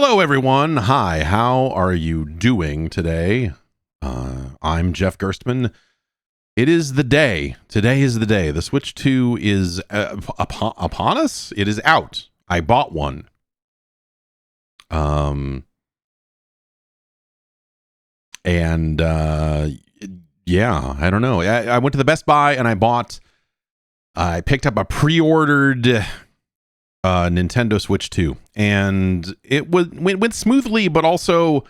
Hello, everyone. Hi, how are you doing today? I'm Jeff Gerstmann. It is the day. Today is the day. The Switch 2 is upon us. It is out. I bought one. Yeah, I don't know. I went to the Best Buy and I picked up a pre-ordered Nintendo Switch 2, and it went smoothly, but also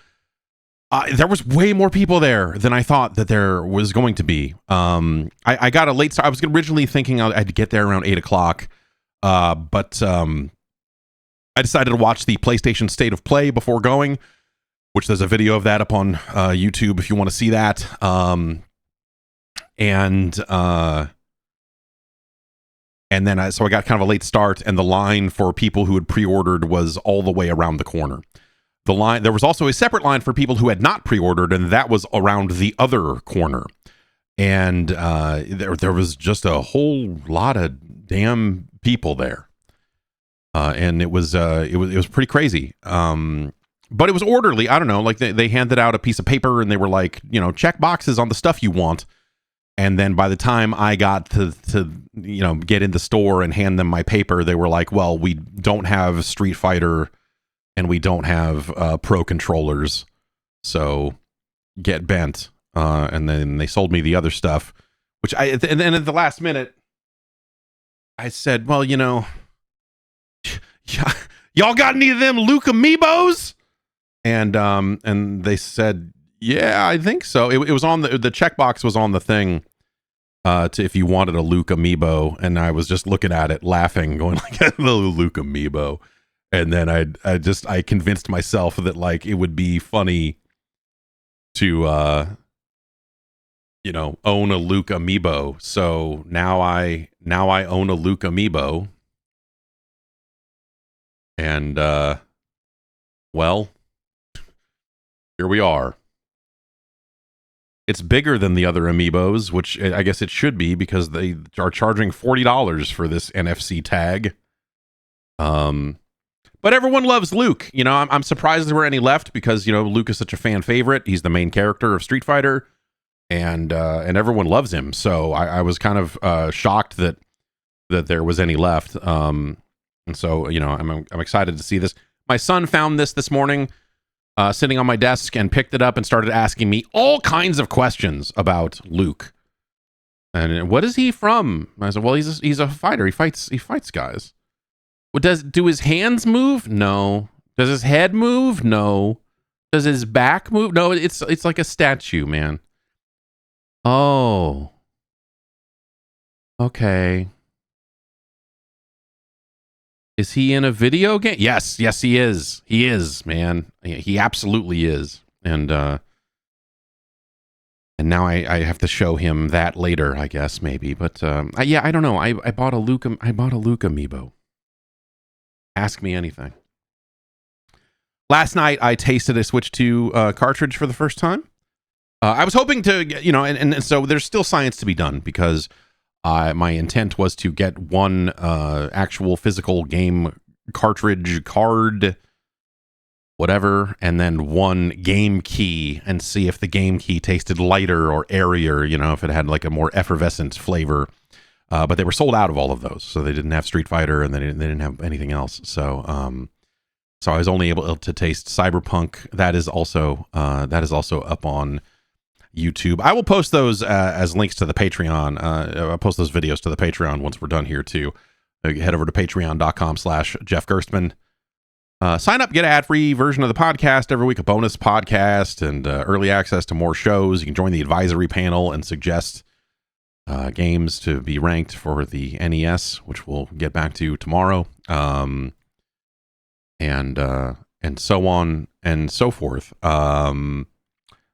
there was way more people there than I thought that there was going to be. I got a late start. I was originally thinking I'd get there around 8 o'clock, but I decided to watch the PlayStation State of Play before going, which there's a video of that up on YouTube if you want to see that. And then so I got kind of a late start, and the line for people who had pre-ordered was all the way around the corner. There was also a separate line for people who had not pre-ordered, and that was around the other corner. And there was just a whole lot of damn people there, and it was pretty crazy. But it was orderly. I don't know, like they handed out a piece of paper, and they were like, check boxes on the stuff you want. And then by the time I got to get in the store and hand them my paper, they were like, well, we don't have Street Fighter and we don't have Pro controllers, so get bent. And then they sold me the other stuff, which and then at the last minute, I said, well, y'all got any of them Luke Amiibos? And they said, yeah, I think so. It was on the checkbox was on the thing to if you wanted a Luke Amiibo, and I was just looking at it, laughing, going like, "Hello, Luke Amiibo." And then I convinced myself that like it would be funny to own a Luke Amiibo. So now I own a Luke Amiibo, and well, here we are. It's bigger than the other Amiibos, which I guess it should be because they are charging $40 for this NFC tag. But everyone loves Luke. I'm surprised there were any left because, Luke is such a fan favorite. He's the main character of Street Fighter, and everyone loves him. So I was kind of shocked that there was any left. And so, I'm excited to see this. My son found this morning, sitting on my desk, and picked it up and started asking me all kinds of questions about Luke. And what is he from? I said, well, he's a fighter. He fights guys. Do his hands move? No. Does his head move? No. Does his back move? No. It's like a statue, man. Oh. Okay. Is he in a video game? Yes, he is. He is, man. He absolutely is. And now I have to show him that later, I guess, maybe. But I don't know. I bought a Luke Amiibo. Ask me anything. Last night I tasted a Switch 2 cartridge for the first time. I was hoping to, and so there's still science to be done because my intent was to get one actual physical game cartridge, card, whatever, and then one game key, and see if the game key tasted lighter or airier, if it had like a more effervescent flavor. But they were sold out of all of those, so they didn't have Street Fighter, and they didn't have anything else. So I was only able to taste Cyberpunk. That is also up on YouTube. I will post those as links to the Patreon. I'll post those videos to the Patreon once we're done here too. Head over to patreon.com/Jeff Gerstmann. Sign up, get an ad-free version of the podcast every week, a bonus podcast, and early access to more shows. You can join the advisory panel and suggest games to be ranked for the NES, which we'll get back to tomorrow. And so on and so forth.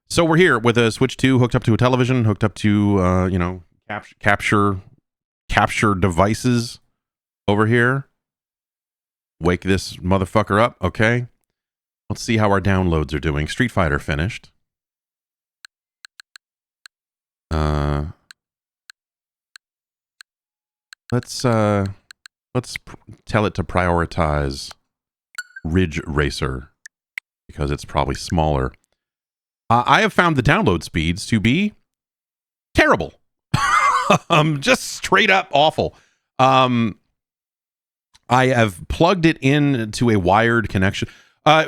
So we're here with a Switch 2 hooked up to a television, hooked up to, capture devices over here. Wake this motherfucker up, okay? Let's see how our downloads are doing. Street Fighter finished. Let's tell it to prioritize Ridge Racer. because it's probably smaller. I have found the download speeds to be terrible. Just straight up awful. I have plugged it into a wired connection. I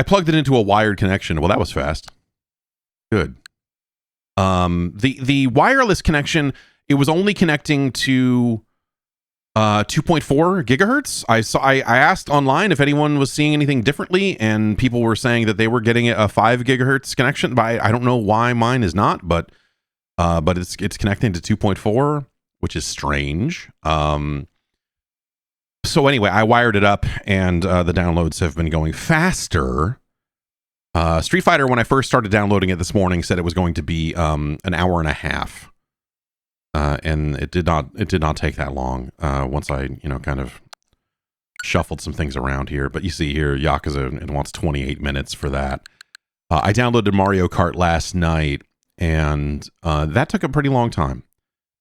plugged it into a wired connection. Well, that was fast. Good. The wireless connection, it was only connecting to 2.4 gigahertz. I asked online if anyone was seeing anything differently, and people were saying that they were getting a 5 gigahertz connection. But I don't know why mine is not, but it's connecting to 2.4, which is strange. So anyway, I wired it up, and the downloads have been going faster. Street Fighter, when I first started downloading it this morning, said it was going to be an hour and a half. And it did not take that long once I, kind of shuffled some things around here. But you see here, Yakuza, it wants 28 minutes for that. I downloaded Mario Kart last night, and that took a pretty long time.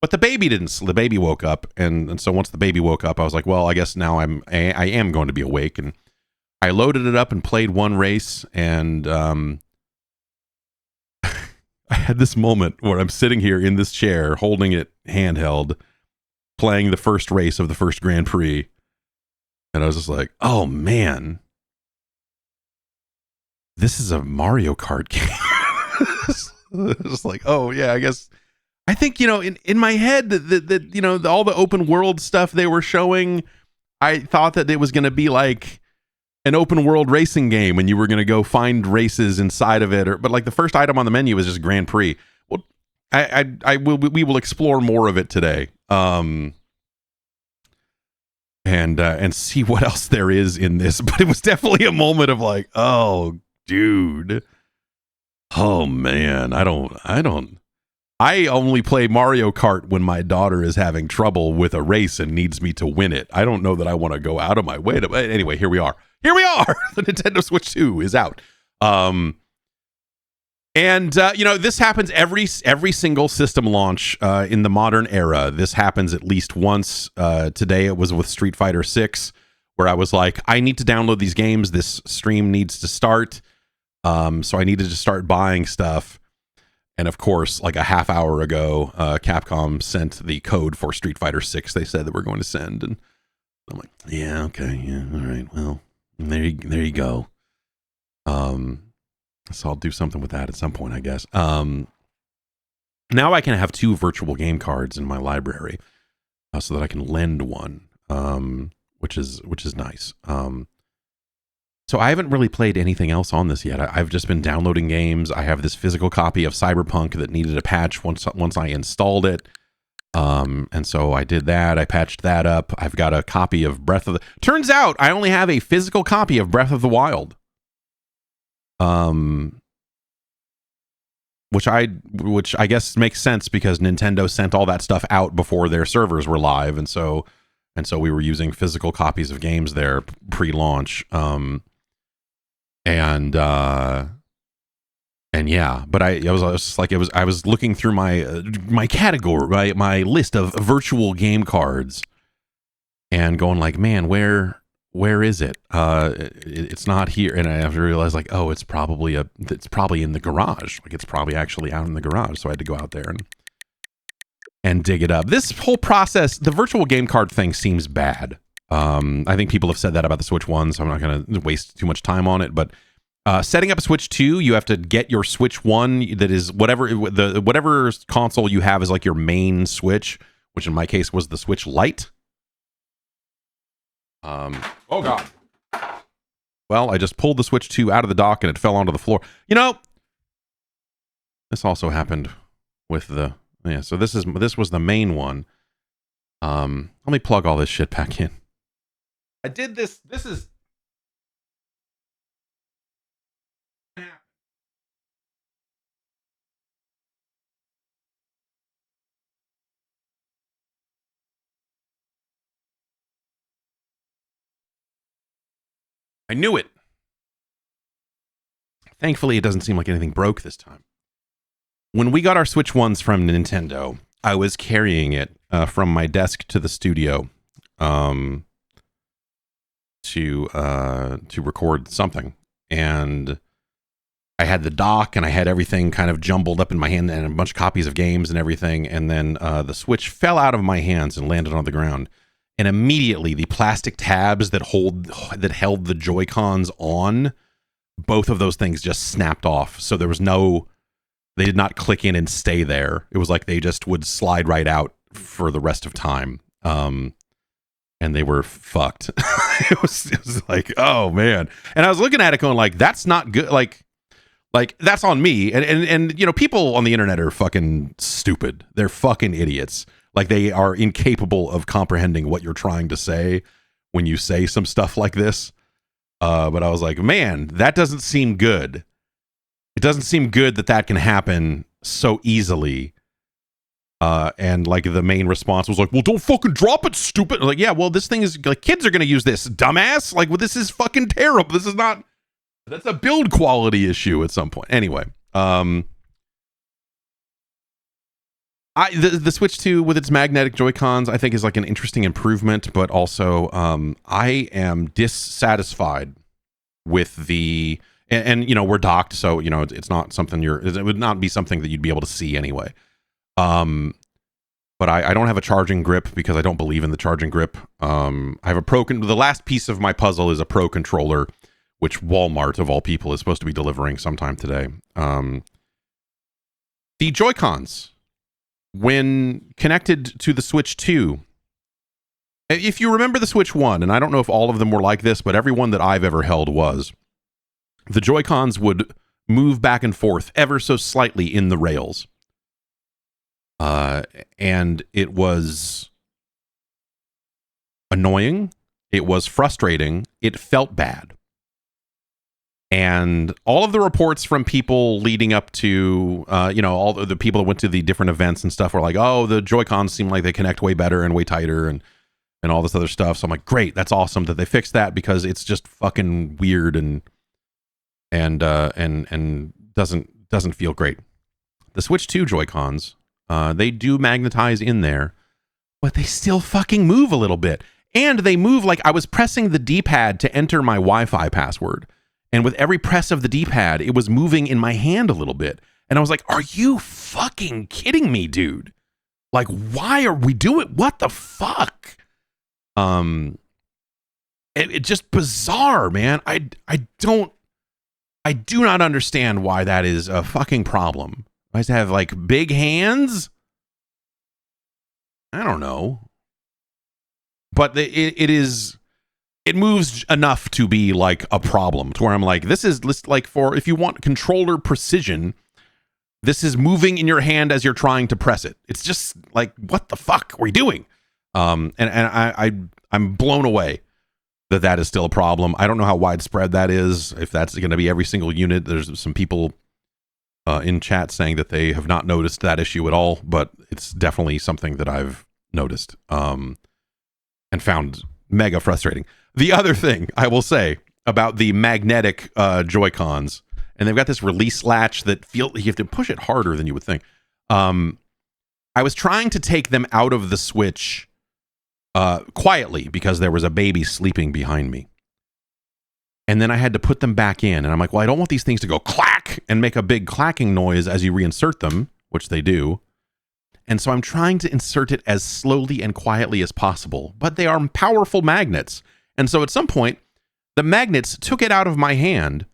But the baby didn't. The baby woke up, and so once the baby woke up, I was like, well, I guess now I am going to be awake. And I loaded it up and played one race, and I had this moment where I'm sitting here in this chair, holding it handheld, playing the first race of the first Grand Prix. And I was just like, oh man, this is a Mario Kart game. Just like, oh yeah, I guess. I think, in my head that all the open world stuff they were showing, I thought that it was going to be like an open world racing game and you were going to go find races inside of it, but like the first item on the menu was just Grand Prix. Well, we will explore more of it today. And see what else there is in this, but it was definitely a moment of like, oh dude, oh man, I only play Mario Kart when my daughter is having trouble with a race and needs me to win it. I don't know that I want to go out of my way to. Anyway, here we are. The Nintendo Switch 2 is out. This happens every single system launch in the modern era. This happens at least once. Today it was with Street Fighter 6, where I was like, I need to download these games. This stream needs to start. So I needed to start buying stuff. And of course, like a half hour ago, Capcom sent the code for Street Fighter 6. They said that we're going to send, and I'm like, yeah, okay, yeah, all right, well, there you go. So I'll do something with that at some point, I guess. Now I can have 2 virtual game cards in my library, so that I can lend one, which is nice. So I haven't really played anything else on this yet. I've just been downloading games. I have this physical copy of Cyberpunk that needed a patch once I installed it. And so I did that. I patched that up. I've got a copy of Turns out I only have a physical copy of Breath of the Wild. Which I guess makes sense because Nintendo sent all that stuff out before their servers were live, and so we were using physical copies of games there pre-launch. And yeah, but I was looking through my category, my list of virtual game cards, and going like, man, where is it? It's not here, and I have to realize like, oh, it's probably in the garage. Like it's probably actually out in the garage. So I had to go out there and dig it up. This whole process, the virtual game card thing, seems bad. I think people have said that about the Switch 1, so I'm not going to waste too much time on it. But setting up a Switch 2, you have to get your Switch 1 that is whatever console you have is like your main Switch, which in my case was the Switch Lite. Oh God. Well, I just pulled the Switch 2 out of the dock and it fell onto the floor. This also happened with so this was the main one. Let me plug all this shit back in. I did this. This is. I knew it. Thankfully, it doesn't seem like anything broke this time. When we got our Switch 1s from Nintendo, I was carrying it from my desk to the studio. to record something, and I had the dock and I had everything kind of jumbled up in my hand and a bunch of copies of games and everything. And then the Switch fell out of my hands and landed on the ground. And immediately the plastic tabs that held the Joy-Cons on, both of those things just snapped off. So there was they did not click in and stay there. It was like they just would slide right out for the rest of time. And they were fucked. it was like, oh man. And I was looking at it going like, that's not good. Like that's on me. And you know, people on the internet are fucking stupid. They're fucking idiots. Like they are incapable of comprehending what you're trying to say when you say some stuff like this. But I was like, man, that doesn't seem good. It doesn't seem good that can happen so easily. And like the main response was like, well, don't fucking drop it, stupid. Like, yeah, well, this thing is like, kids are going to use this, dumbass. Like, well, this is fucking terrible. This is not, that's a build quality issue at some point. Anyway, the Switch 2 with its magnetic Joy-Cons, I think is like an interesting improvement, but also I am dissatisfied with the, and you know, we're docked, so you know, it's not something it would not be something that you'd be able to see anyway. But I don't have a charging grip because I don't believe in the charging grip. I have the last piece of my puzzle is a Pro controller, which Walmart of all people is supposed to be delivering sometime today. The Joy-Cons, when connected to the Switch 2, if you remember the Switch 1, and I don't know if all of them were like this, but every one that I've ever held was, the Joy-Cons would move back and forth ever so slightly in the rails. And it was annoying. It was frustrating. It felt bad. And all of the reports from people leading up to, you know, all the people that went to the different events and stuff were like, oh, the Joy-Cons seem like they connect way better and way tighter and all this other stuff. So I'm like, great, that's awesome that they fixed that, because it's just fucking weird and doesn't feel great. The Switch 2 Joy-Cons, they do magnetize in there, but they still fucking move a little bit. And they move like I was pressing the D-pad to enter my Wi-Fi password. And with every press of the D-pad, it was moving in my hand a little bit. And I was like, are you fucking kidding me, dude? Like, why are we doing, what the fuck? It just bizarre, man. I do not understand why that is a fucking problem. I used to have like big hands. I don't know. But it moves enough to be like a problem to where I'm like, this is like, for if you want controller precision, this is moving in your hand as you're trying to press it. It's just like, what the fuck are we doing? And I'm blown away that is still a problem. I don't know how widespread that is. If that's going to be every single unit, there's some people in chat saying that they have not noticed that issue at all, but it's definitely something that I've noticed and found mega frustrating. The other thing I will say about the magnetic Joy-Cons, and they've got this release latch that you have to push it harder than you would think. I was trying to take them out of the Switch quietly because there was a baby sleeping behind me. And then I had to put them back in. And I'm like, well, I don't want these things to go clack and make a big clacking noise as you reinsert them, which they do. And so I'm trying to insert it as slowly and quietly as possible. But they are powerful magnets. And so at some point, the magnets took it out of my hand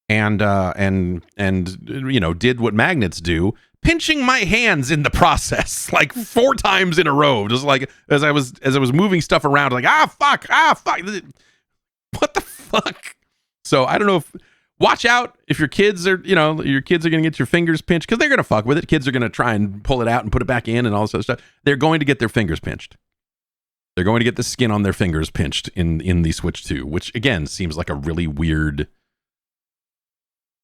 and you know, did what magnets do, pinching my hands in the process like 4 times in a row, just like as I was moving stuff around, like fuck, what the fuck. So I don't know if, watch out if your kids are gonna get your fingers pinched, because they're gonna fuck with it. Kids are gonna try and pull it out and put it back in and all this other stuff. They're going to get their fingers pinched. They're going to get the skin on their fingers pinched in the Switch 2, which again seems like a really weird,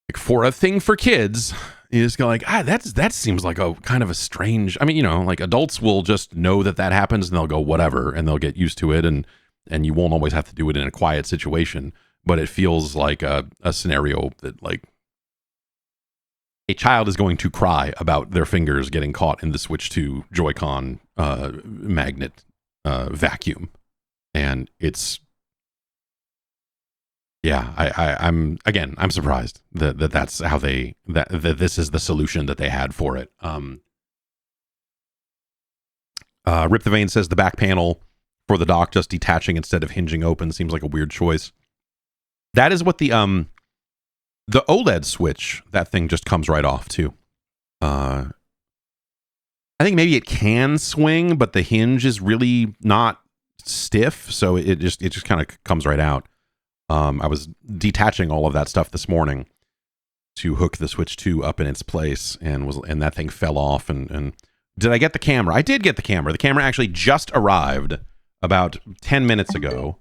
like, for a thing for kids. You just go like, that seems like a kind of a strange, I mean, you know, like adults will just know that happens and they'll go whatever and they'll get used to it, and you won't always have to do it in a quiet situation. But it feels like a scenario that like a child is going to cry about their fingers getting caught in the Switch 2 Joy-Con magnet vacuum. And it's Yeah, I'm surprised that's how that this is the solution that they had for it. Rip the Vein says the back panel for the dock just detaching instead of hinging open seems like a weird choice. That is what the OLED switch, that thing just comes right off too. I think maybe it can swing, but the hinge is really not stiff, so it just kind of comes right out. I was detaching all of that stuff this morning to hook the Switch 2 up in its place, and that thing fell off. And did I get the camera? I did get the camera. The camera actually just arrived about 10 minutes ago.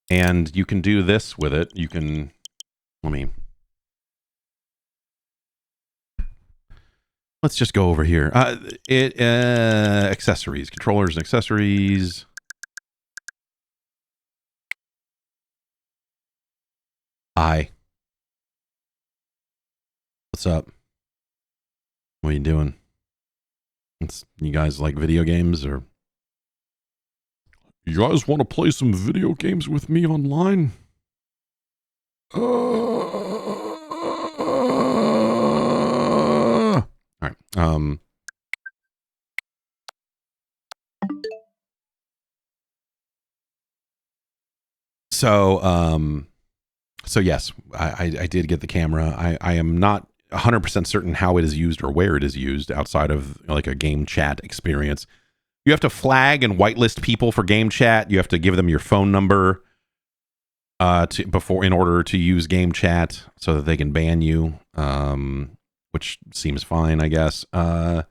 And you can do this with it. You can, let's just go over here. Accessories, controllers and accessories. Hi. What's up? What are you doing? You guys like video games, or you guys want to play some video games with me online? All right. So yes, I did get the camera. I am not 100% certain how it is used or where it is used outside of like a game chat experience. You have to flag and whitelist people for game chat. You have to give them your phone number in order to use game chat so that they can ban you, which seems fine, I guess. There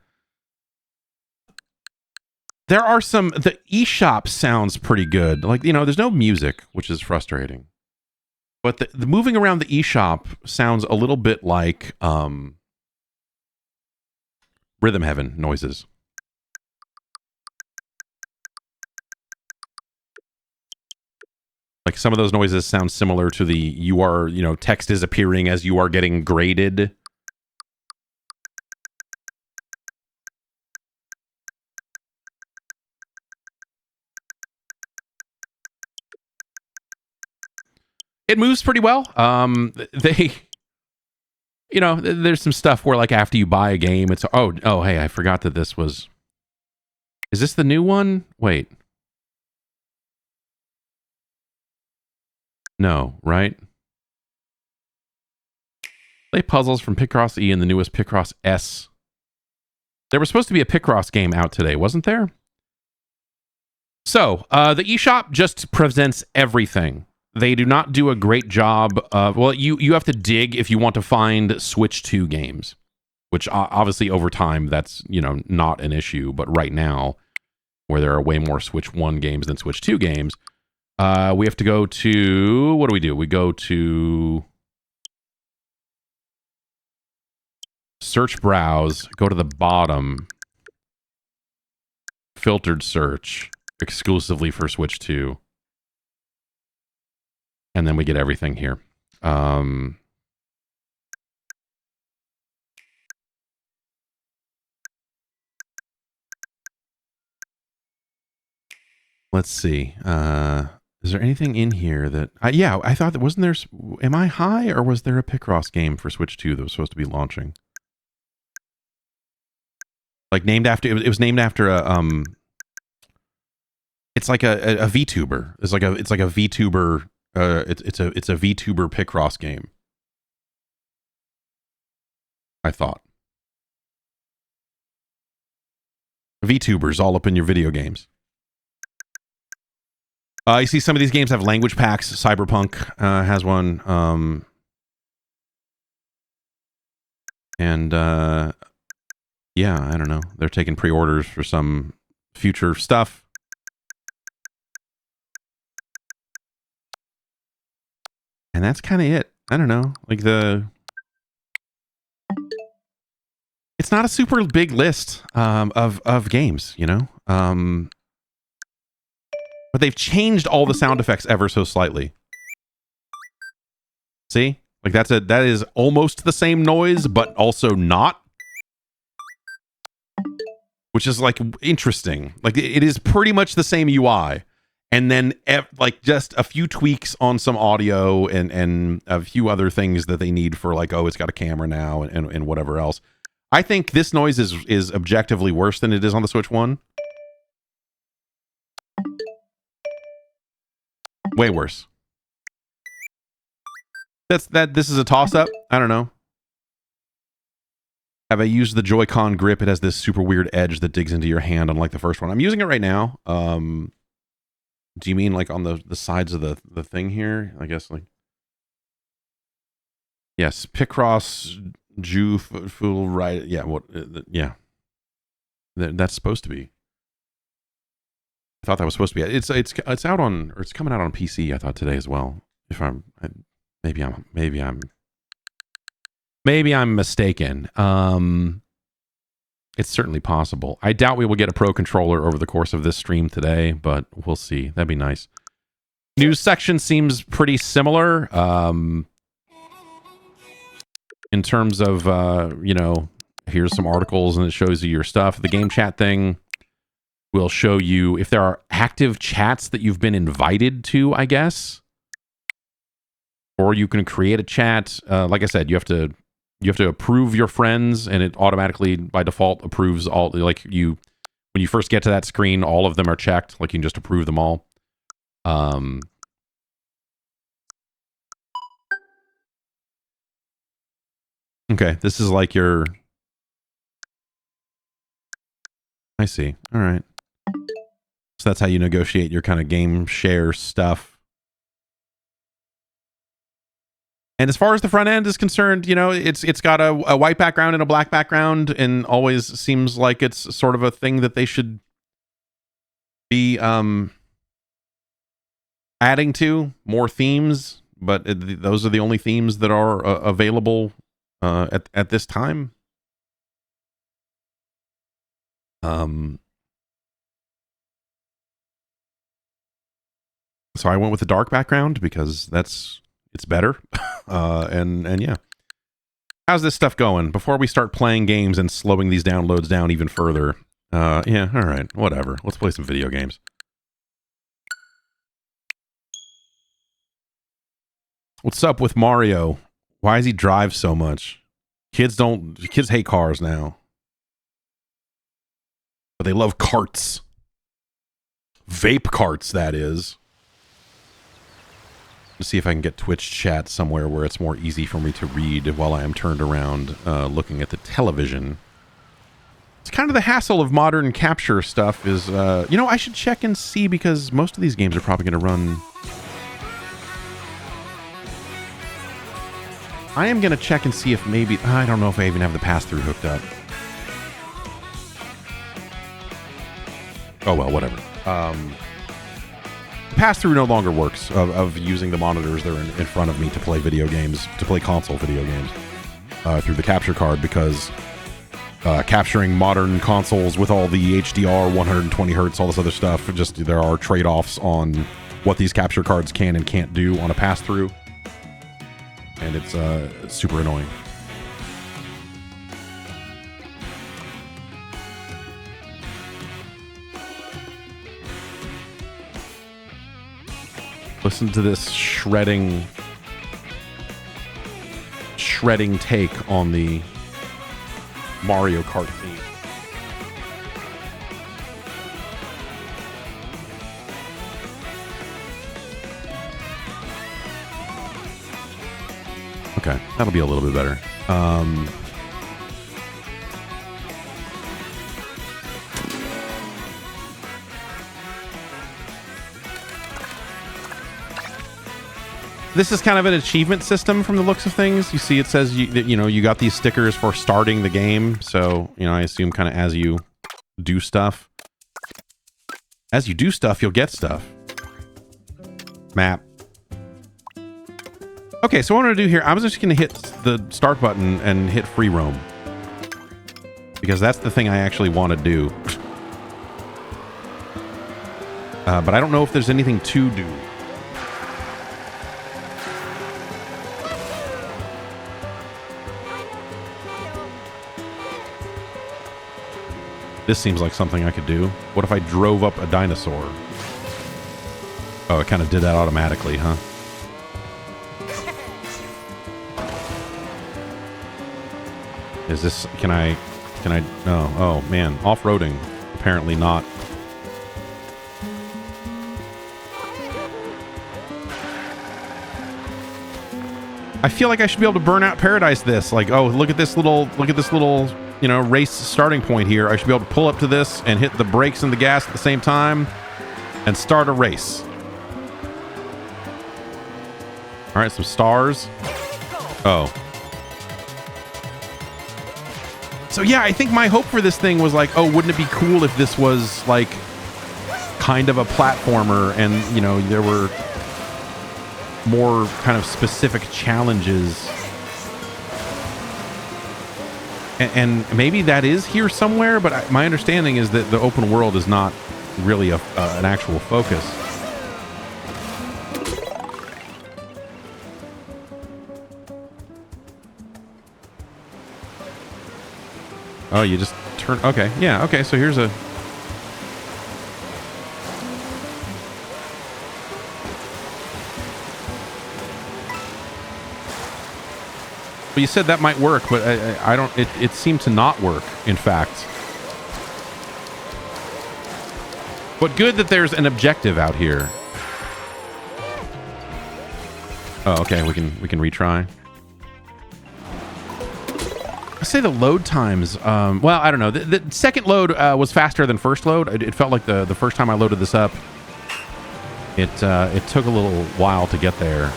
are the eShop sounds pretty good. Like, there's no music, which is frustrating. But the moving around the eShop sounds a little bit like Rhythm Heaven noises. Like some of those noises sound similar to the text is appearing as you are getting graded. It moves pretty well. There's some stuff where like after you buy a game, it's hey, I forgot that this was. Is this the new one? Wait. No, right? Play puzzles from Picross E and the newest Picross S. There was supposed to be a Picross game out today, wasn't there? So, the eShop just presents everything. They do not do a great job of... Well, you have to dig if you want to find Switch 2 games, which obviously over time, that's, not an issue. But right now, where there are way more Switch 1 games than Switch 2 games, we have to go to... What do? We go to... Search browse, go to the bottom, filtered search, exclusively for Switch 2. And then we get everything here. Let's see. Is there anything in here that... I thought that wasn't there... Am I high, or was there a Picross game for Switch 2 that was supposed to be launching? Like named after... It was named after a... It's like a VTuber. It's like a VTuber... it's a VTuber Picross game. I thought. VTubers all up in your video games. You see some of these games have language packs. Cyberpunk has one. I don't know. They're taking pre-orders for some future stuff. And that's kind of it. I don't know. Like it's not a super big list of games, but they've changed all the sound effects ever so slightly. See? Like that is almost the same noise, but also not. Which is like interesting. Like it is pretty much the same UI. and then like just a few tweaks on some audio and a few other things that they need for like, oh, it's got a camera now and whatever else. I think this noise is objectively worse than it is on the Switch 1. Way worse. This is a toss-up. I don't know. Have I used the Joy-Con grip? It has this super weird edge that digs into your hand, unlike the first one. I'm using it right now. Do you mean like on the sides of the thing here? I guess like... Yes, Picross, Ju, Fool, right? Yeah, what? Yeah. That's supposed to be. I thought that was supposed to be. It's out on, or it's coming out on PC, I thought, today as well. If maybe I'm mistaken. It's certainly possible. I doubt we will get a Pro Controller over the course of this stream today, but we'll see. That'd be nice. News section seems pretty similar. In terms of, here's some articles and it shows you your stuff. The game chat thing will show you if there are active chats that you've been invited to, I guess. Or you can create a chat. Like I said, you have to approve your friends, and it automatically, by default, approves all. Like when you first get to that screen, all of them are checked. Like you can just approve them all. Okay, this is like your... I see. All right. So that's how you negotiate your kind of game share stuff. And as far as the front end is concerned, it's got a white background and a black background, and always seems like it's sort of a thing that they should be adding to more themes. But those are the only themes that are available at this time. So I went with the dark background because it's better. And yeah. How's this stuff going? Before we start playing games and slowing these downloads down even further. Yeah, all right, whatever. Let's play some video games. What's up with Mario? Why does he drive so much? Kids hate cars now. But they love carts. Vape carts, that is. Let's see if I can get Twitch chat somewhere where it's more easy for me to read while I am turned around looking at the television. It's kind of the hassle of modern capture stuff is, I should check and see because most of these games are probably going to run... I am going to check and see if maybe... I don't know if I even have the pass-through hooked up. Oh, well, whatever. Pass-through no longer works of using the monitors that are in front of me to play video games, to play console video games through the capture card because capturing modern consoles with all the HDR, 120 hertz, all this other stuff, there are trade-offs on what these capture cards can and can't do on a pass-through. And it's super annoying. Listen to this shredding take on the Mario Kart theme. Okay, that'll be a little bit better. This is kind of an achievement system from the looks of things. You see, it says you got these stickers for starting the game. So, I assume kind of as you do stuff. As you do stuff, you'll get stuff. Map. Okay, so what I'm going to do here, I'm just going to hit the start button and hit free roam. Because that's the thing I actually want to do. But I don't know if there's anything to do. This seems like something I could do. What if I drove up a dinosaur? Oh, it kind of did that automatically, huh? Is this... Can I... No. Oh, man. Off-roading. Apparently not. I feel like I should be able to burn out Paradise this. Like, oh, look at this little, you know, race starting point here. I should be able to pull up to this and hit the brakes and the gas at the same time and start a race. All right, some stars. Oh. So yeah, I think my hope for this thing was like, oh, wouldn't it be cool if this was like kind of a platformer and, you know, there were more kind of specific challenges. And maybe that is here somewhere, but my understanding is that the open world is not really an actual focus. Oh, you just turn... Okay, yeah, okay, so here's a... Well, you said that might work, but I don't... It seemed to not work, in fact. But good that there's an objective out here. Oh, okay, we can retry. I say the load times... well, I don't know. The second load was faster than first load. It felt like the first time I loaded this up, it took a little while to get there.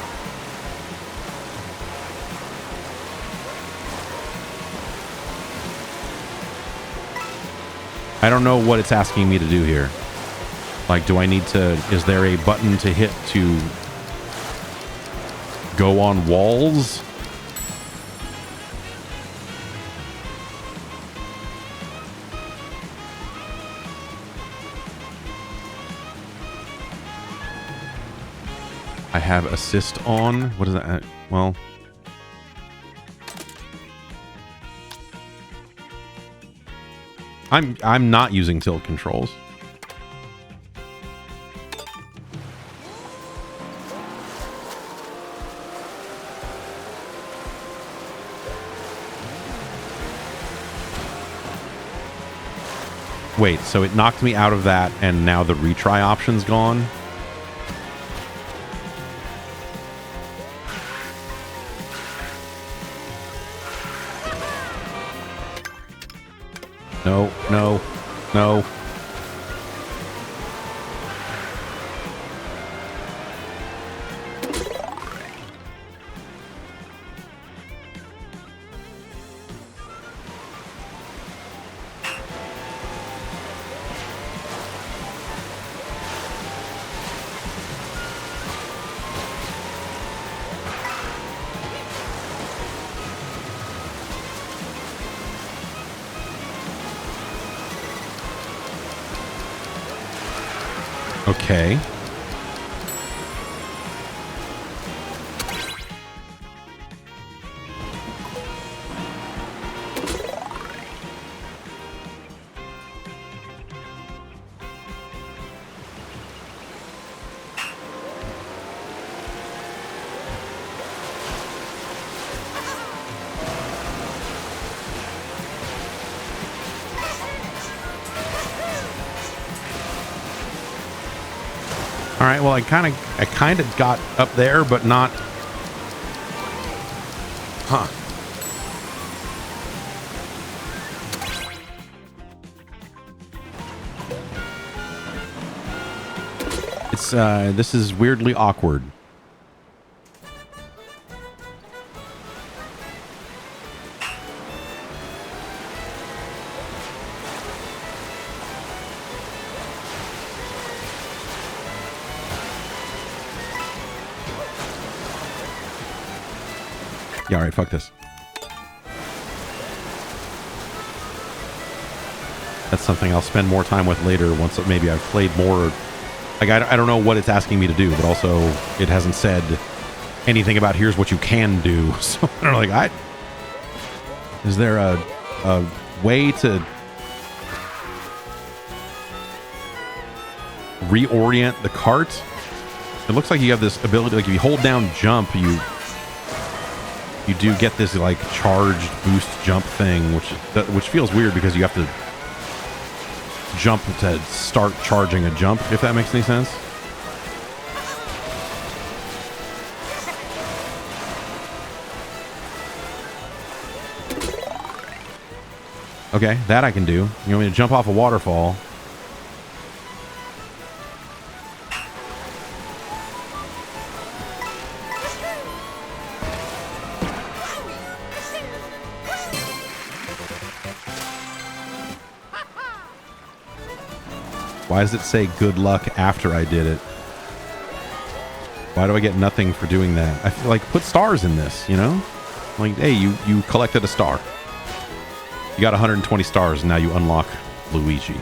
I don't know what it's asking me to do here. Like, do I need to... Is there a button to hit to go on walls? I have assist on. What is that? Well... I'm not using tilt controls. Wait, so it knocked me out of that and now the retry option's gone? No, no, no. Okay. All right, well, I kind of got up there, but not... Huh. It's, this is weirdly awkward. Yeah, all right, fuck this. That's something I'll spend more time with later once maybe I've played more. Like, I don't know what it's asking me to do, but also it hasn't said anything about here's what you can do. So I don't know, like, is there a way to reorient the cart? It looks like you have this ability, like if you hold down jump, you do get this like charged boost jump thing, which feels weird because you have to jump to start charging a jump, if that makes any sense. Okay, that I can do. You want me to jump off a waterfall? Why does it say good luck after I did it? Why do I get nothing for doing that? I feel like put stars in this, you know? Like, hey, you collected a star. You got 120 stars, and now you unlock Luigi.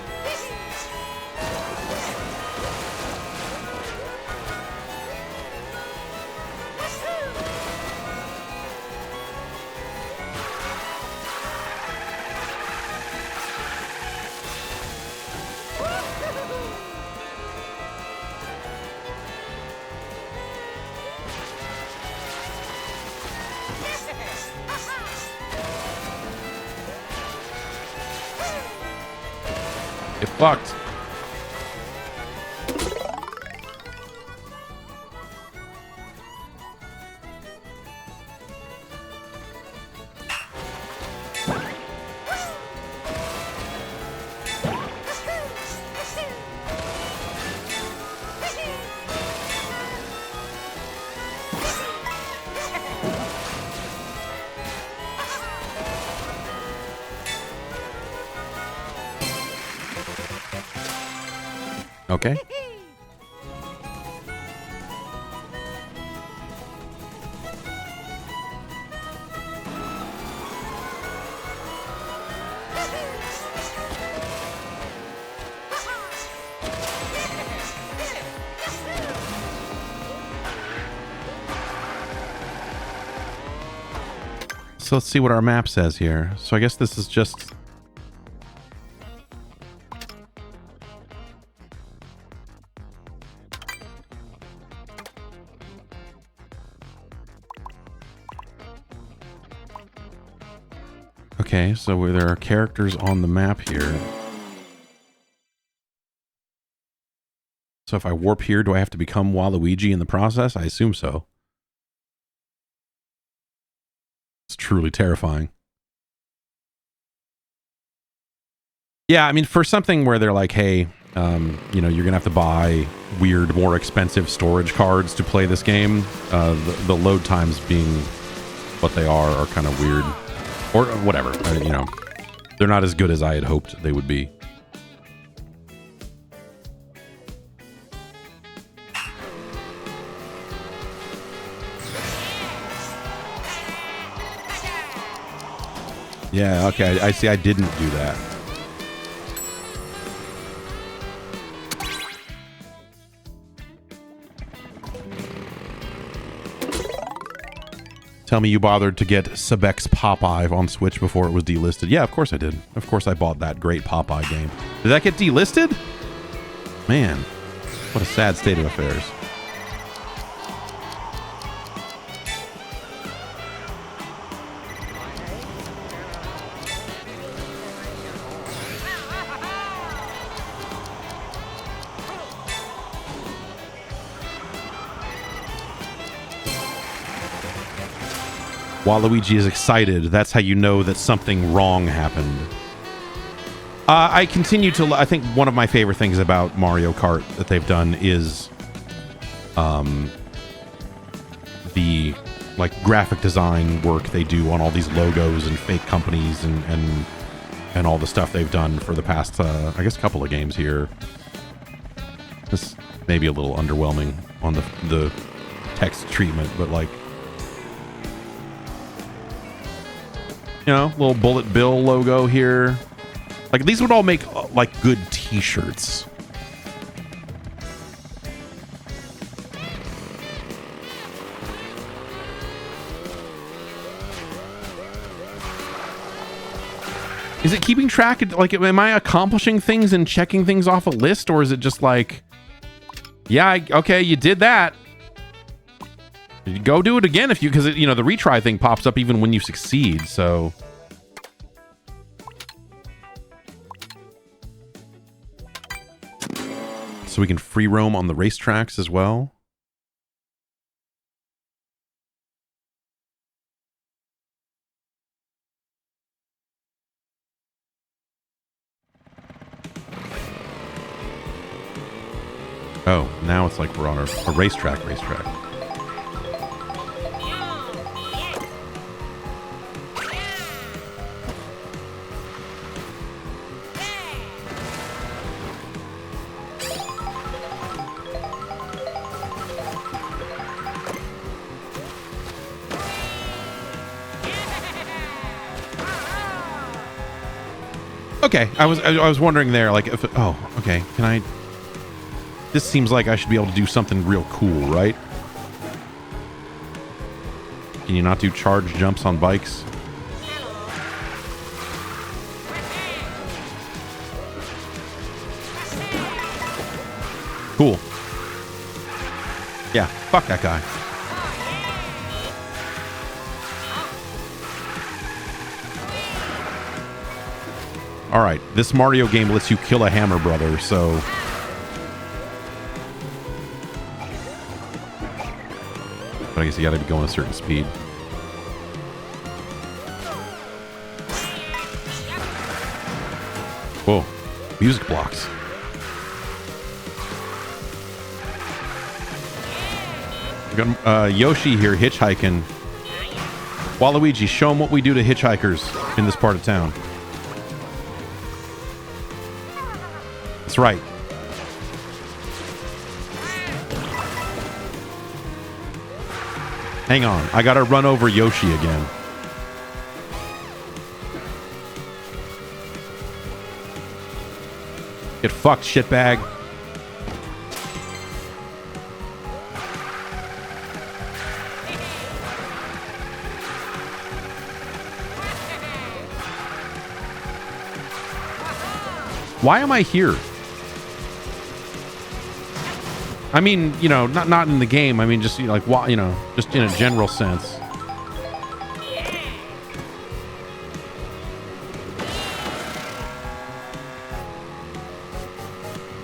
Get fucked. Okay. So let's see what our map says here. So I guess this is just... Okay, so there are characters on the map here. So if I warp here, do I have to become Waluigi in the process? I assume so. It's truly terrifying. Yeah, I mean, for something where they're like, hey, you know, you're going to have to buy weird, more expensive storage cards to play this game, the load times being what they are kind of weird. Or whatever, you know, they're not as good as I had hoped they would be. Yeah, okay, I see I didn't do that. Tell me you bothered to get Sebek's Popeye on Switch before it was delisted. Yeah, of course I did. Of course I bought that great Popeye game. Did that get delisted? Man, what a sad state of affairs. Waluigi is excited. That's how you know that something wrong happened. I continue to... I think one of my favorite things about Mario Kart that they've done is the like graphic design work they do on all these logos and fake companies and all the stuff they've done for the past, I guess, couple of games here. This may be a little underwhelming on the text treatment, but like... You know, little Bullet Bill logo here. Like, these would all make, like, good t-shirts. Is it keeping track? Like, am I accomplishing things and checking things off a list? Or is it just like... Yeah, okay, you did that. Go do it again if you, because you know the retry thing pops up even when you succeed. So we can free roam on the racetracks as well. Oh, now it's like we're on a racetrack. Okay, I was wondering there, like, if, oh, okay, can I? This seems like I should be able to do something real cool, right? Can you not do charge jumps on bikes? Cool. Yeah, fuck that guy. All right, this Mario game lets you kill a hammer brother, so... But I guess you gotta be going a certain speed. Whoa, music blocks. We got Yoshi here hitchhiking. Waluigi, show him what we do to hitchhikers in this part of town. That's right. Hang on, I gotta run over Yoshi again. Get fucked, shitbag. Why am I here? I mean, you know, not in the game. I mean, just, you know, like, you know, just in a general sense.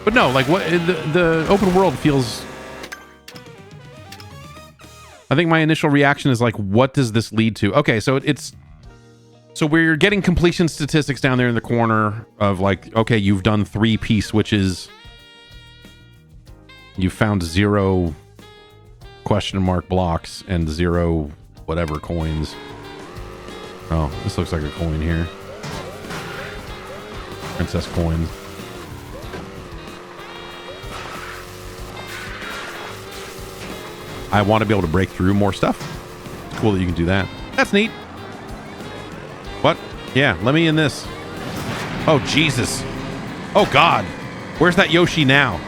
But no, like, what the open world feels. I think my initial reaction is like, what does this lead to? Okay, so so we're getting completion statistics down there in the corner of like, okay, you've done 3 P switches. You found 0 question mark blocks and 0 whatever coins. Oh, this looks like a coin here. Princess coins. I want to be able to break through more stuff. It's cool that you can do that. That's neat. What? Yeah, let me in this. Oh, Jesus. Oh, God. Where's that Yoshi now?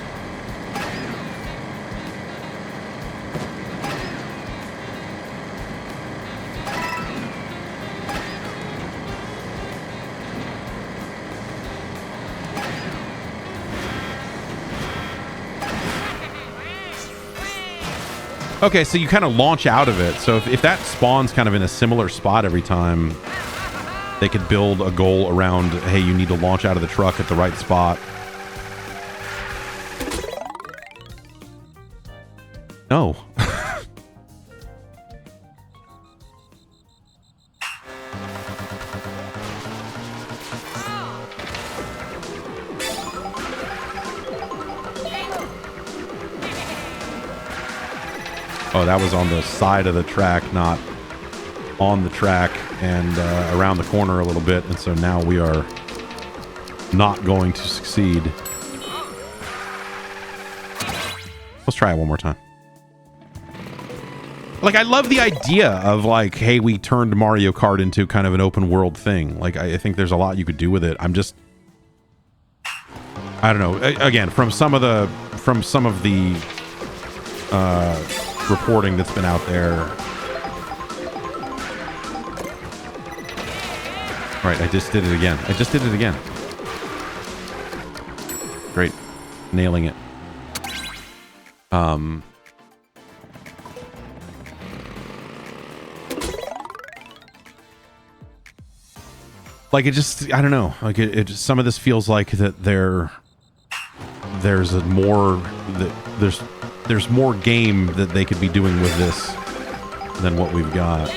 Okay, so you kind of launch out of it. So if that spawns kind of in a similar spot every time, they could build a goal around, hey, you need to launch out of the truck at the right spot. No. Oh, that was on the side of the track, not on the track, and around the corner a little bit, and so now we are not going to succeed. Let's try it one more time. Like, I love the idea of like, hey, we turned Mario Kart into kind of an open world thing. Like, I think there's a lot you could do with it. I'm just, I don't know. Again, from some of the reporting that's been out there. All right, I just did it again. Great. Nailing it. Like it just, I don't know. Like it just, some of this feels like that there's more game that they could be doing with this than what we've got.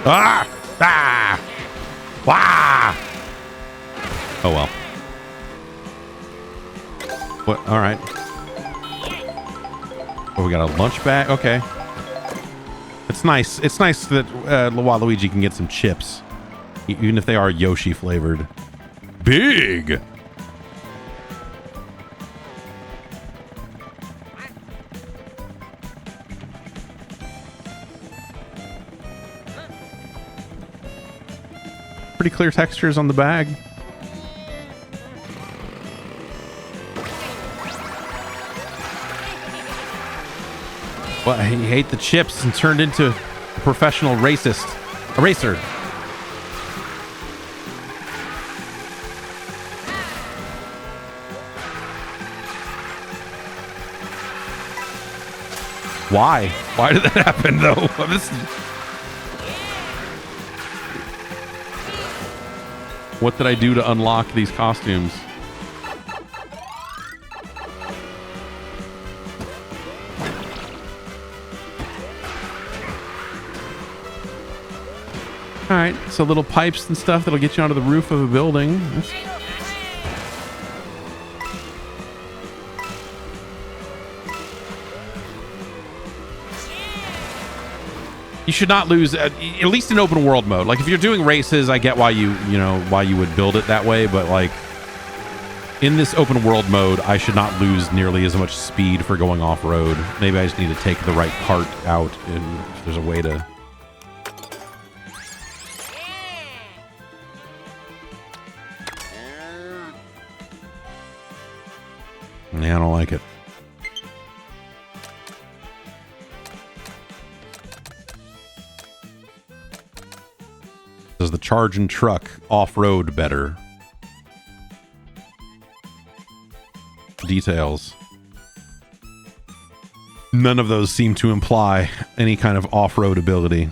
Ah! Ah! Wah! Oh well. What? All right. Oh, we got a lunch bag. Okay. It's nice. It's nice that Waluigi can get some chips, even if they are Yoshi flavored. Big. Pretty clear textures on the bag. Well, he ate the chips and turned into a professional racer. Why? Why did that happen, though? What did I do to unlock these costumes? Alright, so little pipes and stuff that'll get you onto the roof of a building. You should not lose, at least in open world mode. Like if you're doing races, I get why why you would build it that way, but like in this open world mode, I should not lose nearly as much speed for going off road. Maybe I just need to take the right cart out, and if there's a way to. Yeah, I don't like it. Does the charge and truck off-road better? Details. None of those seem to imply any kind of off-road ability.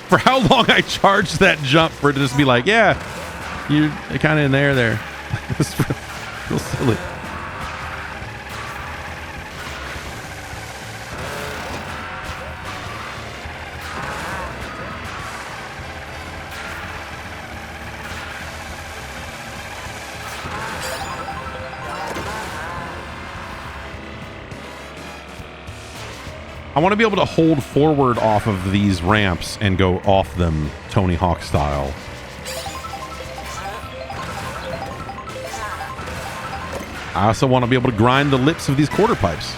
For how long I charged that jump for it to just be like, yeah, you're kind of in there. It's real silly. I want to be able to hold forward off of these ramps and go off them Tony Hawk style. I also want to be able to grind the lips of these quarter pipes.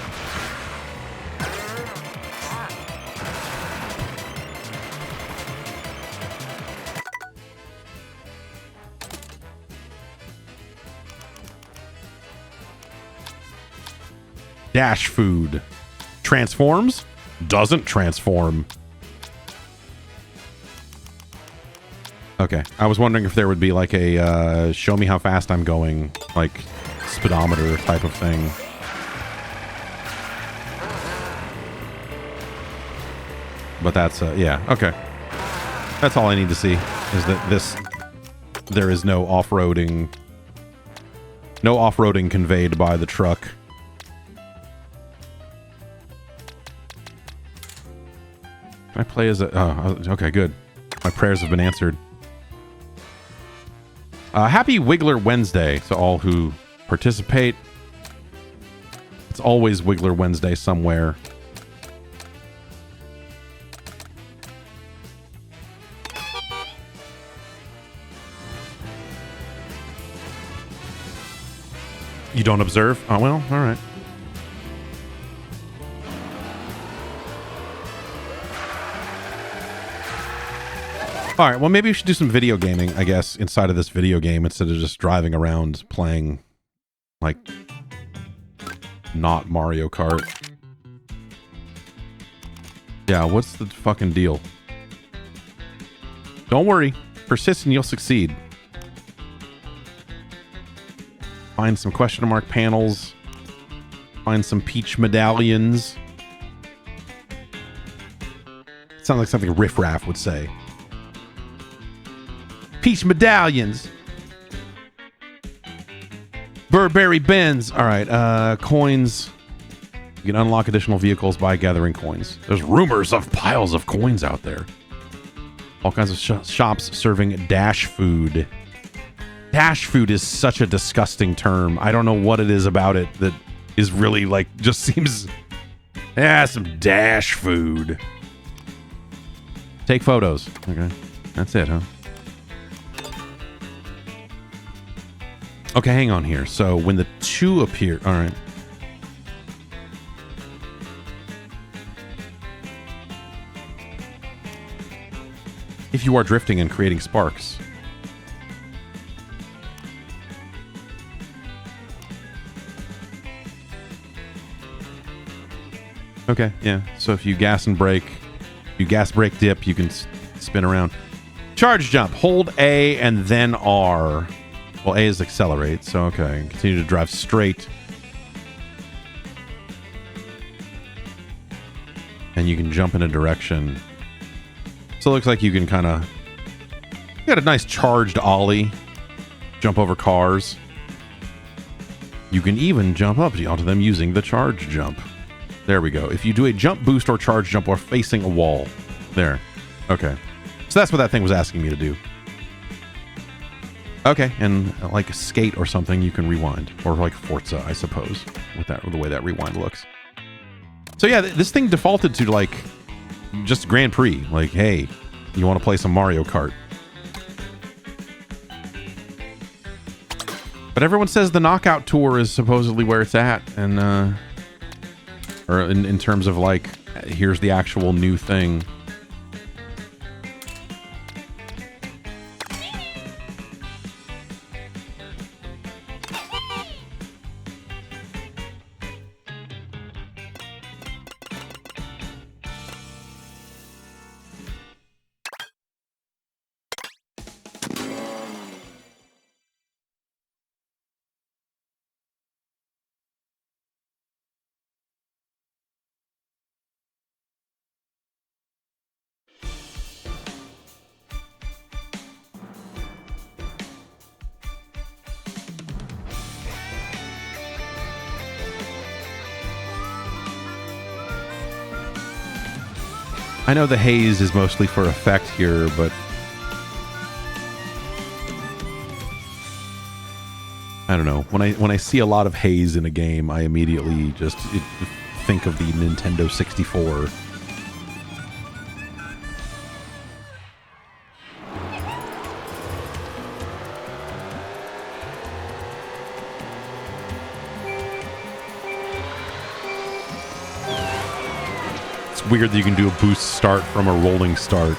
Dash food. Transforms? Doesn't transform. Okay. I was wondering if there would be like a show me how fast I'm going, like speedometer type of thing. But that's, yeah, okay. That's all I need to see, is that there is no off-roading conveyed by the truck. Can I play as a... Oh, okay, good. My prayers have been answered. Happy Wiggler Wednesday to all who participate. It's always Wiggler Wednesday somewhere. You don't observe? Oh, well, all right. All right, well, maybe we should do some video gaming, I guess, inside of this video game instead of just driving around playing, like, not Mario Kart. Yeah, what's the fucking deal? Don't worry. Persist and you'll succeed. Find some question mark panels. Find some peach medallions. Sounds like something Riff Raff would say. Peach medallions. Burberry Benz. All right, coins. You can unlock additional vehicles by gathering coins. There's rumors of piles of coins out there. All kinds of shops serving dash food. Dash food is such a disgusting term. I don't know what it is about it that is really like, just seems, some dash food. Take photos. Okay, that's it, huh? Okay, hang on here. So when the two appear, all right. If you are drifting and creating sparks. Okay, yeah. So if you gas and brake, you gas brake dip, you can spin around. Charge jump. Hold A and then R. Well, A is accelerate, so okay. Continue to drive straight. And you can jump in a direction. So it looks like you can kind of... You got a nice charged ollie. Jump over cars. You can even jump up onto them using the charge jump. There we go. If you do a jump boost or charge jump or facing a wall. There. Okay. So that's what that thing was asking me to do. Okay, and like a skate or something, you can rewind. Or like Forza, I suppose, with the way that rewind looks. So yeah, this thing defaulted to like just Grand Prix. Like, hey, you want to play some Mario Kart? But everyone says the Knockout Tour is supposedly where it's at, and or in terms of like, here's the actual new thing. I know the haze is mostly for effect here, but I don't know. When I see a lot of haze in a game, I immediately just think of the Nintendo 64. Weird that you can do a boost start from a rolling start.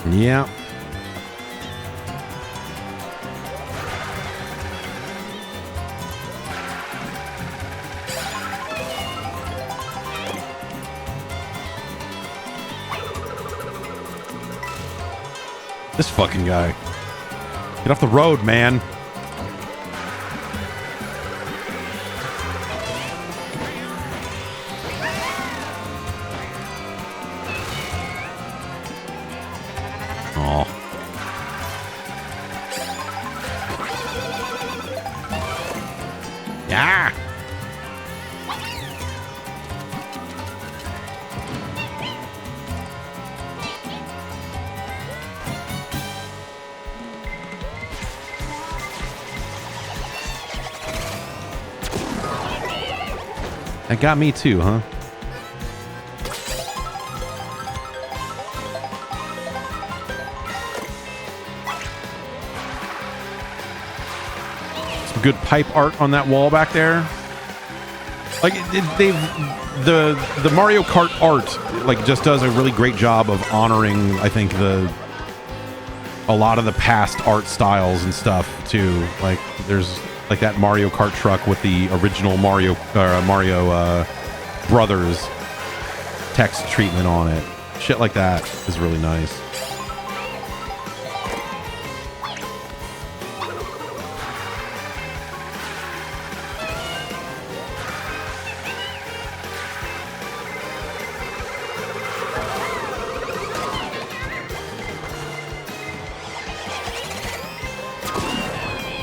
Yeah. This fucking guy. Get off the road, man. Oh. Yeah. That got me too, huh? Some good pipe art on that wall back there. Like the Mario Kart art like just does a really great job of honoring, I think, a lot of the past art styles and stuff too. Like there's like that Mario Kart truck with the original Mario Brothers text treatment on it. Shit like that is really nice.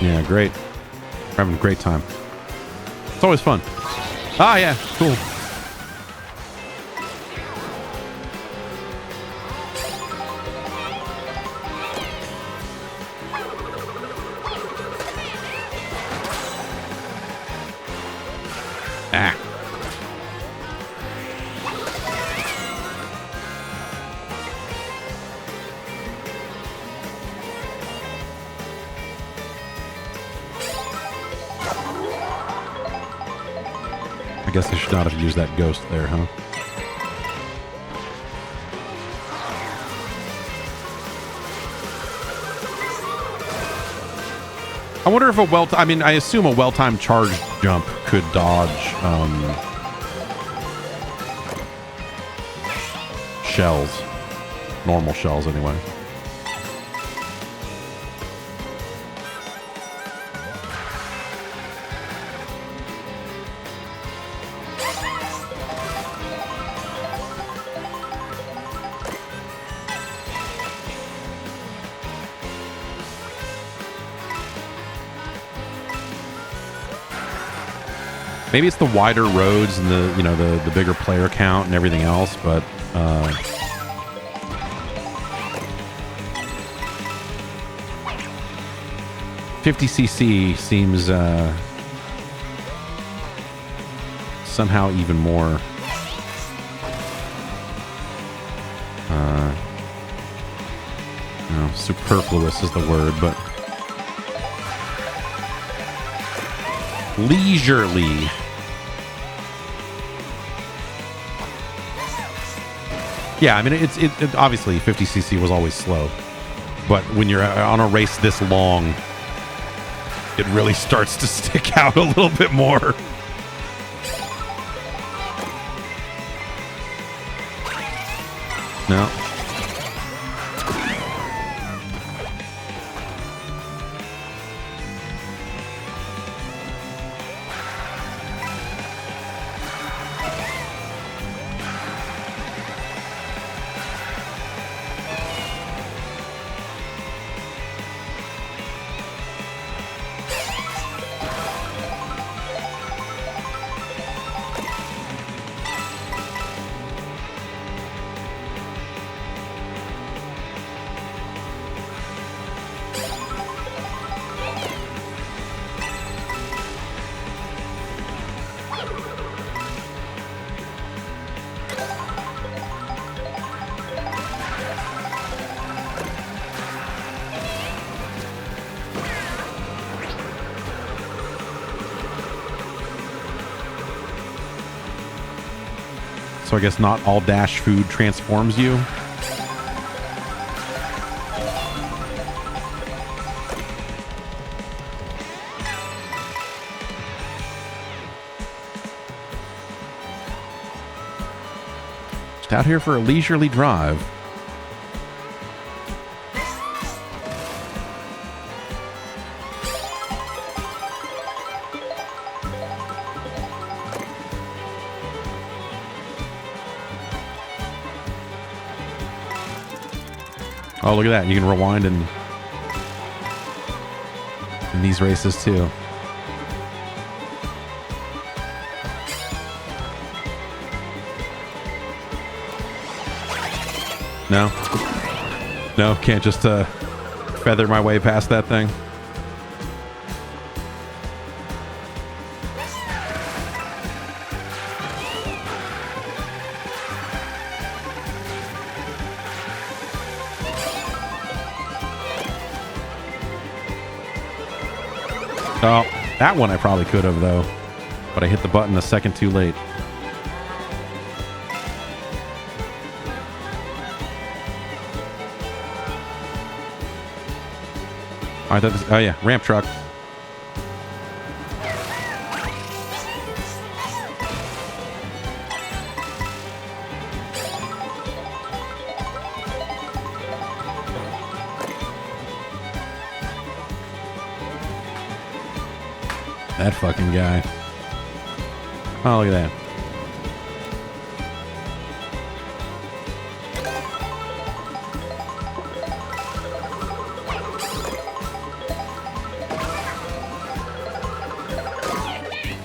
Yeah, great. We're having a great time. It's always fun. Ah, yeah, cool. Ah. I guess I should not have used that ghost there, huh? I wonder if I mean, I assume a well-timed charge jump could dodge shells. Normal shells, anyway. Maybe it's the wider roads and the bigger player count and everything else, but 50cc seems somehow even more superfluous is the word, but leisurely. Yeah, I mean, it obviously 50cc was always slow, but when you're on a race this long, it really starts to stick out a little bit more. No. So I guess not all dash food transforms you. Out here for a leisurely drive. Oh, look at that. You can rewind in these races too. No? No, can't just feather my way past that thing. Oh, that one I probably could have, though. But I hit the button a second too late. I thought this, oh yeah, ramp truck. That fucking guy. Oh, look at that.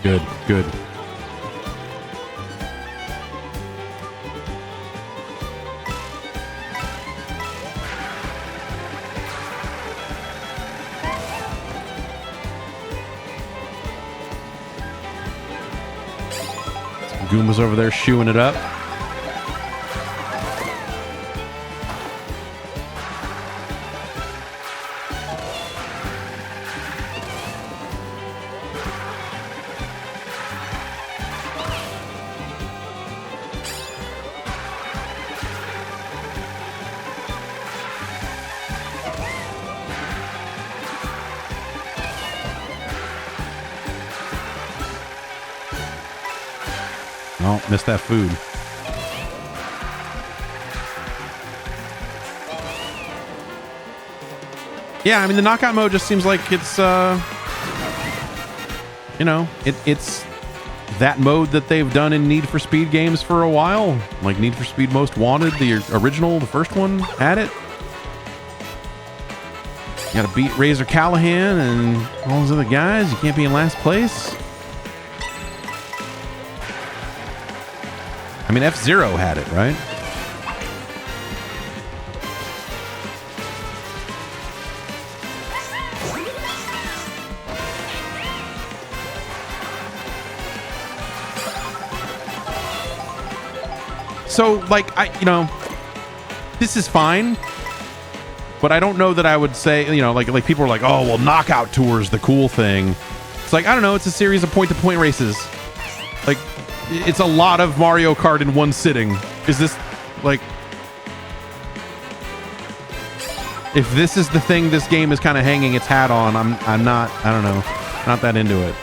Good, good. Goombas over there shooing it up. Oh, missed that food. Yeah, I mean, the knockout mode just seems like it's, you know, it's that mode that they've done in Need for Speed games for a while. Like Need for Speed Most Wanted, the original, the first one, had it. You gotta beat Razor Callahan and all those other guys. You can't be in last place. I mean, F-Zero had it, right? So, like, you know, this is fine, but I don't know that I would say, you know, like people are like, oh, well, Knockout Tour is the cool thing. It's like, I don't know, it's a series of point-to-point races. Like, it's a lot of Mario Kart in one sitting. Is this, like... If this is the thing this game is kind of hanging its hat on, I'm not, I don't know, not that into it.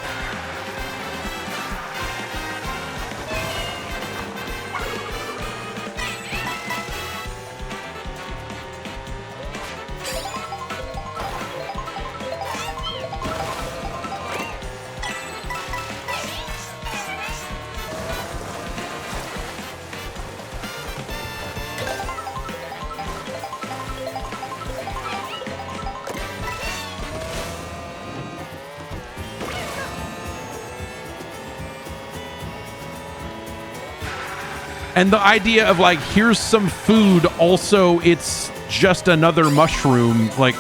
And the idea of like, here's some food, also it's just another mushroom, like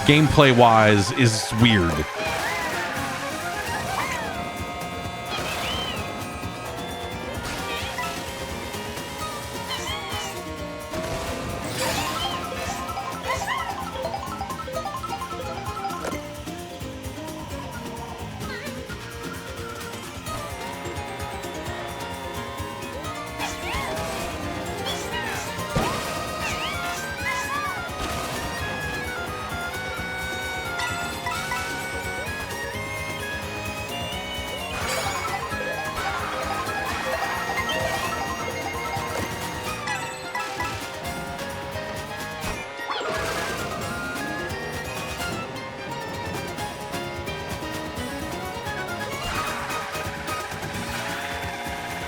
gameplay wise is weird.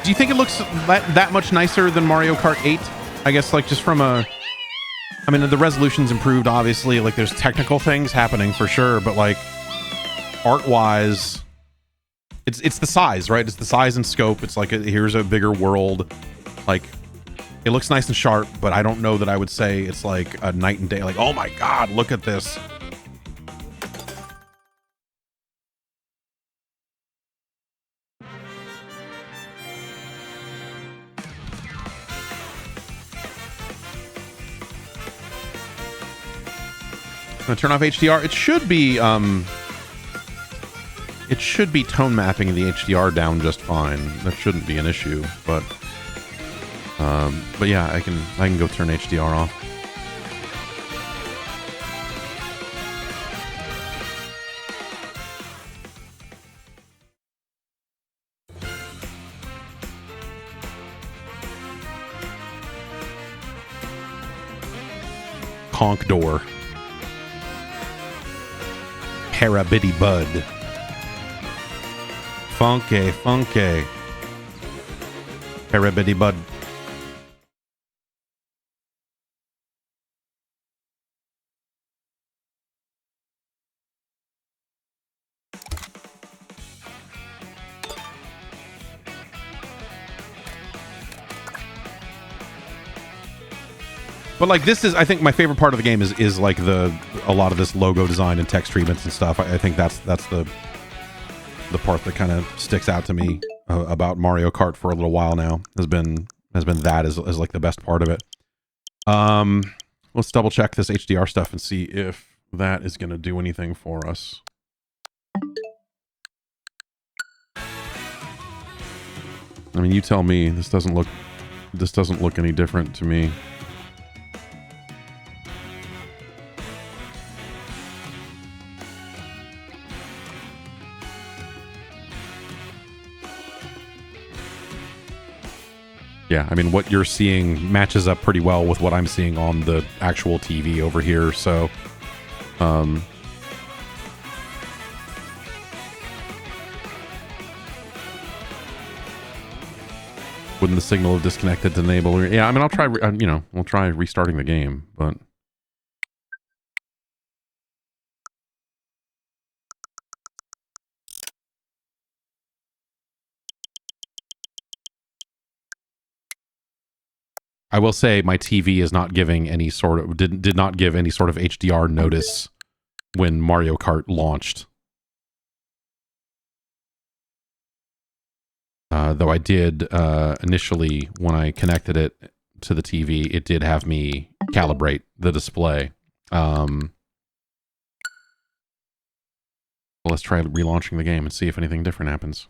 Do you think it looks that much nicer than Mario Kart 8? I guess, like, just from a... I mean, the resolution's improved, obviously. Like, there's technical things happening for sure, but, like, art-wise, it's the size, right? It's the size and scope. It's like, here's a bigger world. Like, it looks nice and sharp, but I don't know that I would say it's, like, a night and day. Like, oh my god, look at this. I'm gonna turn off HDR. It should be tone mapping the HDR down just fine. That shouldn't be an issue, but yeah, I can go turn HDR off. Conk door. Parabitty bud. Funky. Parabitty bud. But like this is, I think my favorite part of the game is like a lot of this logo design and text treatments and stuff. I think that's the part that kind of sticks out to me about Mario Kart for a little while now. Has been that as like the best part of it. Let's double check this HDR stuff and see if that is going to do anything for us. I mean, you tell me. This doesn't look any different to me. Yeah, I mean, what you're seeing matches up pretty well with what I'm seeing on the actual TV over here, so... wouldn't the signal have disconnected to enable... Yeah, I mean, I'll try, we'll try restarting the game, but... I will say my TV is not giving any sort of did not give any sort of HDR notice when Mario Kart launched. Though I did initially when I connected it to the TV, it did have me calibrate the display. Well, let's try relaunching the game and see if anything different happens.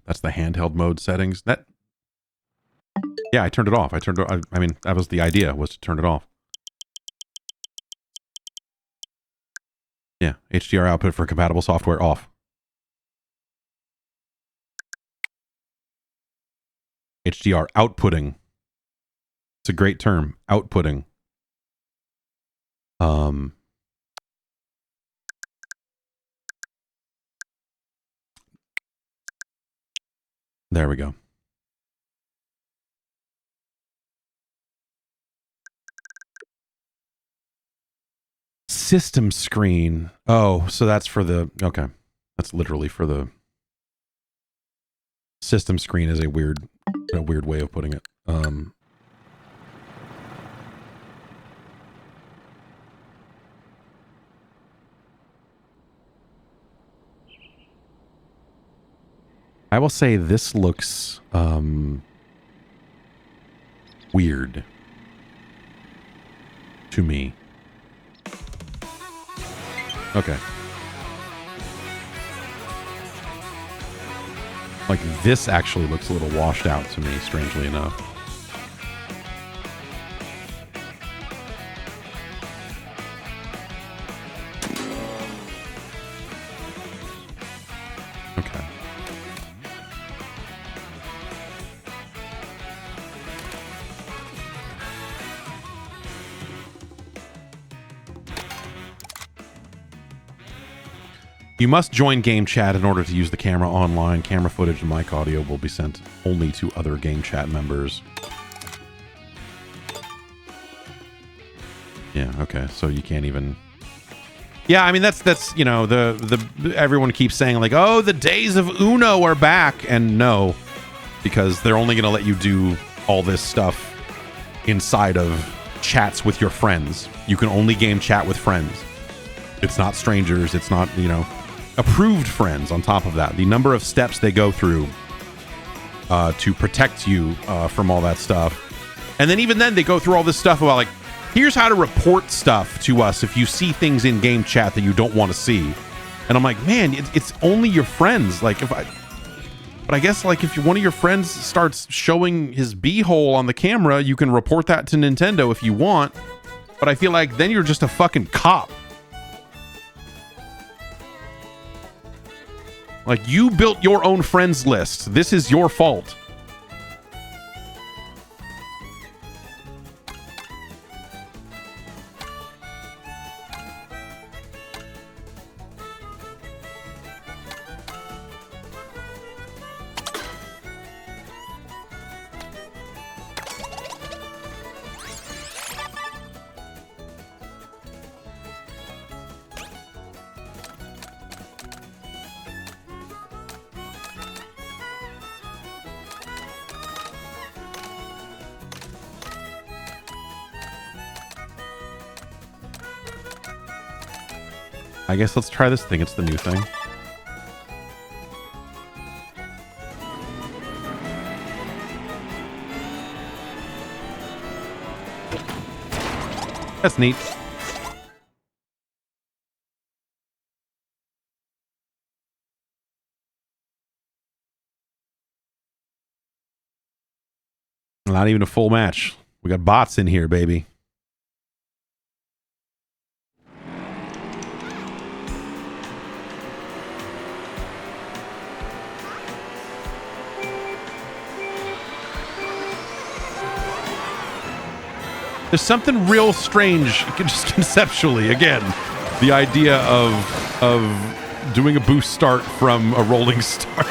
That's the handheld mode settings. Yeah, I turned it off. I mean, that was the idea, was to turn it off. Yeah, HDR output for compatible software off. HDR outputting. It's a great term, outputting. There we go. System screen. Oh, so that's for the... Okay. That's literally for the... System screen is a weird way of putting it. I will say this looks weird to me. Okay. Like this actually looks a little washed out to me, strangely enough. Okay. You must join game chat in order to use the camera online. Camera footage and mic audio will be sent only to other game chat members. Yeah, okay. So you can't even... Yeah, I mean, that's you know, everyone keeps saying, like, oh, the days of Uno are back. And no, because they're only going to let you do all this stuff inside of chats with your friends. You can only game chat with friends. It's not strangers. It's not, you know, approved friends on top of that. The number of steps they go through to protect you from all that stuff. And then even then they go through all this stuff about, like, here's how to report stuff to us if you see things in game chat that you don't want to see. And I'm like, man, it's only your friends. Like, but I guess, like, if one of your friends starts showing his b-hole on the camera, you can report that to Nintendo if you want. But I feel like then you're just a fucking cop. Like, you built your own friends list. This is your fault. I guess let's try this thing. It's the new thing. That's neat. Not even a full match. We got bots in here, baby. There's something real strange, just conceptually. Again, the idea of doing a boost start from a rolling start.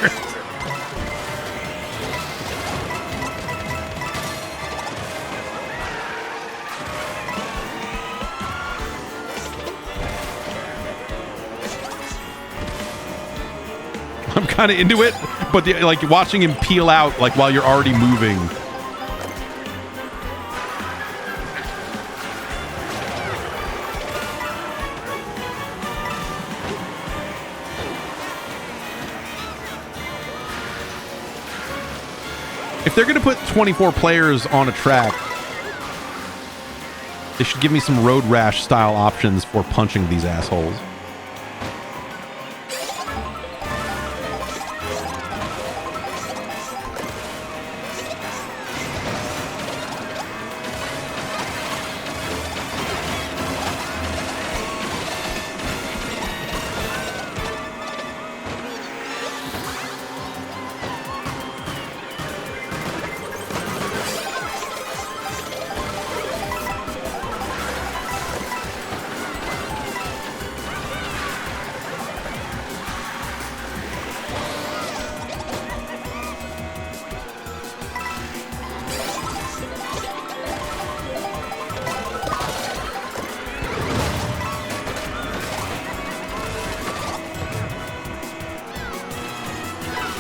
I'm kind of into it, but like watching him peel out, like while you're already moving. If they're going to put 24 players on a track, they should give me some Road Rash style options for punching these assholes.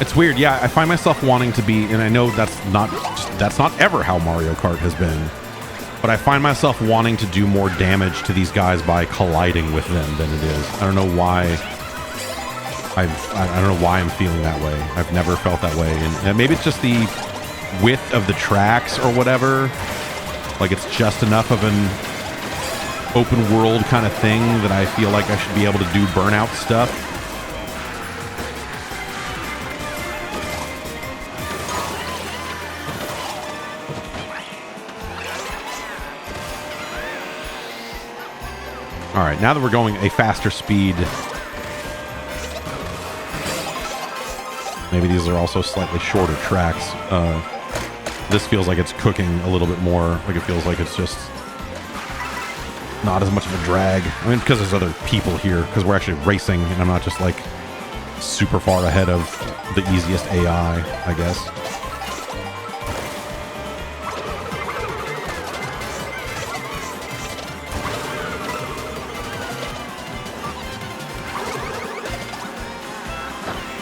It's weird, yeah. I find myself wanting to be, and I know that's not ever how Mario Kart has been, but I find myself wanting to do more damage to these guys by colliding with them than it is. I don't know why. I don't know why I'm feeling that way. I've never felt that way, and maybe it's just the width of the tracks or whatever. Like it's just enough of an open world kind of thing that I feel like I should be able to do burnout stuff. All right, now that we're going a faster speed, maybe these are also slightly shorter tracks. This feels like it's cooking a little bit more. Like it feels like it's just not as much of a drag. I mean, because there's other people here, because we're actually racing, and I'm not just like super far ahead of the easiest AI, I guess.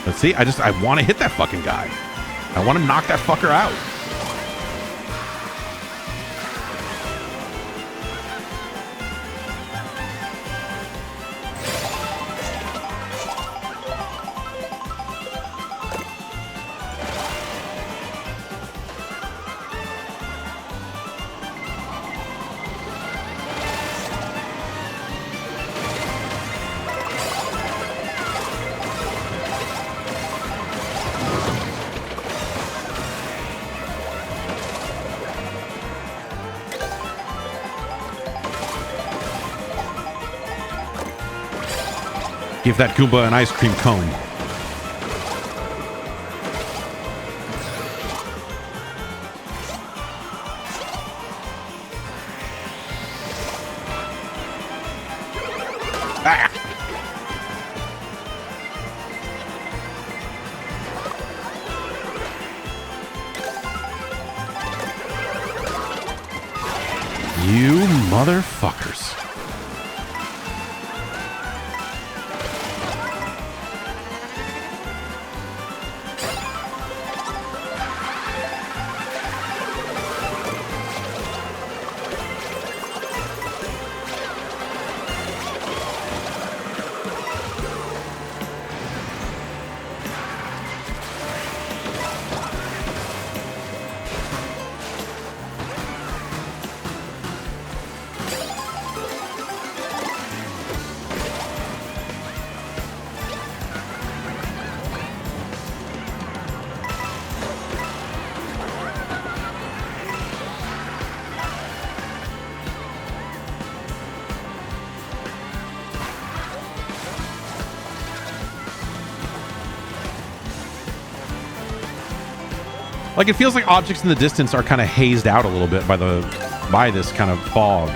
Let's see, I want to hit that fucking guy. I want to knock that fucker out. Give that Goomba an ice cream cone. Ah! You motherfuckers. Like, it feels like objects in the distance are kind of hazed out a little bit by this kind of fog.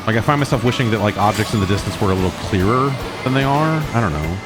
Like, I find myself wishing that, like, objects in the distance were a little clearer than they are. I don't know.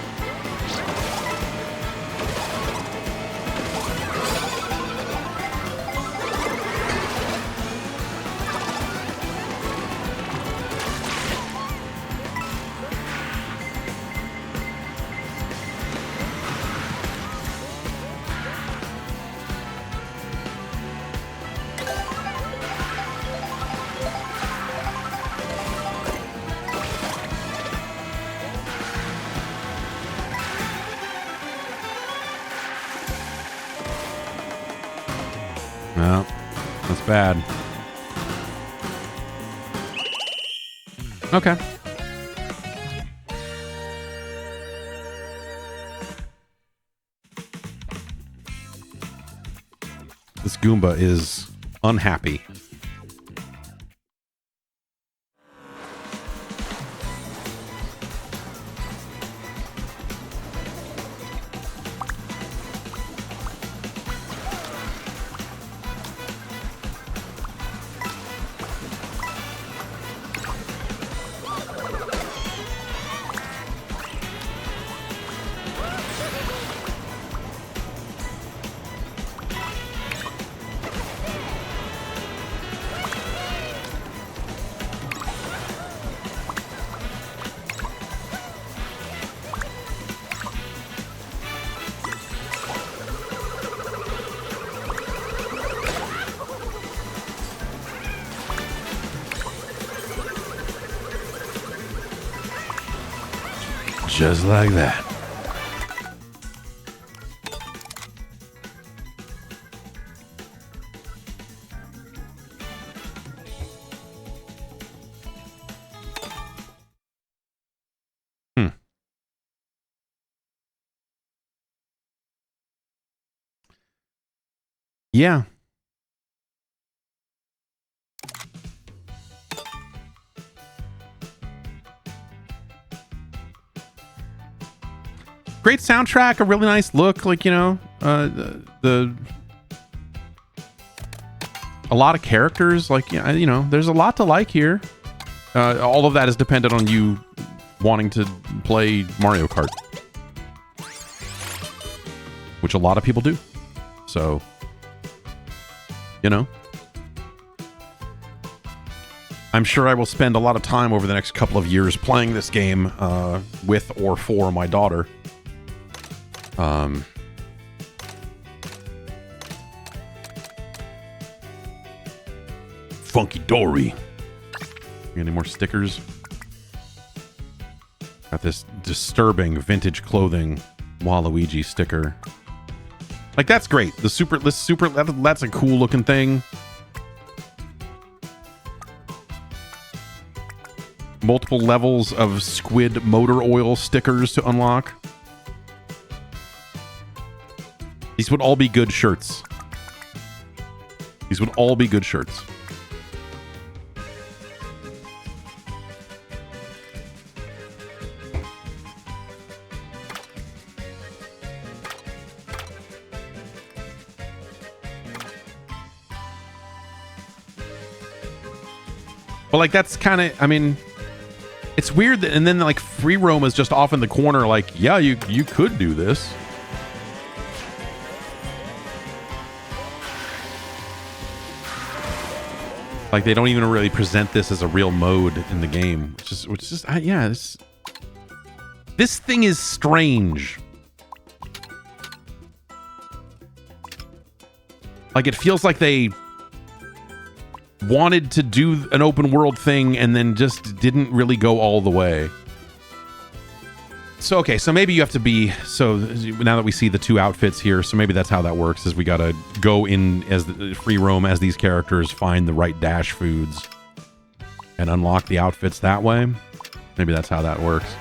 No, that's bad. Okay. This Goomba is unhappy. Just like that. Yeah. great soundtrack, a really nice look. Like, you know, a lot of characters. Like, you know, there's a lot to like here. All of that is dependent on you wanting to play Mario Kart, which a lot of people do. So, you know, I'm sure I will spend a lot of time over the next couple of years playing this game with or for my daughter. Funky Dory. Any more stickers? Got this disturbing vintage clothing Waluigi sticker. Like, that's great. That's a cool looking thing. Multiple levels of squid motor oil stickers to unlock. These would all be good shirts. These would all be good shirts. But like, that's kind of, I mean, it's weird that, and then like free roam is just off in the corner. Like, yeah, you could do this. Like, they don't even really present this as a real mode in the game, which is yeah, this thing is strange. Like, it feels like they wanted to do an open world thing and then just didn't really go all the way. So, okay, so maybe you have to be, so now that we see the two outfits here, so maybe that's how that works, is we gotta go in as the free roam as these characters, find the right dash foods, and unlock the outfits that way. Maybe that's how that works.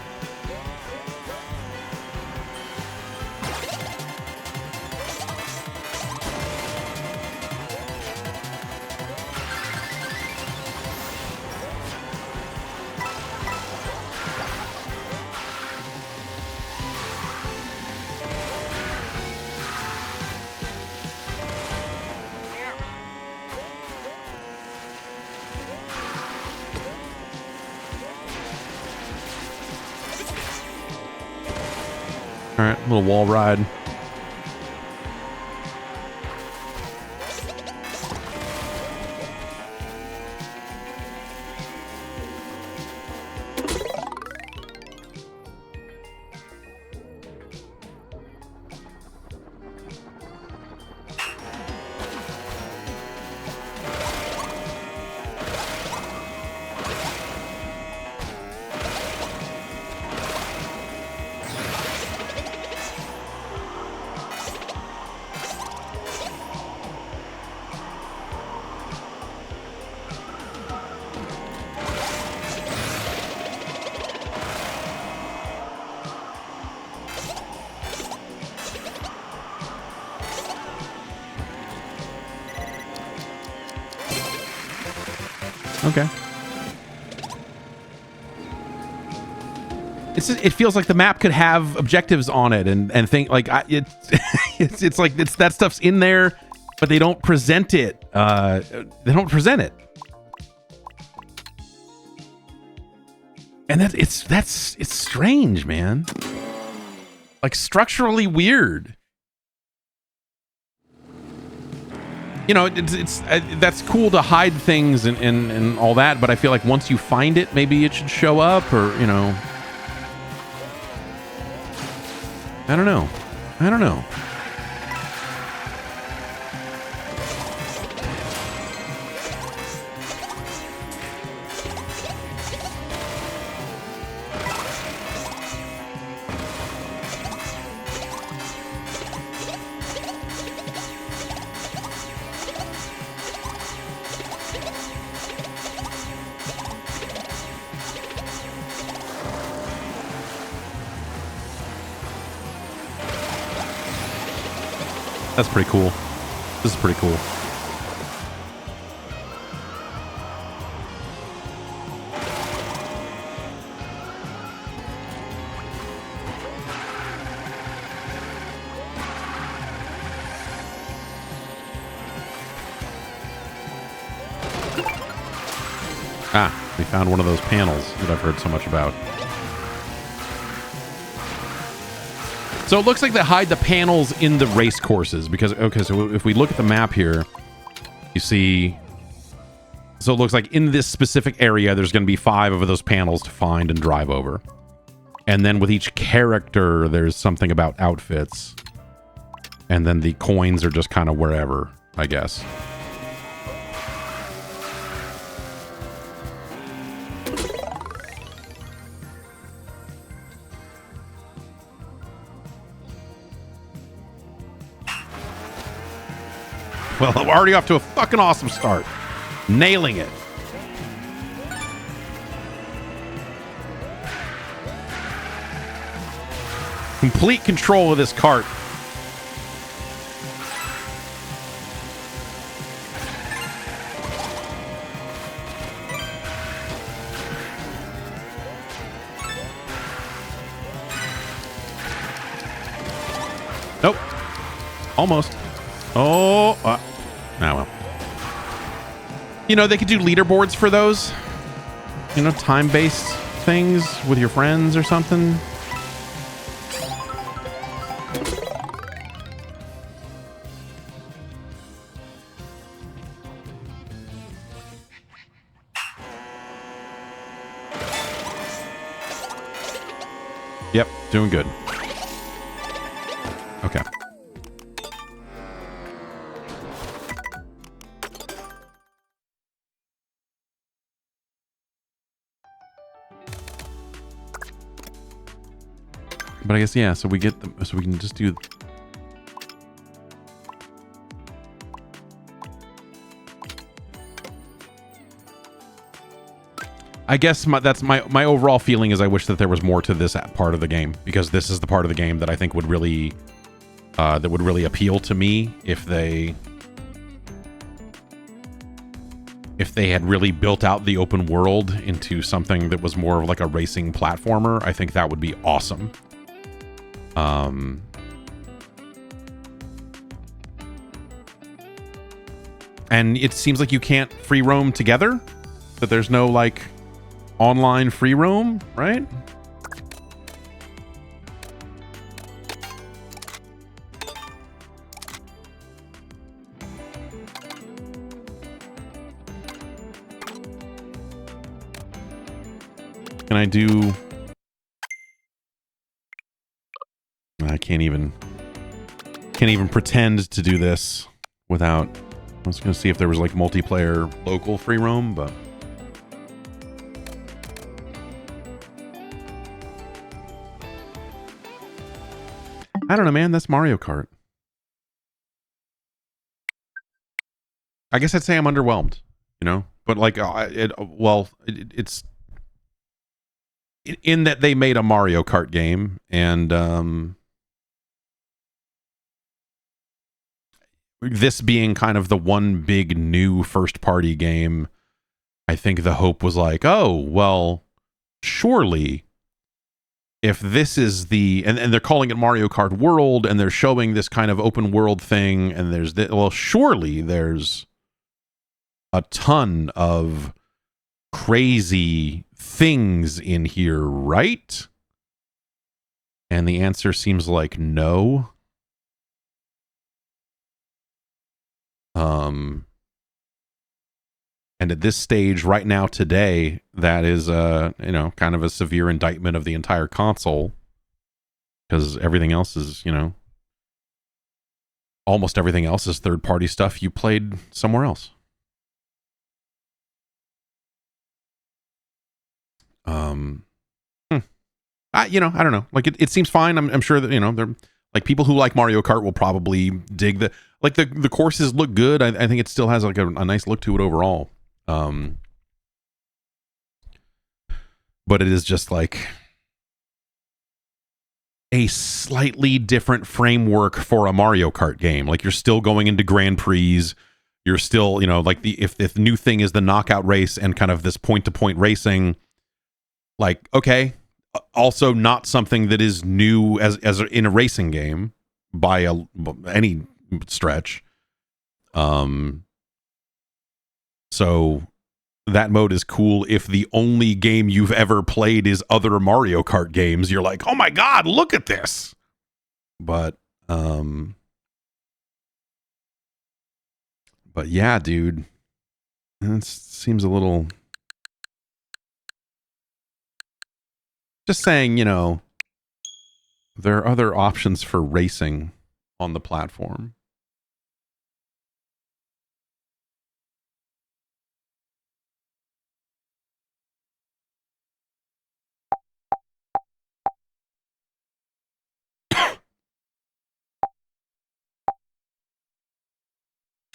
All right, little wall ride. Okay. It feels like the map could have objectives on it and think like it's like that stuff's in there, but they don't present it. They don't present it, and it's strange, man. Like, structurally weird. You know, it's that's cool to hide things and all that, but I feel like once you find it, maybe it should show up, or, you know, I don't know. That's pretty cool. This is pretty cool. Ah, we found one of those panels that I've heard so much about. So it looks like they hide the panels in the race courses because, okay, so if we look at the map here, you see, so it looks like in this specific area, there's going to be 5 of those panels to find and drive over. And then with each character, there's something about outfits. And then the coins are just kind of wherever, I guess. Well, we're already off to a fucking awesome start. Nailing it. Complete control of this cart. Nope. Almost. Oh, well. You know, they could do leaderboards for those. You know, time-based things with your friends or something. Yep, doing good. Okay. But I guess, yeah, so we get the, so we can just do. I guess that's my overall feeling is I wish that there was more to this part of the game, because this is the part of the game that I think would really appeal to me if they had really built out the open world into something that was more of like a racing platformer. I think that would be awesome. And it seems like you can't free roam together, that there's no like online free roam, right? Can I do... I can't even pretend to do this without... I was going to see if there was like multiplayer local free roam, but... I don't know, man. That's Mario Kart. I guess I'd say I'm underwhelmed, you know? But like, it's... in that they made a Mario Kart game, and this being kind of the one big new first party game, I think the hope was like, oh, well, surely if this is the, and they're calling it Mario Kart World, and they're showing this kind of open world thing, and there's well, surely there's a ton of crazy things in here, right? And the answer seems like no. And at this stage right now today, that is you know, kind of a severe indictment of the entire console, because everything else is, you know, almost everything else is third-party stuff you played somewhere else. You know, I don't know. Like it seems fine. I'm sure that, you know, they're like people who like Mario Kart will probably dig the courses look good. I think it still has like a nice look to it overall. But it is just like a slightly different framework for a Mario Kart game. Like you're still going into Grand Prix. You're still, you know, like if the new thing is the knockout race and kind of this point-to-point racing, like, okay, also not something that is new as in a racing game by any stretch. So So that mode is cool if the only game you've ever played is other Mario Kart games. You're like, oh my God, look at this. But yeah, dude, it seems a little, just saying, you know, there are other options for racing on the platform.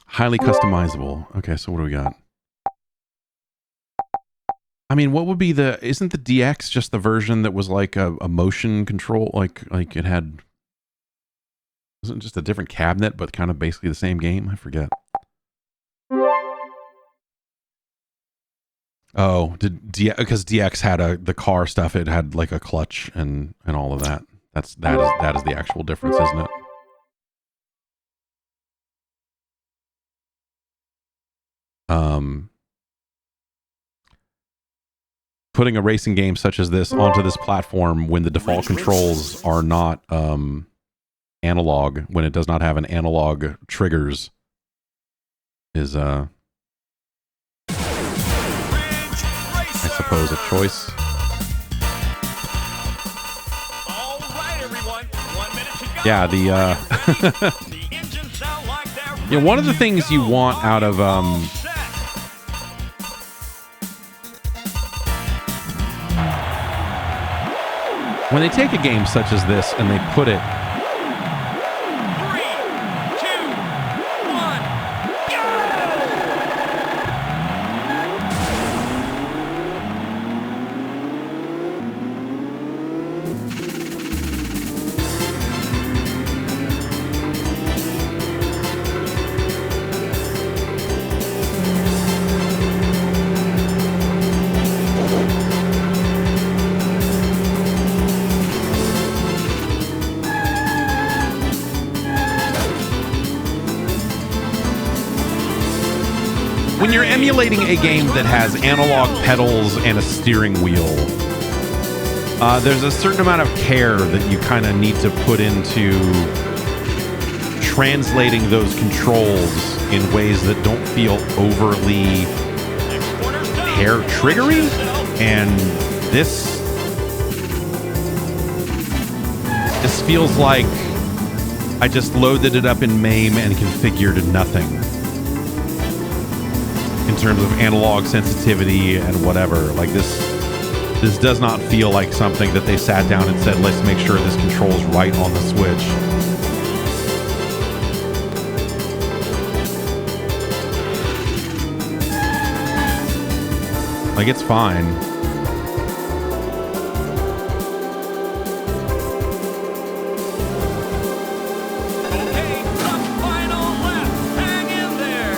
Highly customizable. Okay, so what do we got? I mean, what would be isn't the DX just the version that was like a motion control, like it had, wasn't it just a different cabinet, but kind of basically the same game? I forget. Oh, because DX had the car stuff, it had like a clutch and all of that. That is the actual difference, isn't it? Putting a racing game such as this onto this platform when the default controls are not analog, when it does not have an analog triggers, is I suppose a choice. All right, everyone. 1 minute to go. Yeah, the engines sound like they're yeah, one of the things you want out of when they take a game such as this and they put it 3, 2, 1, go! when you're emulating a game that has analog pedals and a steering wheel, there's a certain amount of care that you kind of need to put into translating those controls in ways that don't feel overly hair triggery. And this feels like I just loaded it up in MAME and configured nothing in terms of analog sensitivity and whatever. Like this does not feel like something that they sat down and said, let's make sure this controls right on the Switch. Like, it's fine. Okay, the final lap. Hang in there.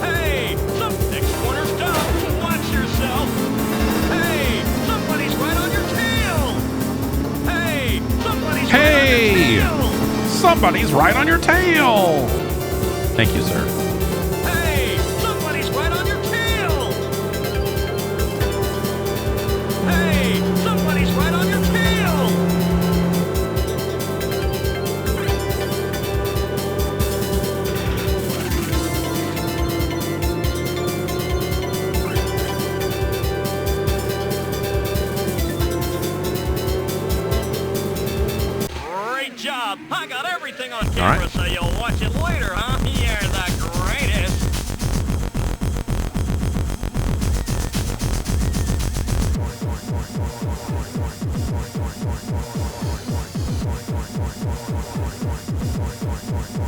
Hey, next corner's done. Watch yourself. Hey, somebody's right on your tail. Hey, somebody's Hey! right on your tail. Somebody's right on your tail! Thank you, sir. Hey, somebody's right on your tail. Hey, somebody's right on your tail. Great job. I got everything on camera, right. so you'll watch it later, huh? You're the greatest.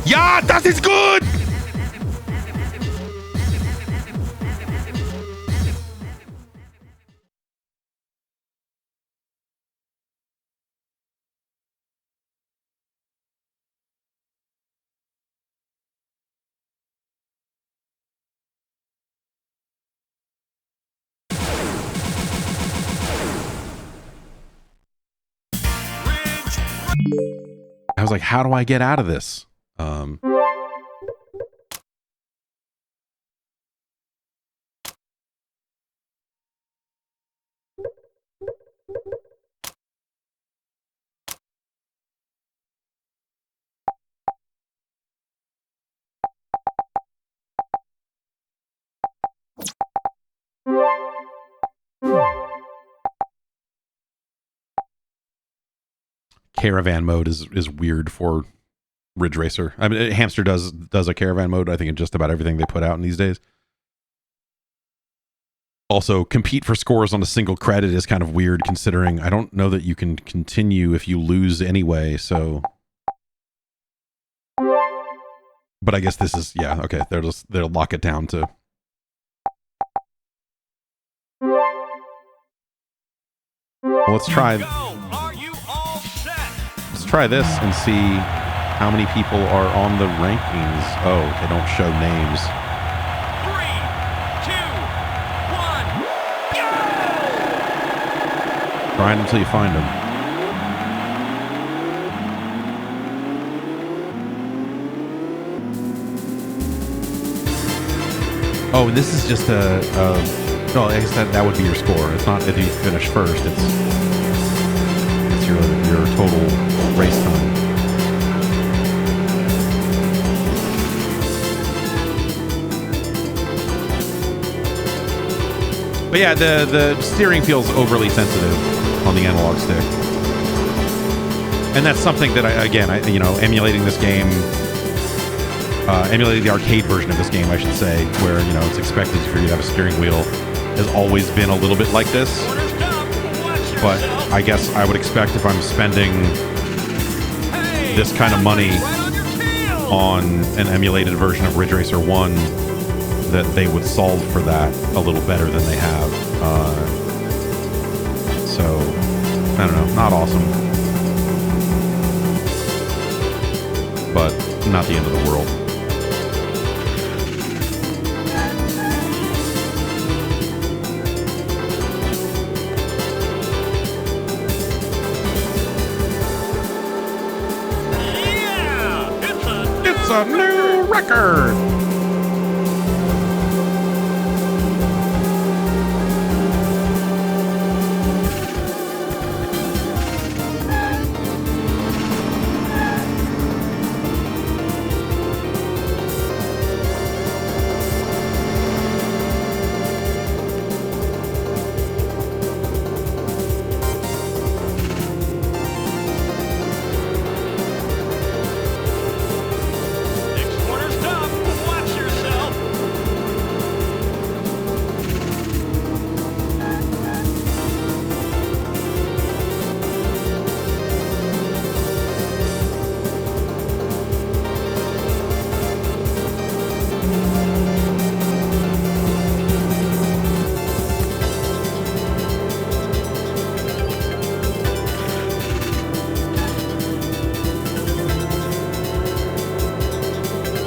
Ja, das ist gut! I was like, how do I get out of this? Caravan mode is weird for Ridge Racer. I mean, Hamster does a caravan mode, I think, in just about everything they put out in these days. Also, compete for scores on a single credit is kind of weird, considering I don't know that you can continue if you lose anyway, so... But I guess this is... Yeah, okay, they'll lock it down to... Well, let's try this and see how many people are on the rankings. Oh, they don't show names. 3, 2, 1, go! Grind until you find them. Oh, and this is just no, I guess that would be your score. It's not if you finish first. It's your total race time. But yeah, the steering feels overly sensitive on the analog stick, and that's something that emulating this game, emulating the arcade version of this game, I should say, where it's expected for you to have a steering wheel, has always been a little bit like this. But I guess I would expect if I'm spending this kind of money on an emulated version of Ridge Racer 1, that they would solve for that a little better than they have. So, I don't know, not awesome. But not the end of the world. It's a new record!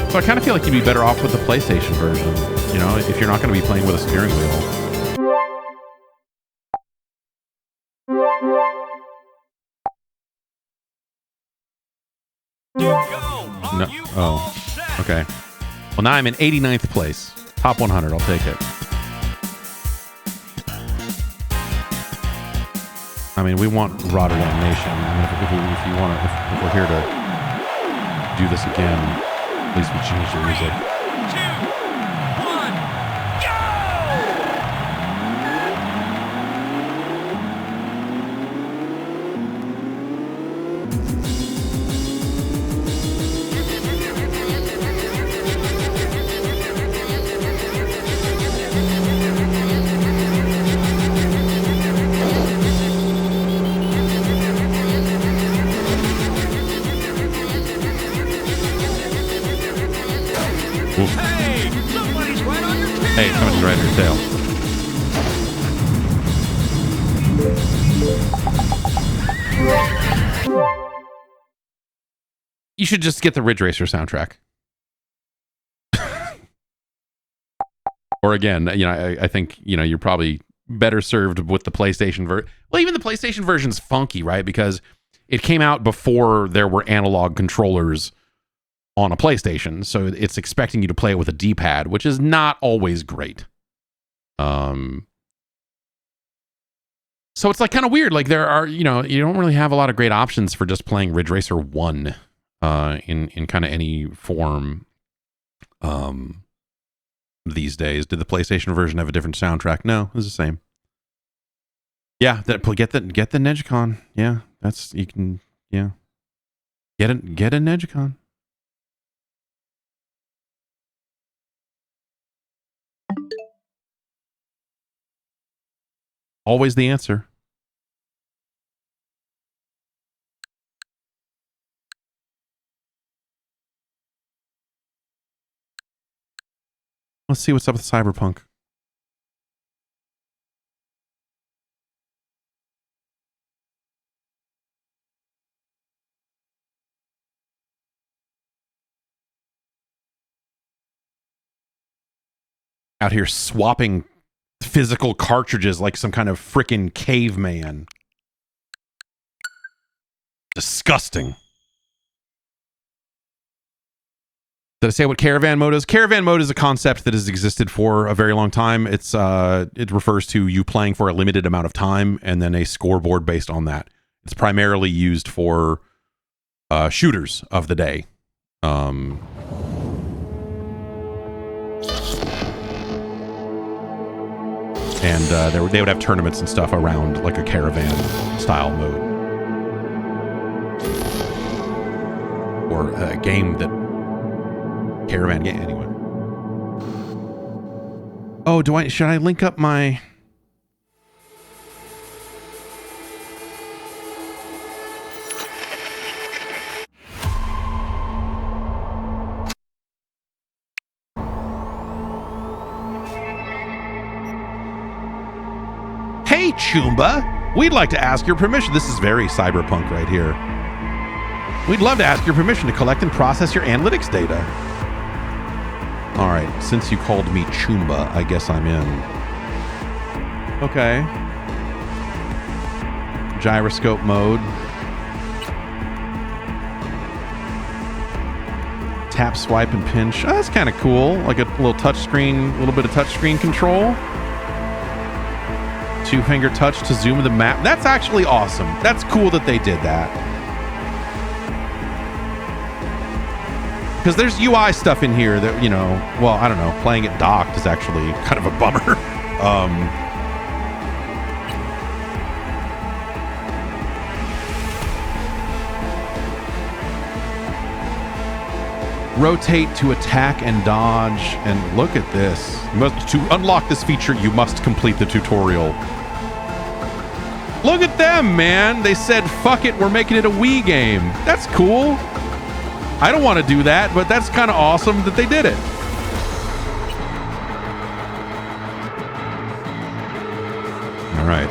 So I kind of feel like you'd be better off with the PlayStation version, if you're not going to be playing with a steering wheel. No. Oh, okay. Well, now I'm in 89th place. Top 100, I'll take it. I mean, we want Rotterdam Nation. If we're here to do this again, at least we change the music. 2, 1, go! Hey, somebody's right on your tail. Hey, somebody's right on your tail. You should just get the Ridge Racer soundtrack. Or again, I think, you're probably better served with the PlayStation version. Well, even the PlayStation version's funky, right? Because it came out before there were analog controllers on a PlayStation, so it's expecting you to play it with a D-pad, which is not always great. So it's like kind of weird. Like there are, you don't really have a lot of great options for just playing Ridge Racer 1 in kind of any form these days. Did the PlayStation version have a different soundtrack? No, it was the same. Yeah, get the Negicon. Yeah, get a Negicon. Always the answer. Let's see what's up with Cyberpunk. Out here swapping physical cartridges like some kind of frickin' caveman. Disgusting. Did I say what caravan mode is? Caravan mode is a concept that has existed for a very long time. It refers to you playing for a limited amount of time and then a scoreboard based on that. It's primarily used for shooters of the day. And they would have tournaments and stuff around like a caravan style mode. Or a game that... Caravan game, anyway. Oh, should I link up my... Hey, Choomba! We'd like to ask your permission. This is very cyberpunk right here. We'd love to ask your permission to collect and process your analytics data. All right, since you called me Choomba, I guess I'm in. Okay. Gyroscope mode. Tap, swipe, and pinch. Oh, that's kind of cool. Like a little little bit of touchscreen control. Two-finger touch to zoom the map. That's actually awesome. That's cool that they did that. Because there's UI stuff in here that, well, I don't know. Playing it docked is actually kind of a bummer. Rotate to attack and dodge. And look at this. To unlock this feature, you must complete the tutorial. Look at them, man. They said, fuck it, we're making it a Wii game. That's cool. I don't want to do that, but that's kind of awesome that they did it. All right.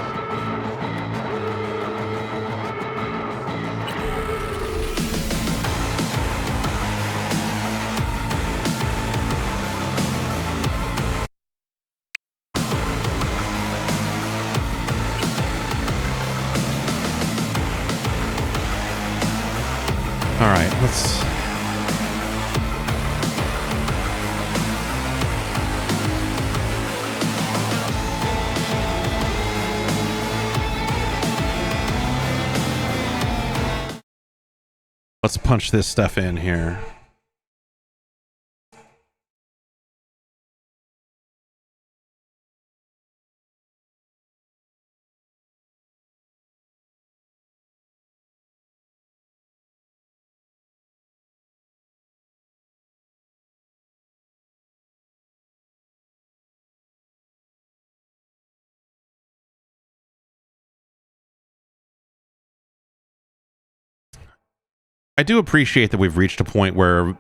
All right, let's... Let's punch this stuff in here. I do appreciate that we've reached a point where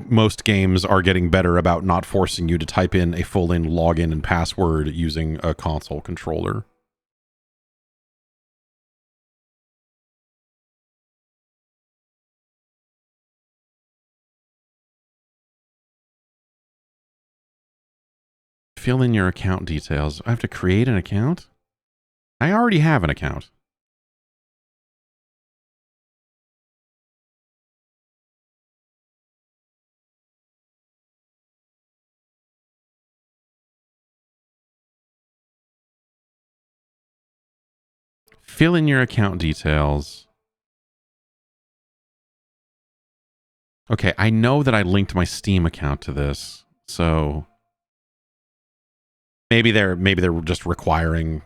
most games are getting better about not forcing you to type in a full-in login and password using a console controller. Fill in your account details. I have to create an account? I already have an account. Fill in your account details. Okay, I know that I linked my Steam account to this, so maybe they're just requiring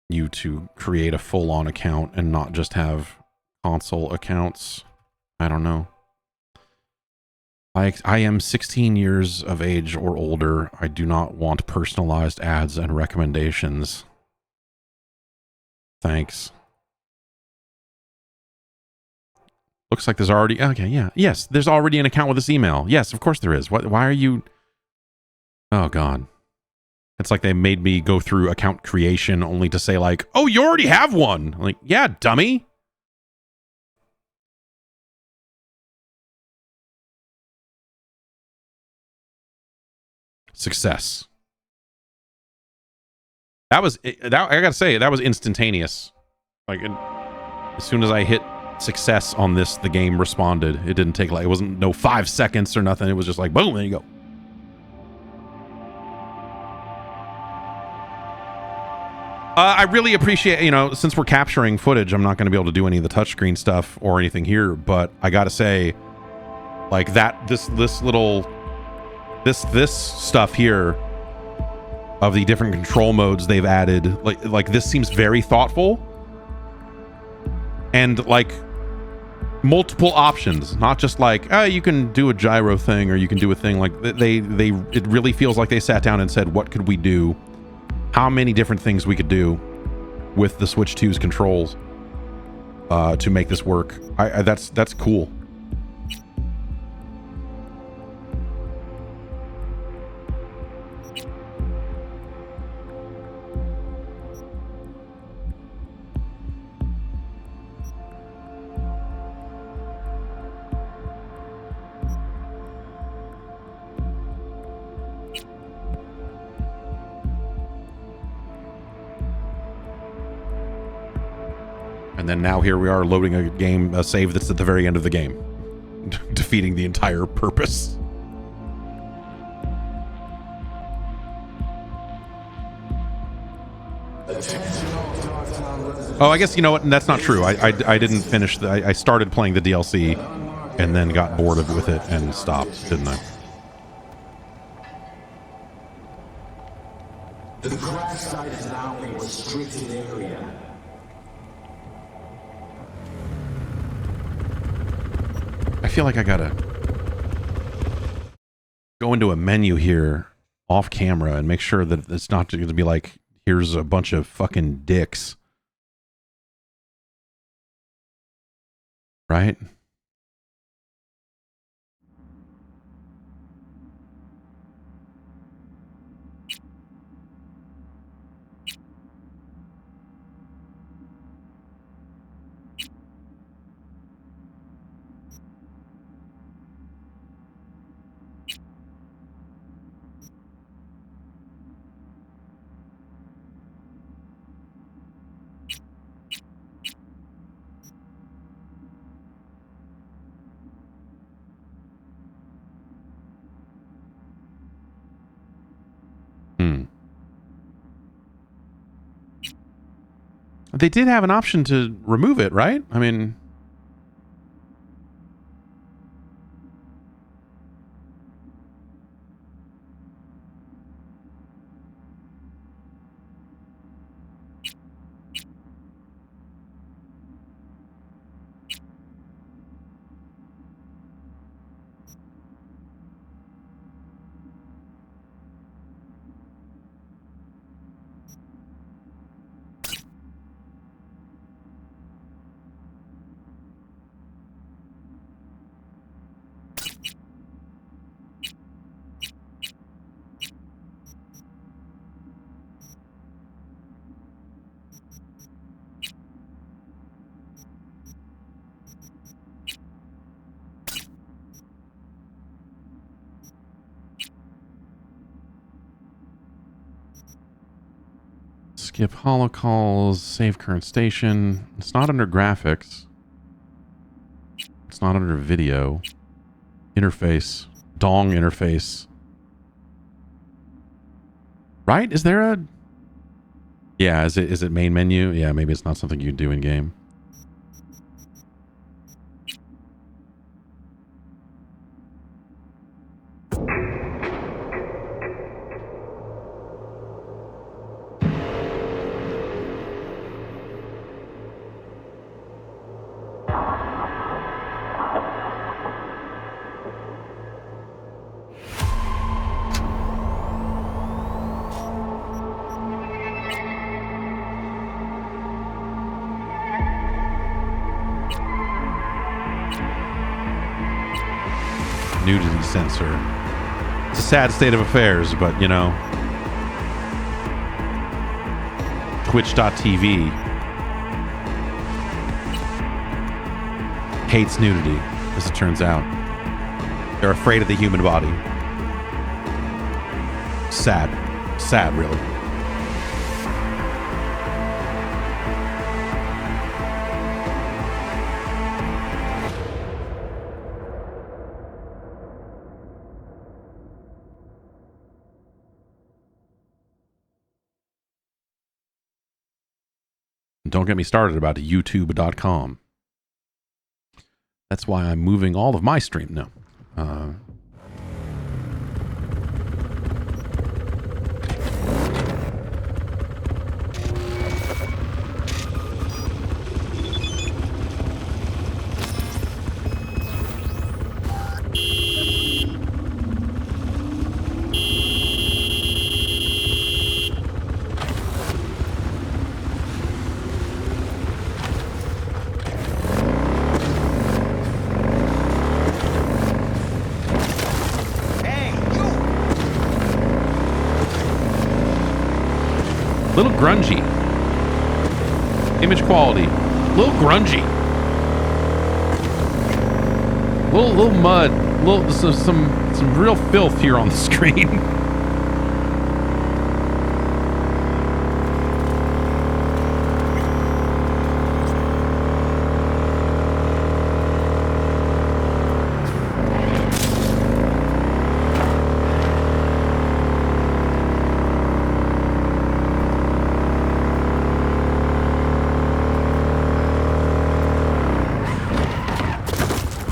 you to create a full-on account and not just have console accounts. I don't know. I am 16 years of age or older. I do not want personalized ads and recommendations. Thanks. Looks like there's already... Okay, yeah. Yes, there's already an account with this email. Yes, of course there is. Why are you... Oh, God. It's like they made me go through account creation only to say like, oh, you already have one. Like, yeah, dummy. Success. I gotta say, that was instantaneous. Like, as soon as I hit success on this, the game responded. It didn't take like, it wasn't no 5 seconds or nothing. It was just like, boom, there you go. I really appreciate, since we're capturing footage, I'm not going to be able to do any of the touchscreen stuff or anything here, but I gotta say, like this stuff here of the different control modes they've added, like this seems very thoughtful and like multiple options, not just like, you can do a gyro thing or you can do a thing. Like it really feels like they sat down and said, what could we do? How many different things we could do with the Switch 2's controls to make this work. That's cool. And then now here we are loading a save that's at the very end of the game. Defeating the entire purpose. Oh, I guess, you know what? That's not true. I didn't finish. I started playing the DLC and then got bored with it and stopped, didn't I? The crash site is now a restricted area. I feel like I gotta go into a menu here off camera and make sure that it's not going to be like, here's a bunch of fucking dicks. Right? They did have an option to remove it, right? I mean... Skip holocalls, save current station. It's not under graphics. It's not under video. Interface. Dong interface. Right? Is there a... Yeah, is it main menu? Yeah, maybe it's not something you do in game. Nudity censor. It's a sad state of affairs, but you know. Twitch.tv hates nudity, as it turns out. They're afraid of the human body. Sad. Sad, really. Don't get me started about youtube.com. That's why I'm moving all of my stream. No. Little grungy. Image quality. Little grungy. Little mud. Some real filth here on the screen.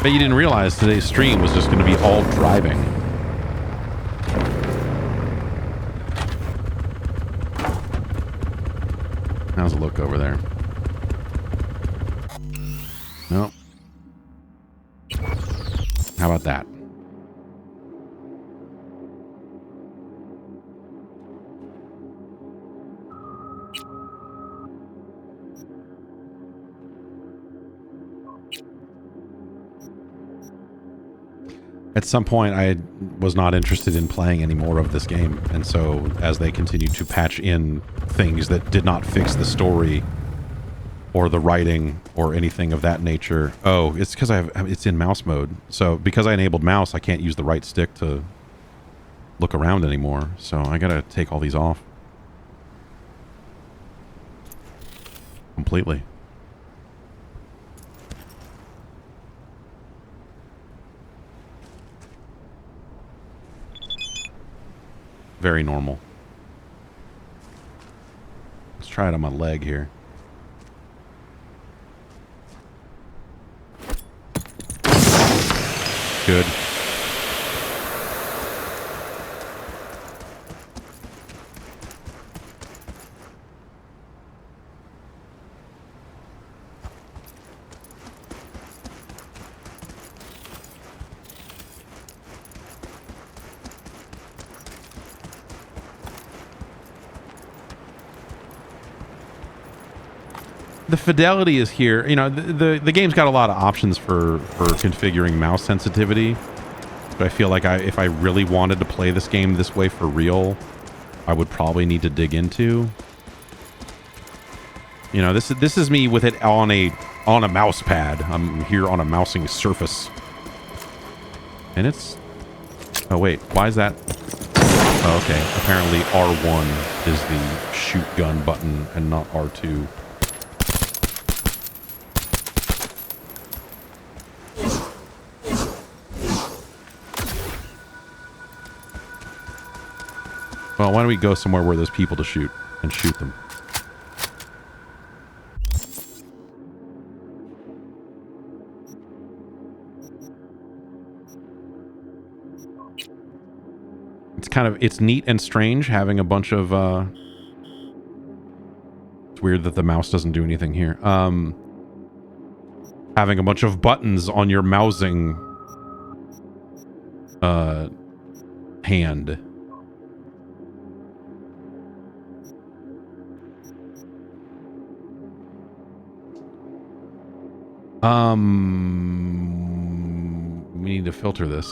Bet you didn't realize today's stream was just going to be all driving. How's it look over there? No. How about that? At some point, I was not interested in playing any more of this game, and so as they continued to patch in things that did not fix the story or the writing or anything of that nature. Oh, it's because it's in mouse mode. So because I enabled mouse, I can't use the right stick to look around anymore. So I gotta take all these off completely. Very normal. Let's try it on my leg here. Good. The fidelity is here. You know, the game's got a lot of options for configuring mouse sensitivity. But I feel like if I really wanted to play this game this way for real, I would probably need to dig into. You know, this is me with it on a mouse pad. I'm here on a mousing surface. And it's... Oh, wait. Why is that... Oh, okay. Apparently R1 is the shoot gun button and not R2. Well, why don't we go somewhere where there's people to shoot and shoot them? it's neat and strange having a bunch of it's weird that the mouse doesn't do anything here. Having a bunch of buttons on your mousing hand. We need to filter this.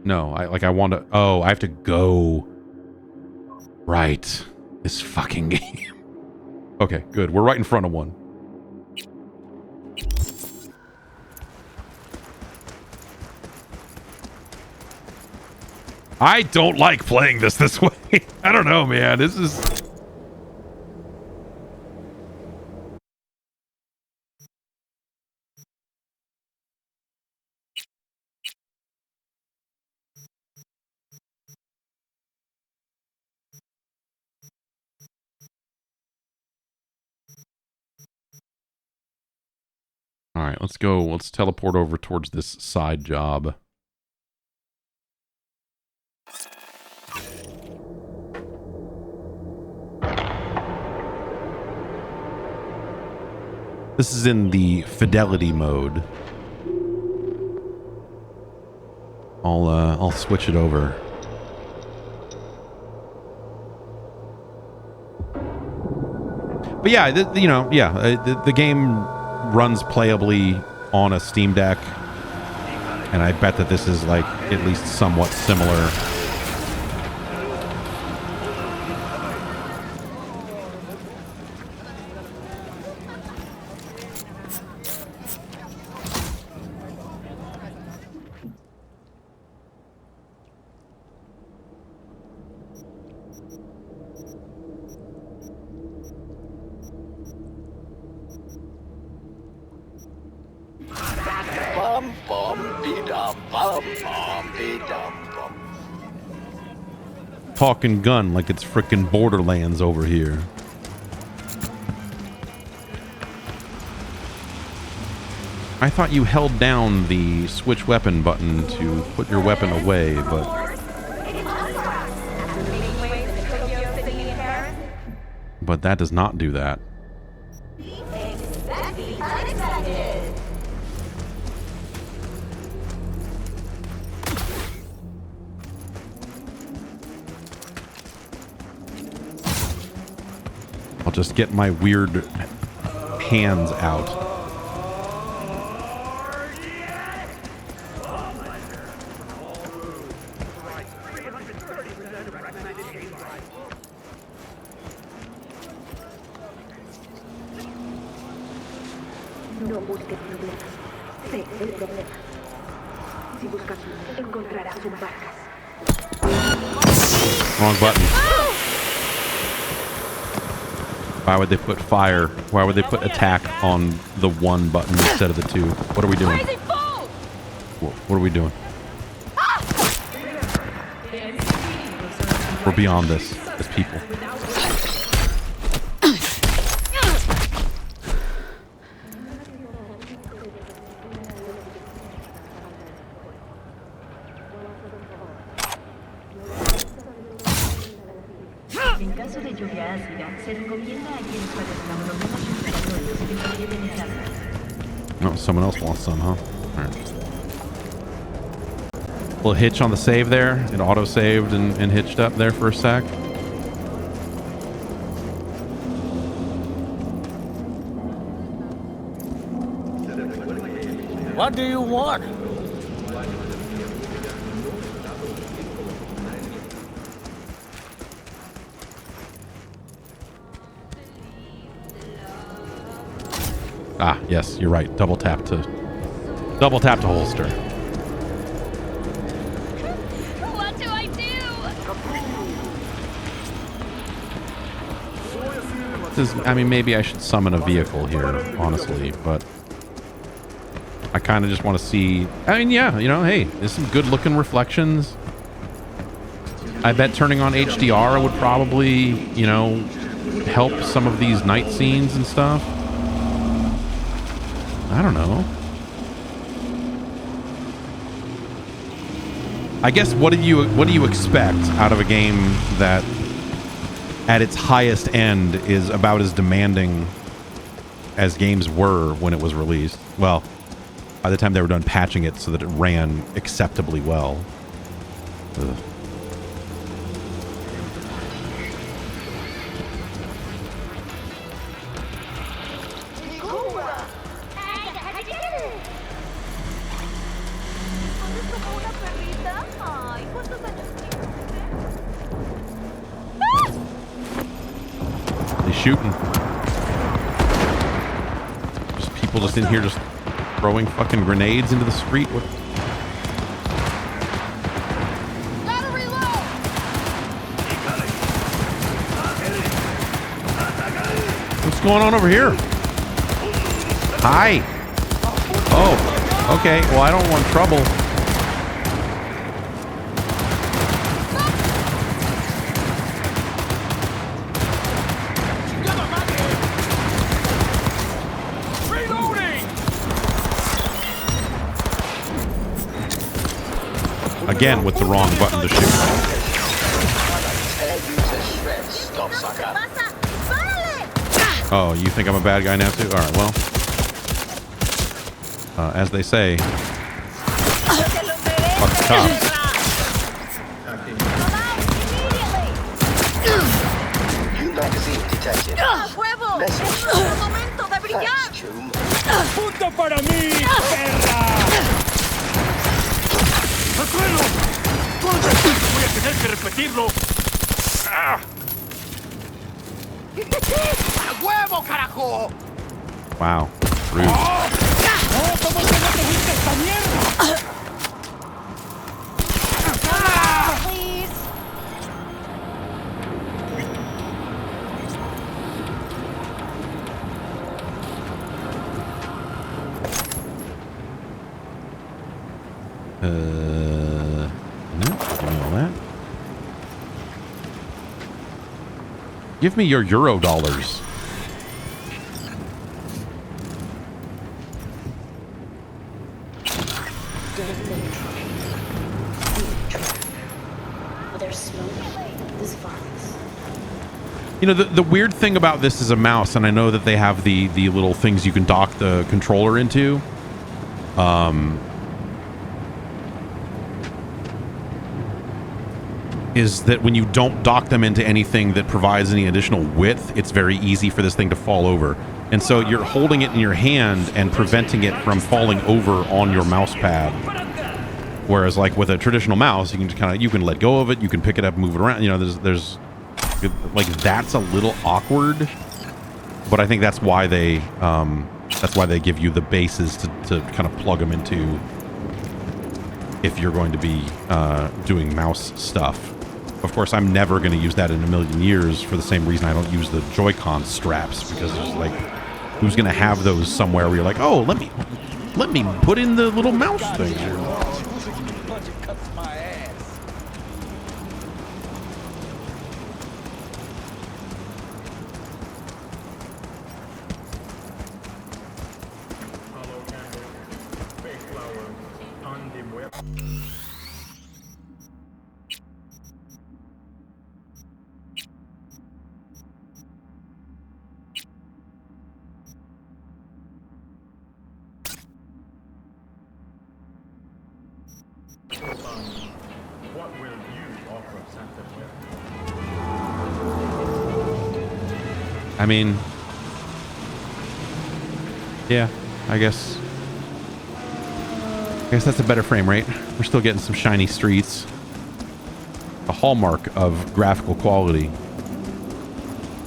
No, I want to... Oh, I have to go. Right. This fucking game. Okay, good. We're right in front of one. I don't like playing this way. I don't know, man. This is... All right, let's go. Let's teleport over towards this side job. This is in the fidelity mode. I'll switch it over. But yeah, the game runs playably on a Steam Deck, and I bet that this is like at least somewhat similar. Talking gun like it's frickin' Borderlands over here. I thought you held down the switch weapon button to put your weapon away, but that does not do that. I'll just get my weird hands out. No busques problemas. Sé el problema. Si buscas luz, encontrarás un barcas. Wrong button. Why would they put fire? Why would they put attack on the one button instead of the two? What are we doing? What are we doing? We're beyond this as people. En caso de lluvia ácida, se recomienda a quienes padezcan problemas respiratorios que se queden en casa. Oh, someone else wants some, huh? All right. Little hitch on the save there. It auto-saved and hitched up there for a sec. What do you want? Ah, yes, you're right. Double tap to holster. What do I do? I mean, maybe I should summon a vehicle here, honestly, but I kind of just want to see. I mean, yeah, you know, hey, there's some good-looking reflections. I bet turning on HDR would probably, you know, help some of these night scenes and stuff. I don't know. I guess what do you expect out of a game that at its highest end is about as demanding as games were when it was released? Well, by the time they were done patching it so that it ran acceptably well. Ugh. They shooting. Just people just in here just throwing fucking grenades into the street. What? What's going on over here? Hi. Oh, okay. Well, I don't want trouble. Again, with the wrong button to shoot. Oh, you think I'm a bad guy now too? All right, well, as they say, fuck the cops. New magazine detected. ¡Punto para mí, perra! ¡Recuerdo! Voy a tener que repetirlo. ¡Ah! ¡A huevo, carajo! Wow, rude. ¿Cómo que no te gusta esta mierda? No, give me all that. Give me your Euro dollars. You know, the weird thing about this is a mouse, and I know that they have the little things you can dock the controller into. Is that when you don't dock them into anything that provides any additional width, it's very easy for this thing to fall over. And so you're holding it in your hand and preventing it from falling over on your mouse pad. Whereas like with a traditional mouse, you can just you can let go of it, you can pick it up, move it around. You know, there's like, that's a little awkward, but I think that's why they give you the bases to kind of plug them into if you're going to be doing mouse stuff. Of course, I'm never going to use that in a million years for the same reason I don't use the Joy-Con straps, because there's like, who's going to have those somewhere where you're like, oh, let me put in the little mouse thing here. What will you offer Santa Fe? I mean, yeah, I guess that's a better frame rate. We're still getting some shiny streets. A hallmark of graphical quality.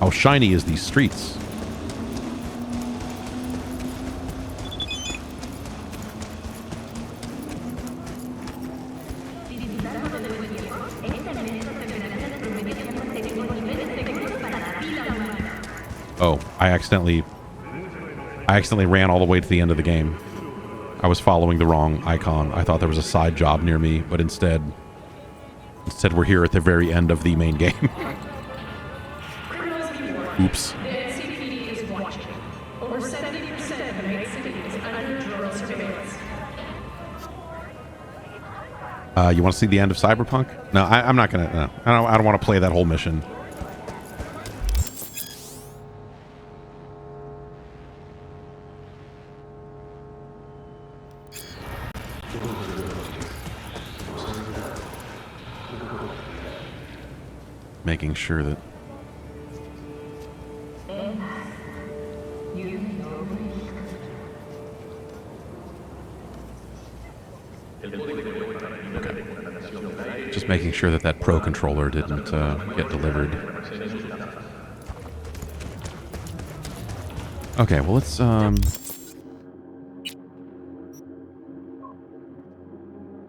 How shiny is these streets? Oh, I accidentally ran all the way to the end of the game. I was following the wrong icon. I thought there was a side job near me, but instead we're here at the very end of the main game. Oops. The NCPD is watching. Over 70% of the night cities You want to see the end of Cyberpunk? No, I'm not gonna. No, I don't want to play that whole mission. Making sure that. Just making sure that that Pro controller didn't get delivered. Okay, well let's I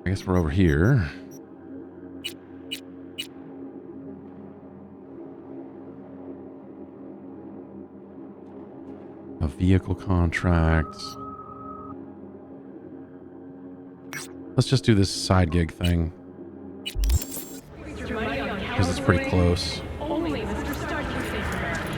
guess we're over here. A vehicle contract. Let's just do this side gig thing. Because it's pretty close. Only Mr. Stark can save the marriage.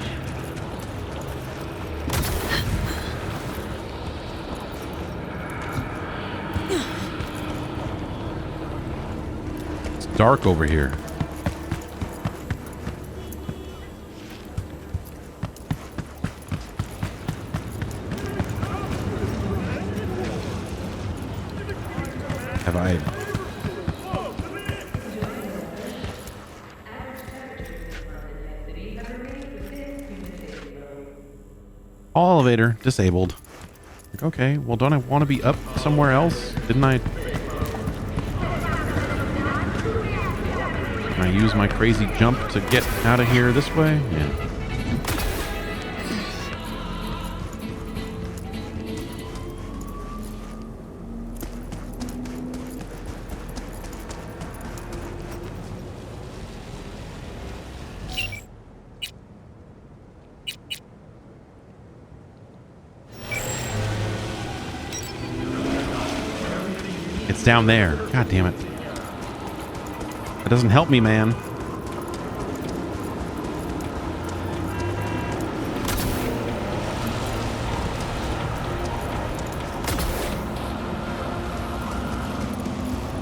It's dark over here. Have I... All elevator disabled. Like, okay, well, don't I want to be up somewhere else? Didn't I? Can I use my crazy jump to get out of here this way? Yeah. It's down there. God damn it. That doesn't help me, man.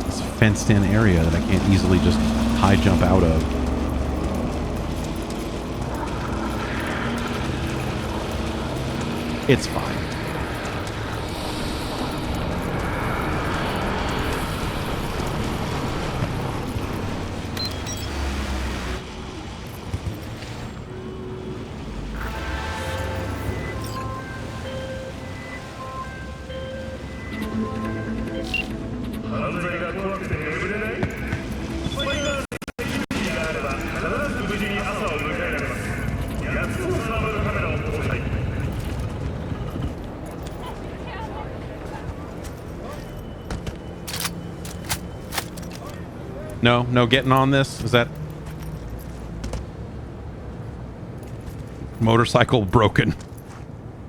It's a fenced-in area that I can't easily just high jump out of. It's fine. No getting on this? Is that motorcycle broken?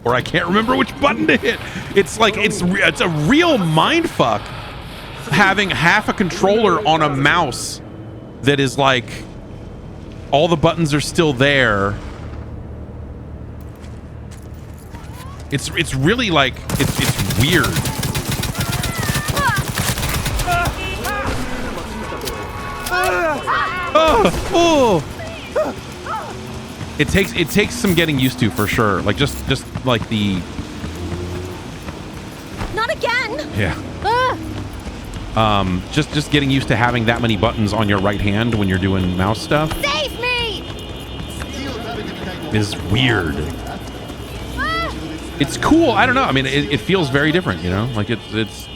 Or I can't remember which button to hit. It's like it's a real mind fuck having half a controller on a mouse that is like all the buttons are still there. It's really like it's weird. Oh. It takes some getting used to for sure. Like just like the Not again! yeah. Just getting used to having that many buttons on your right hand when you're doing mouse stuff Save me! is weird. It's cool. I don't know. I mean, it feels very different, you know? Like it's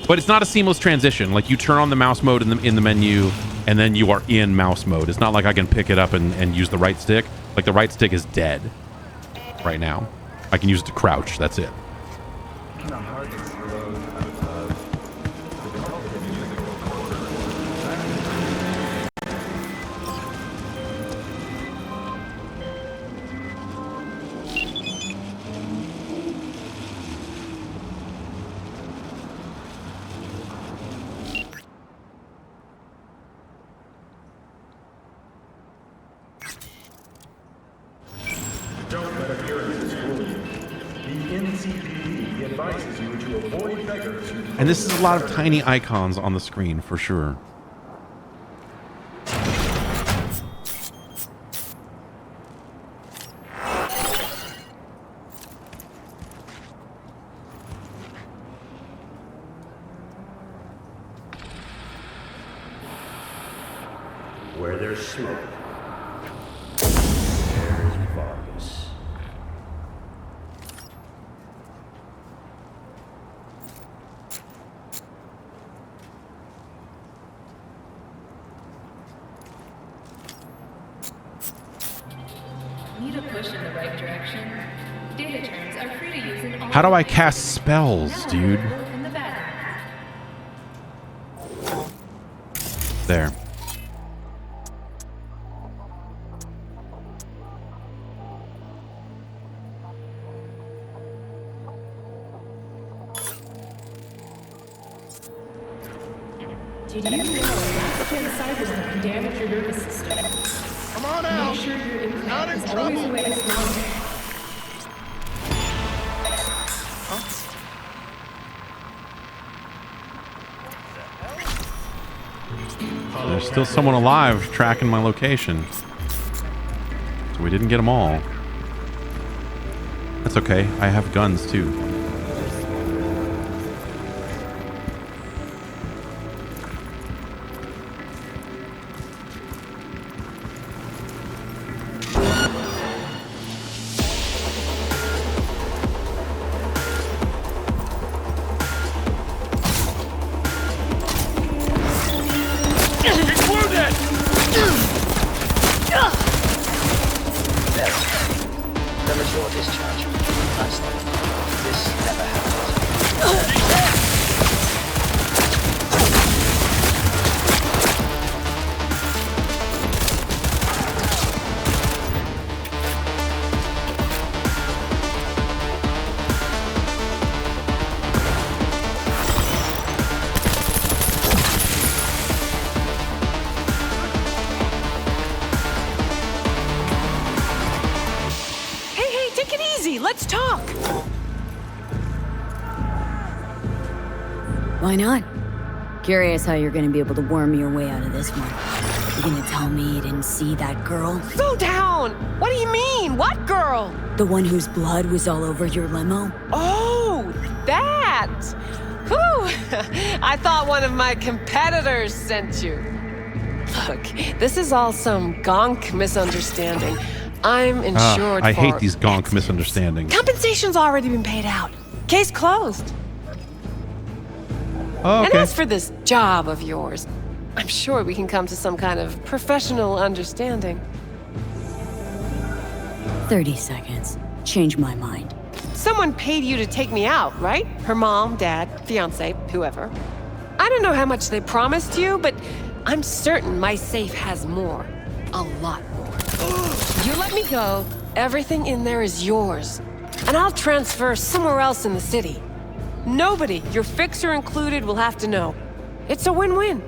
but it's not a seamless transition. Like you turn on the mouse mode in the menu and then you are in mouse mode. It's not like I can pick it up and use the right stick. Like the right stick is dead right now. I can use it to crouch. That's it. advises you to avoid beggars who And this is a lot of tiny icons on the screen for sure. Where there's smoke, there's Vargas. Need a push in the right direction? Data turns are free to use in all. How do I cast spells, dude? In the back. There. Did you know that Cyberpunk can damage your nervous system? Come on out. Make sure your implant Not in is always trouble. away as long. There's still someone alive tracking my location. So we didn't get them all. That's okay. I have guns too. Premature discharge. Nice. This never happens. Hey, take it easy. Let's talk. Why not? Curious how you're gonna be able to worm your way out of this one. You gonna tell me you didn't see that girl? Slow down. What do you mean? What girl? The one whose blood was all over your limo? Oh, that. Whew. I thought one of my competitors sent you. Look, this is all some gonk misunderstanding. I'm insured I for... hate these gonk misunderstandings. Compensation's already been paid out. Case closed. Oh, And okay. as for this job of yours, I'm sure we can come to some kind of professional understanding. 30 seconds. Change my mind. Someone paid you to take me out, right? Her mom, dad, fiance, whoever. I don't know how much they promised you, but I'm certain my safe has more. A lot more. You let me go, everything in there is yours. And I'll transfer somewhere else in the city. Nobody, your fixer included, will have to know. It's a win-win.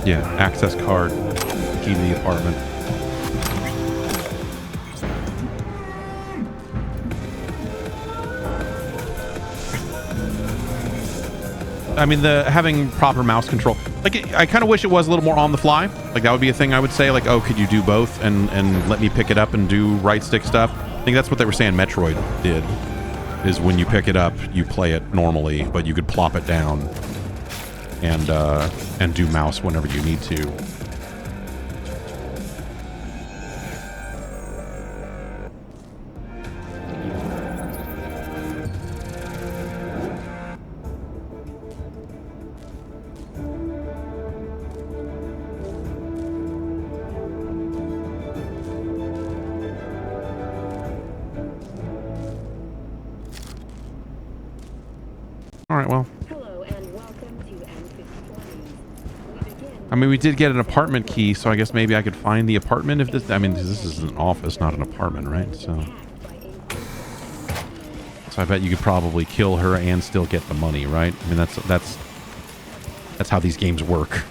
Yeah, access card, key to the apartment. I mean, the having proper mouse control. Like, I kind of wish it was a little more on the fly. Like, that would be a thing I would say. Like, oh, could you do both and let me pick it up and do right stick stuff? I think that's what they were saying Metroid did. Is when you pick it up, you play it normally, but you could plop it down and do mouse whenever you need to. All right, well. I mean, we did get an apartment key, so I guess maybe I could find the apartment if this... I mean, this is an office, not an apartment, right? So I bet you could probably kill her and still get the money, right? I mean, that's That's how these games work.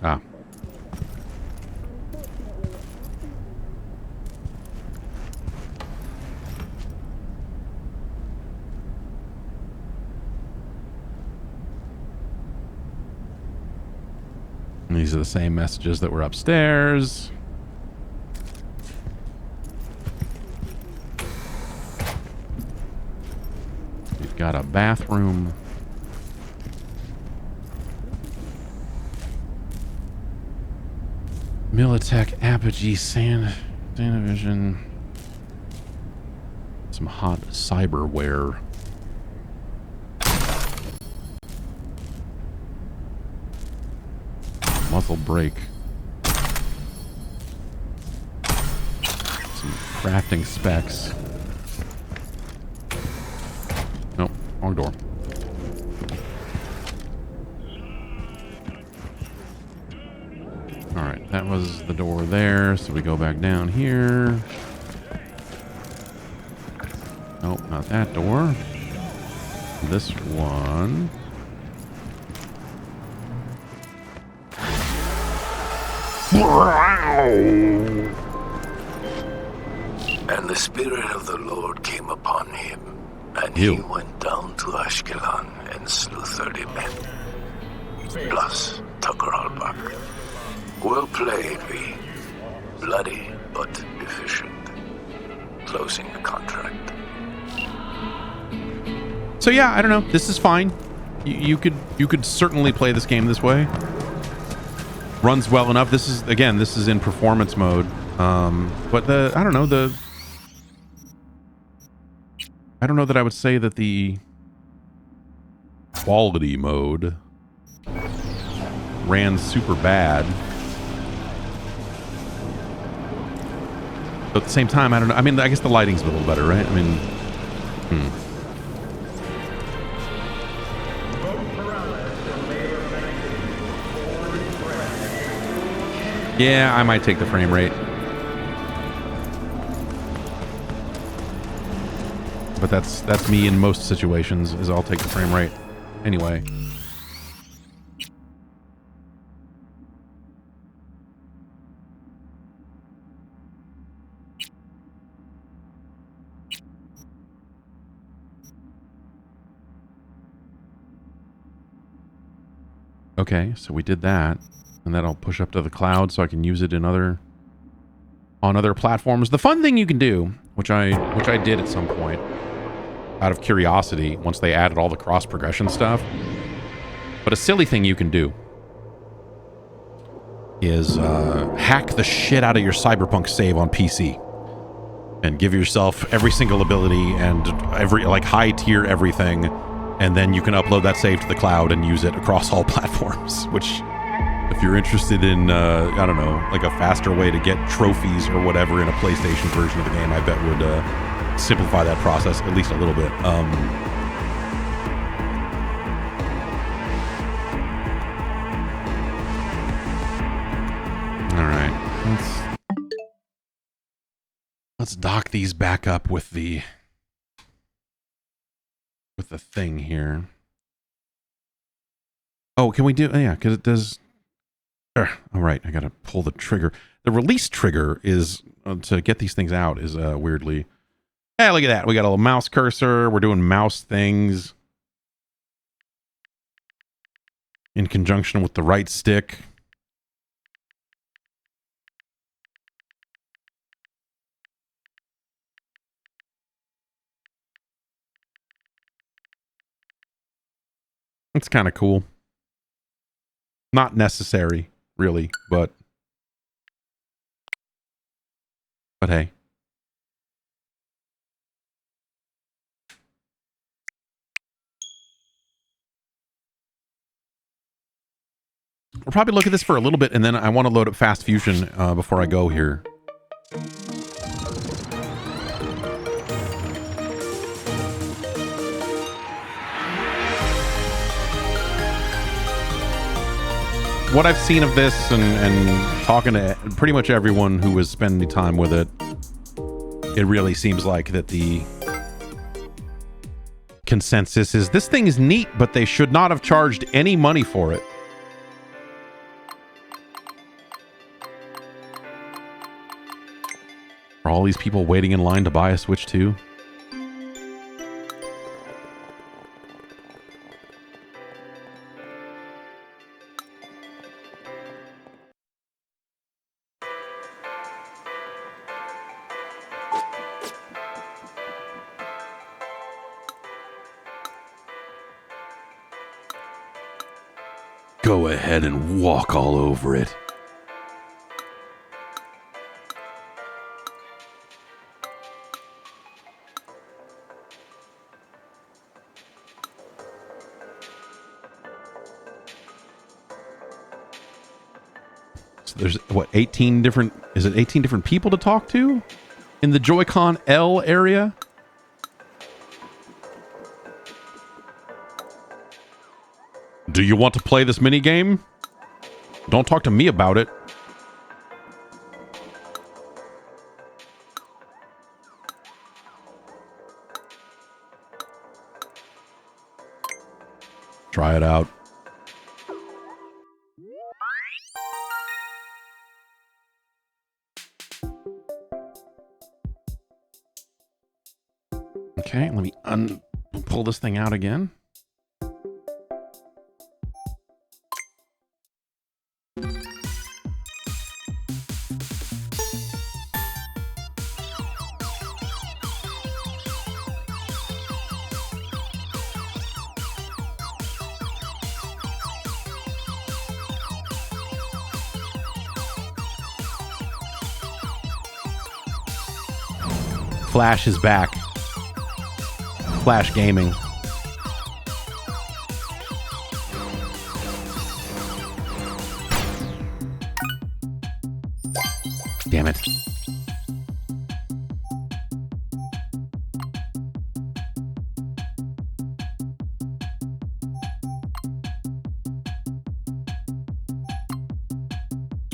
Ah. These are the same messages that were upstairs. We've got a bathroom. Militech, Apogee, Sanavision. Some hot cyberware. Muzzle brake. Some crafting specs. Nope, wrong door. Alright, that was the door there, so we go back down here. Nope, not that door. This one. And the Spirit of the Lord came upon him, and he went down to Ashkelon and slew 30 men, plus Tucker Albach. Well played, V. Bloody but efficient. Closing the contract. So yeah, I don't know. This is fine. You could certainly play this game this way. Runs well enough. This is in performance mode. But I don't know that I would say that the quality mode ran super bad. But at the same time, I don't know. I mean, I guess the lighting's a little better, right? I mean, yeah, I might take the frame rate. But that's me in most situations, is I'll take the frame rate anyway. Okay, so we did that. And that'll push up to the cloud so I can use it in on other platforms. The fun thing you can do, which I did at some point out of curiosity once they added all the cross progression stuff. But a silly thing you can do is hack the shit out of your Cyberpunk save on PC and give yourself every single ability and every high tier everything, and then you can upload that save to the cloud and use it across all platforms, which, if you're interested in, I don't know, like a faster way to get trophies or whatever in a PlayStation version of the game, I bet would simplify that process at least a little bit. All right, let's dock these back up with the thing here. Oh, can we do? Oh, yeah, because it does. All right, I gotta pull the trigger. The release trigger is to get these things out is weirdly. Hey, look at that. We got a little mouse cursor. We're doing mouse things in conjunction with the right stick. It's kind of cool. Not necessary, really, but hey. We'll probably look at this for a little bit, and then I want to load up Fast Fusion before I go here. what I've seen of this and talking to pretty much everyone who was spending time with it, it really seems like that the consensus is this thing is neat, but they should not have charged any money for it. Are all these people waiting in line to buy a Switch 2? Go ahead and walk all over it. So there's, what, 18 different... Is it 18 different people to talk to? In the Joy-Con L area? Do you want to play this minigame? Don't talk to me about it. Try it out. Okay, let me pull this thing out again. Flash is back. Flash gaming. Damn it.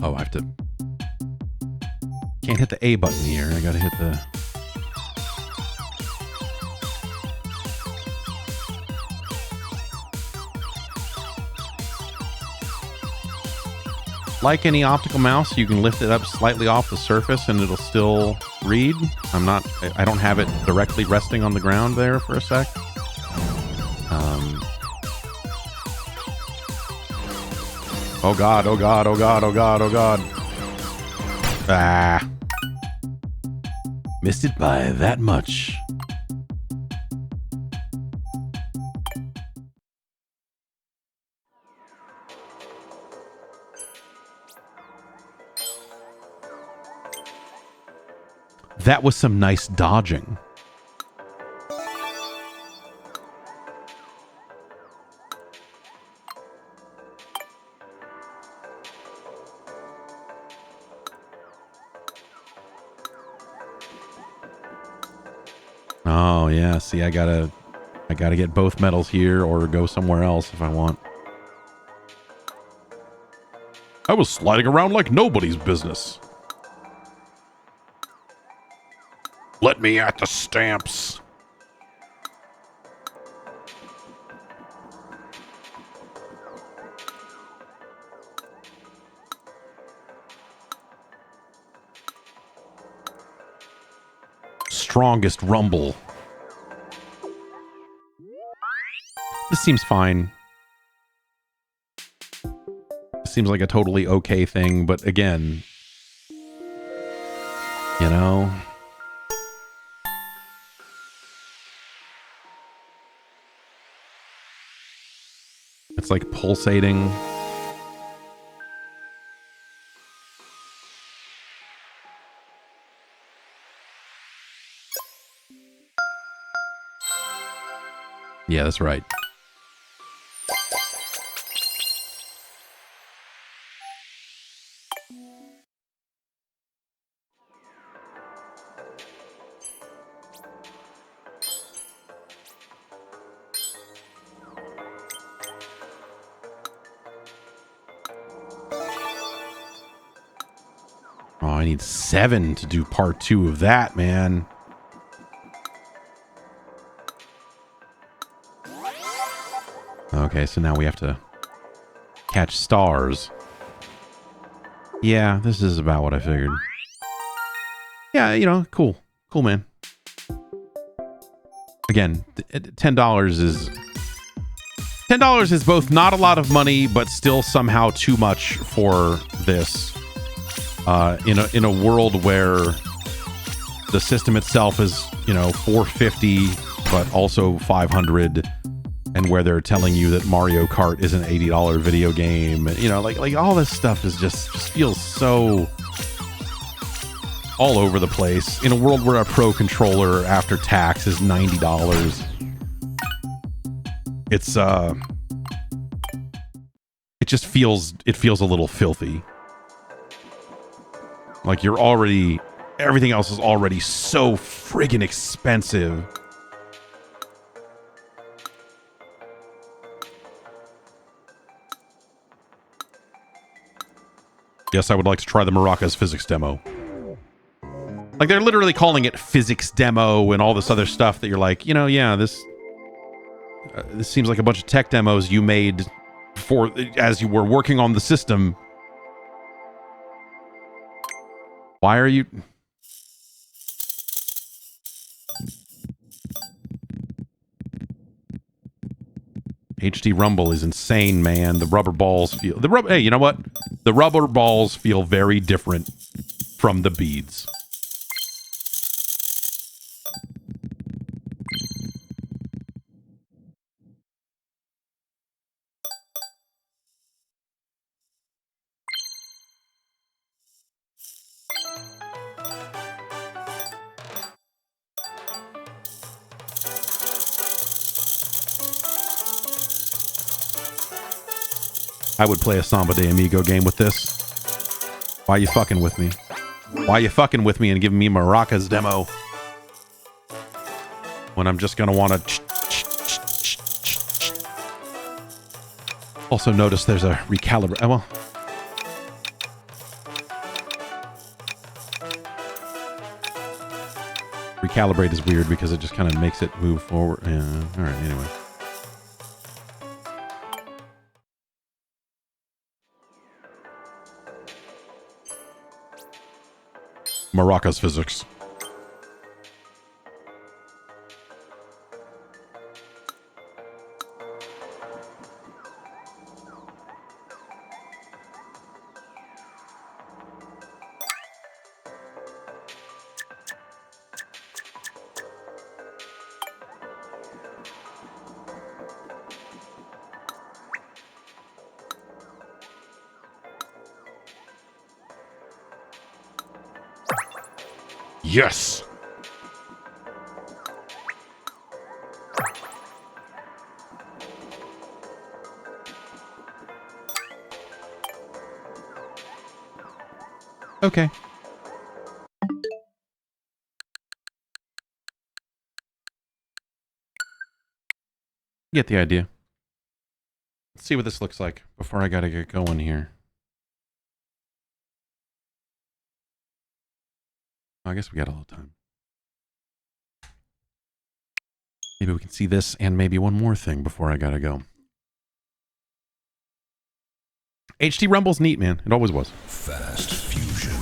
Oh, I have to... Can't hit the A button here. I gotta hit the... Like any optical mouse, you can lift it up slightly off the surface and it'll still read. I don't have it directly resting on the ground there for a sec. Oh god, oh god, oh god, oh god, oh god. Ah. Missed it by that much. That was some nice dodging. Oh yeah, see, I gotta get both medals here or go somewhere else if I want. I was sliding around like nobody's business. Let me at the stamps. Strongest rumble. This seems fine. This seems like a totally okay thing, but again, you know... It's like pulsating. Yeah, that's right. Oh, I need 7 to do part 2 of that, man. Okay, so now we have to catch stars. Yeah, this is about what I figured. Yeah, you know, cool. Cool, man. Again, $10 is... $10 is both not a lot of money, but still somehow too much for this. In a world where the system itself is, you know, $450, but also $500, and where they're telling you that Mario Kart is an $80 video game, you know, like all this stuff is just feels so all over the place. In a world where a Pro controller after tax is $90, it's it just feels a little filthy. Like everything else is already so friggin' expensive. Yes, I would like to try the Maracas physics demo. Like, they're literally calling it physics demo and all this other stuff that you're like, you know, yeah, this seems like a bunch of tech demos you made as you were working on the system. Why are you... HD Rumble is insane, man. The rubber balls feel... Hey, you know what? The rubber balls feel very different from the beads. I would play a Samba de Amigo game with this. Why you fucking with me? Why you fucking with me and giving me Maracas demo? When I'm just gonna wanna... Also notice there's a recalibrate... well... Recalibrate is weird because it just kind of makes it move forward. Yeah, alright, anyway. Maracas physics. Yes! Okay. Get the idea. Let's see what this looks like before I gotta get going here. I guess we got a little time. Maybe we can see this and maybe one more thing before I gotta go. HD Rumble's neat, man. It always was. Fast fusion.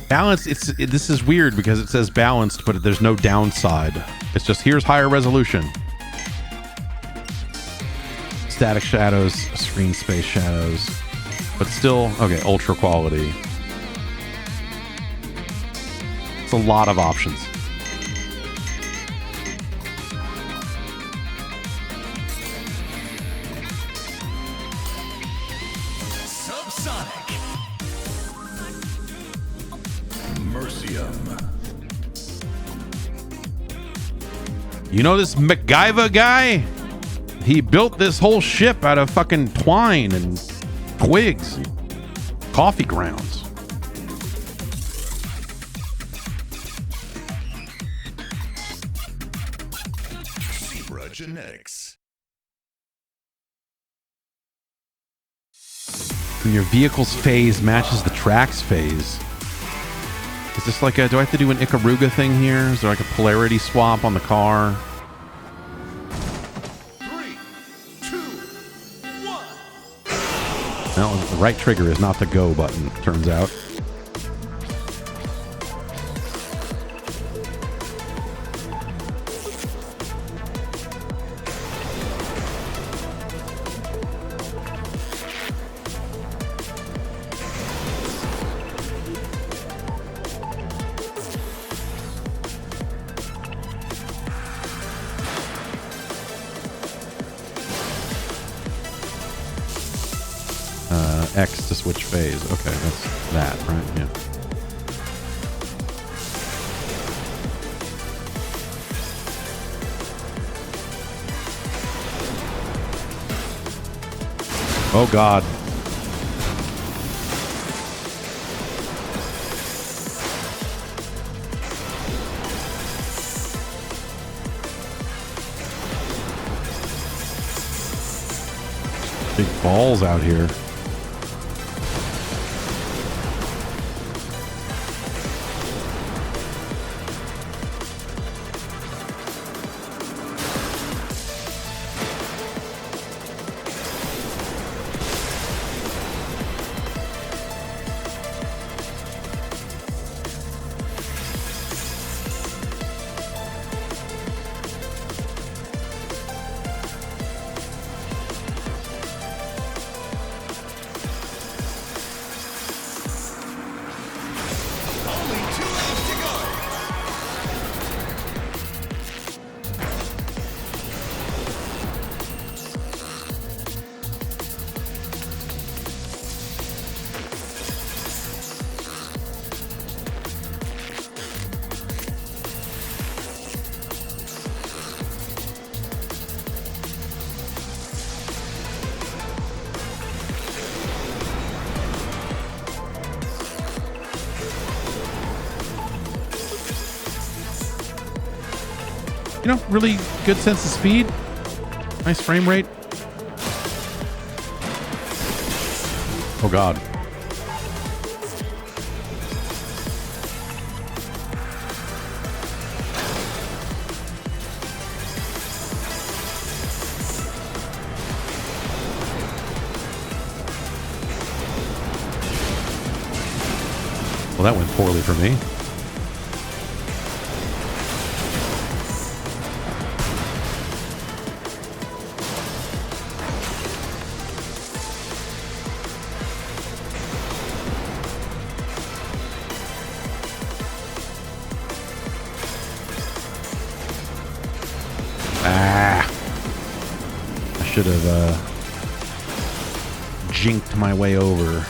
Balance, this is weird because it says balanced, but there's no downside. It's just, here's higher resolution. Static shadows, screen space shadows, but still, okay, ultra quality. It's a lot of options. You know this MacGyver guy? He built this whole ship out of fucking twine and twigs and coffee grounds. Zebra Genetics. When your vehicle's phase matches the track's phase. Is this like a... Do I have to do an Ikaruga thing here? Is there like a polarity swap on the car? 3, 2, 1. No, the right trigger is not the go button, turns out. X to switch phase. Okay, that's that, right? Yeah. Oh, God. Big balls out here. You know, really good sense of speed. Nice frame rate. Oh, God. Well, that went poorly for me. Should have jinked my way over.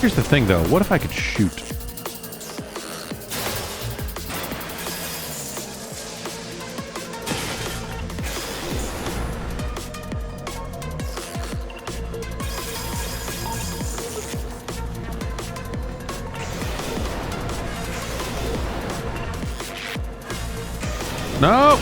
Here's the thing, though. What if I could shoot? No!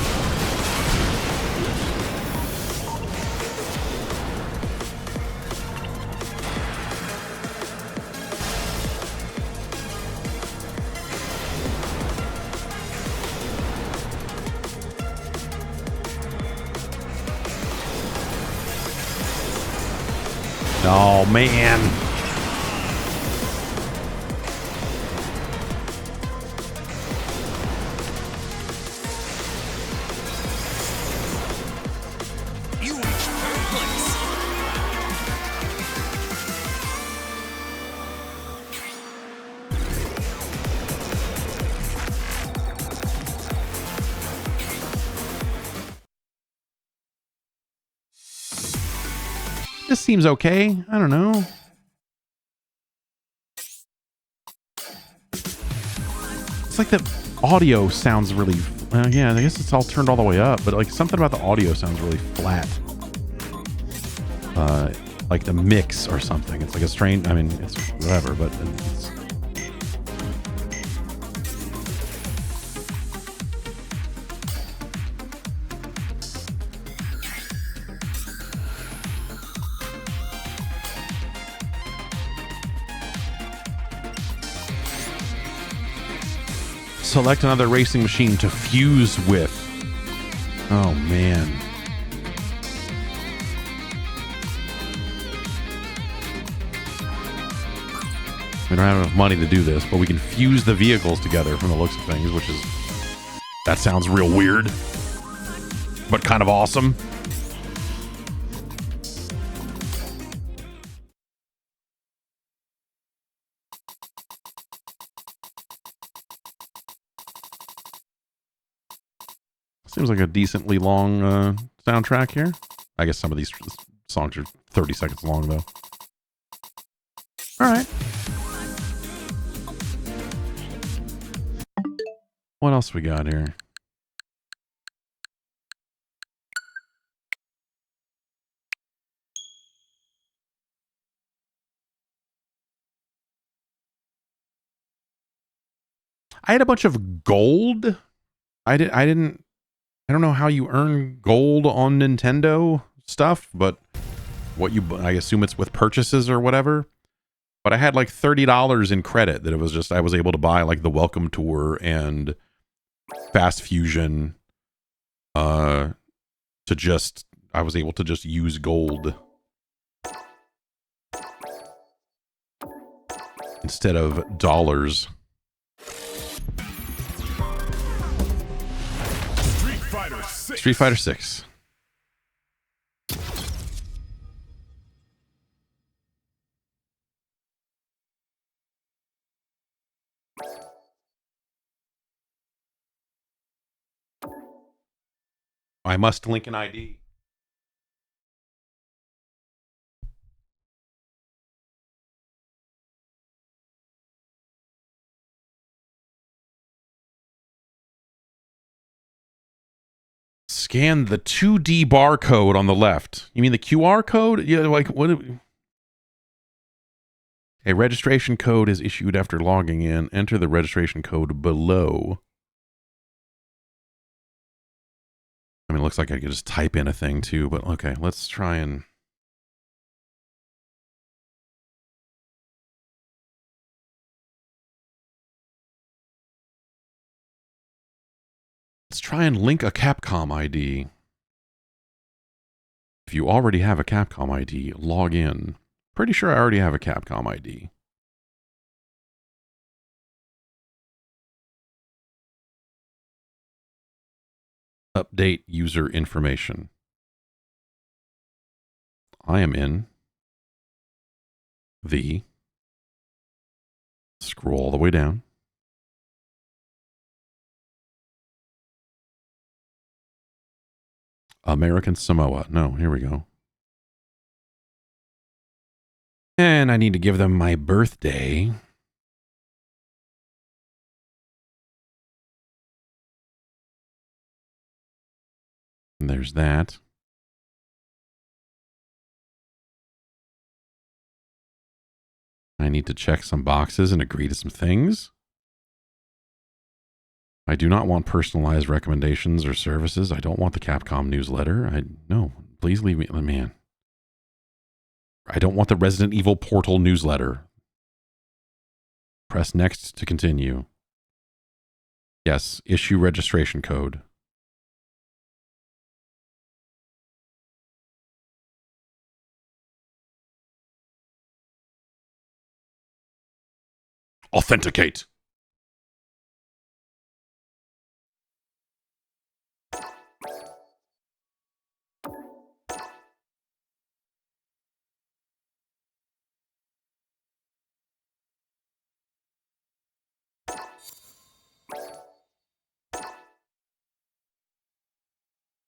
Oh, man. You reached third place. This seems okay. I don't know. It's like the audio sounds really... yeah, I guess it's all turned all the way up, but like something about the audio sounds really flat. Like the mix or something. It's like a strange... I mean, it's whatever, but it's... Select another racing machine to fuse with. Oh, man. We don't have enough money to do this, but we can fuse the vehicles together from the looks of things, which is... That sounds real weird, but kind of awesome. Seems like a decently long soundtrack here. I guess some of these songs are 30 seconds long, though. All right. What else we got here? I had a bunch of gold. I don't know how you earn gold on Nintendo stuff, but I assume it's with purchases or whatever. But I had like $30 in credit that it was just, I was able to buy like the Welcome Tour and Fast Fusion I was able to just use gold instead of dollars. Street Fighter 6. I must link an ID. Scan the 2D barcode on the left. You mean the QR code? Yeah, like what? A registration code is issued after logging in. Enter the registration code below. I mean, it looks like I could just type in a thing too, but okay, let's try and... Let's try and link a Capcom ID. If you already have a Capcom ID, log in. Pretty sure I already have a Capcom ID. Update user information. I am in the... Scroll all the way down. American Samoa. No, here we go. And I need to give them my birthday. And there's that. I need to check some boxes and agree to some things. I do not want personalized recommendations or services. I don't want the Capcom newsletter. No, please leave me, man. I don't want the Resident Evil Portal newsletter. Press next to continue. Yes, issue registration code. Authenticate.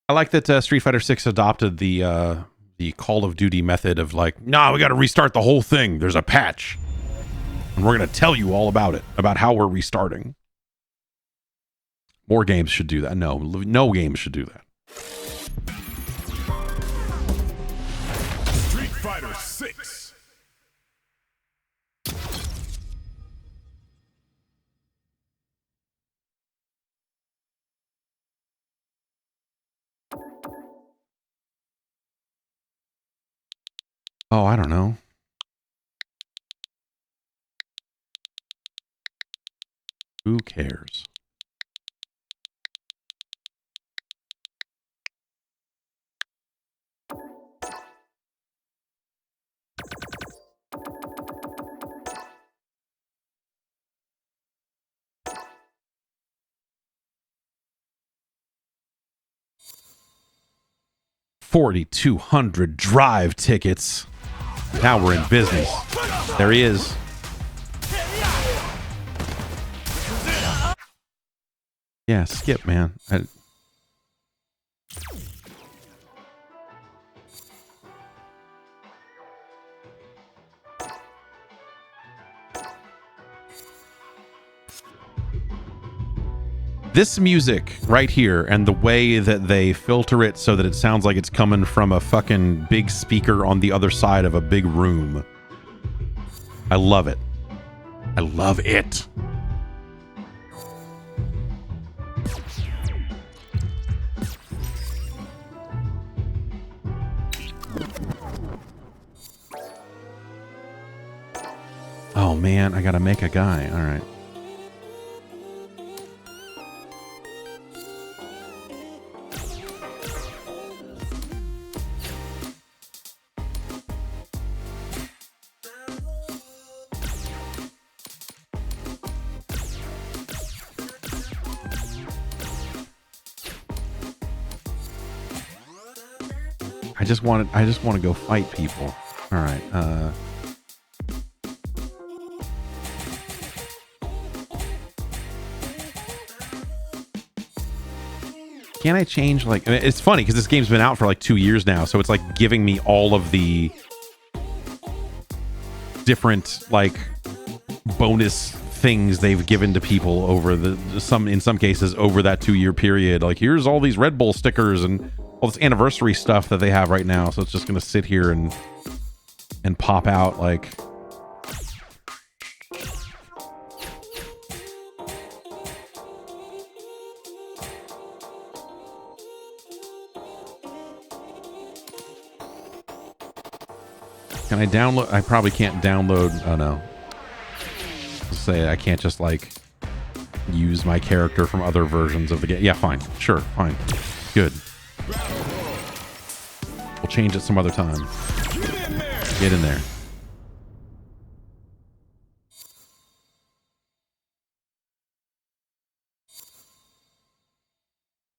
I like that Street Fighter 6 adopted the Call of Duty method of like, nah, we got to restart the whole thing. There's a patch. And we're going to tell you all about it, about how we're restarting. More games should do that. No games should do that. Street Fighter 6. Oh, I don't know. Who cares? $4,200 drive tickets. Now we're in business. There he is. Yeah, skip, man. This music right here and the way that they filter it so that it sounds like it's coming from a fucking big speaker on the other side of a big room. I love it. I love it. Oh man, I gotta make a guy. All right. I just want to go fight people. All right. Can I change, like, I mean, it's funny because this game's been out for like 2 years now, so it's like giving me all of the different like bonus things they've given to people over in some cases over that 2-year period. Like, here's all these Red Bull stickers and all this anniversary stuff that they have right now. So it's just gonna sit here and pop out like. Can I download? I probably can't download. Oh no. Say I can't just like use my character from other versions of the game. Yeah, fine. Sure, fine. Good. We'll change it some other time. Get in there.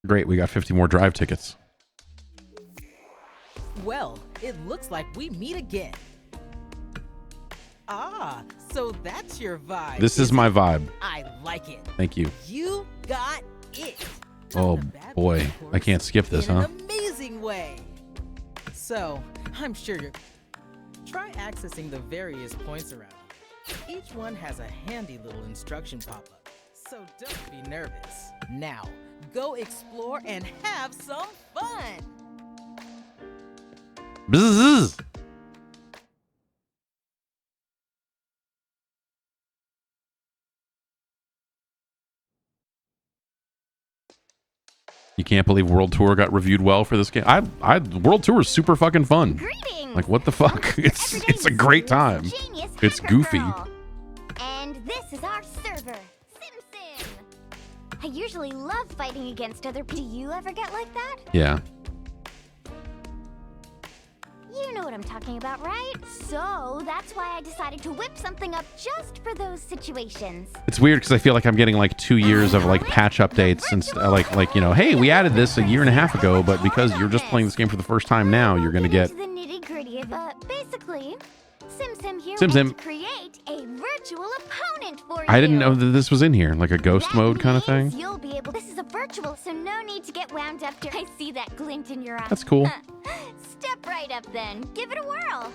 Great, we got 50 more drive tickets. Well, it looks like we meet again. Ah, so that's your vibe. This is my vibe. I like it. Thank you. You got it. Oh boy, I can't skip this, In huh? an amazing way. So, I'm sure you're... Try accessing the various points around you. Each one has a handy little instruction pop-up. So don't be nervous. Now, go explore and have some fun. Bzzz. You can't believe World Tour got reviewed well for this game. World Tour is super fucking fun. Greetings. Like, what the fuck? It's a great time. It's goofy. And this is our server, Simpson. I usually love fighting against other people. Do you ever get like that? Yeah. You You know what I'm talking about, right? So that's why I decided to whip something up just for those situations. It's weird because I feel like I'm getting like 2 years of like patch updates and like you know, hey, we added this a year and a half ago, but because you're just playing this game for the first time now, you're gonna get the nitty-gritty of basically, Sim here Sim wants Sim. to create a virtual opponent for you. I didn't know that this was in here, like a ghost mode kind of thing. You'll be able. This is a virtual, so no need to get wound up. I see that glint in your eye. That's cool. Step right up then. Give it a whirl.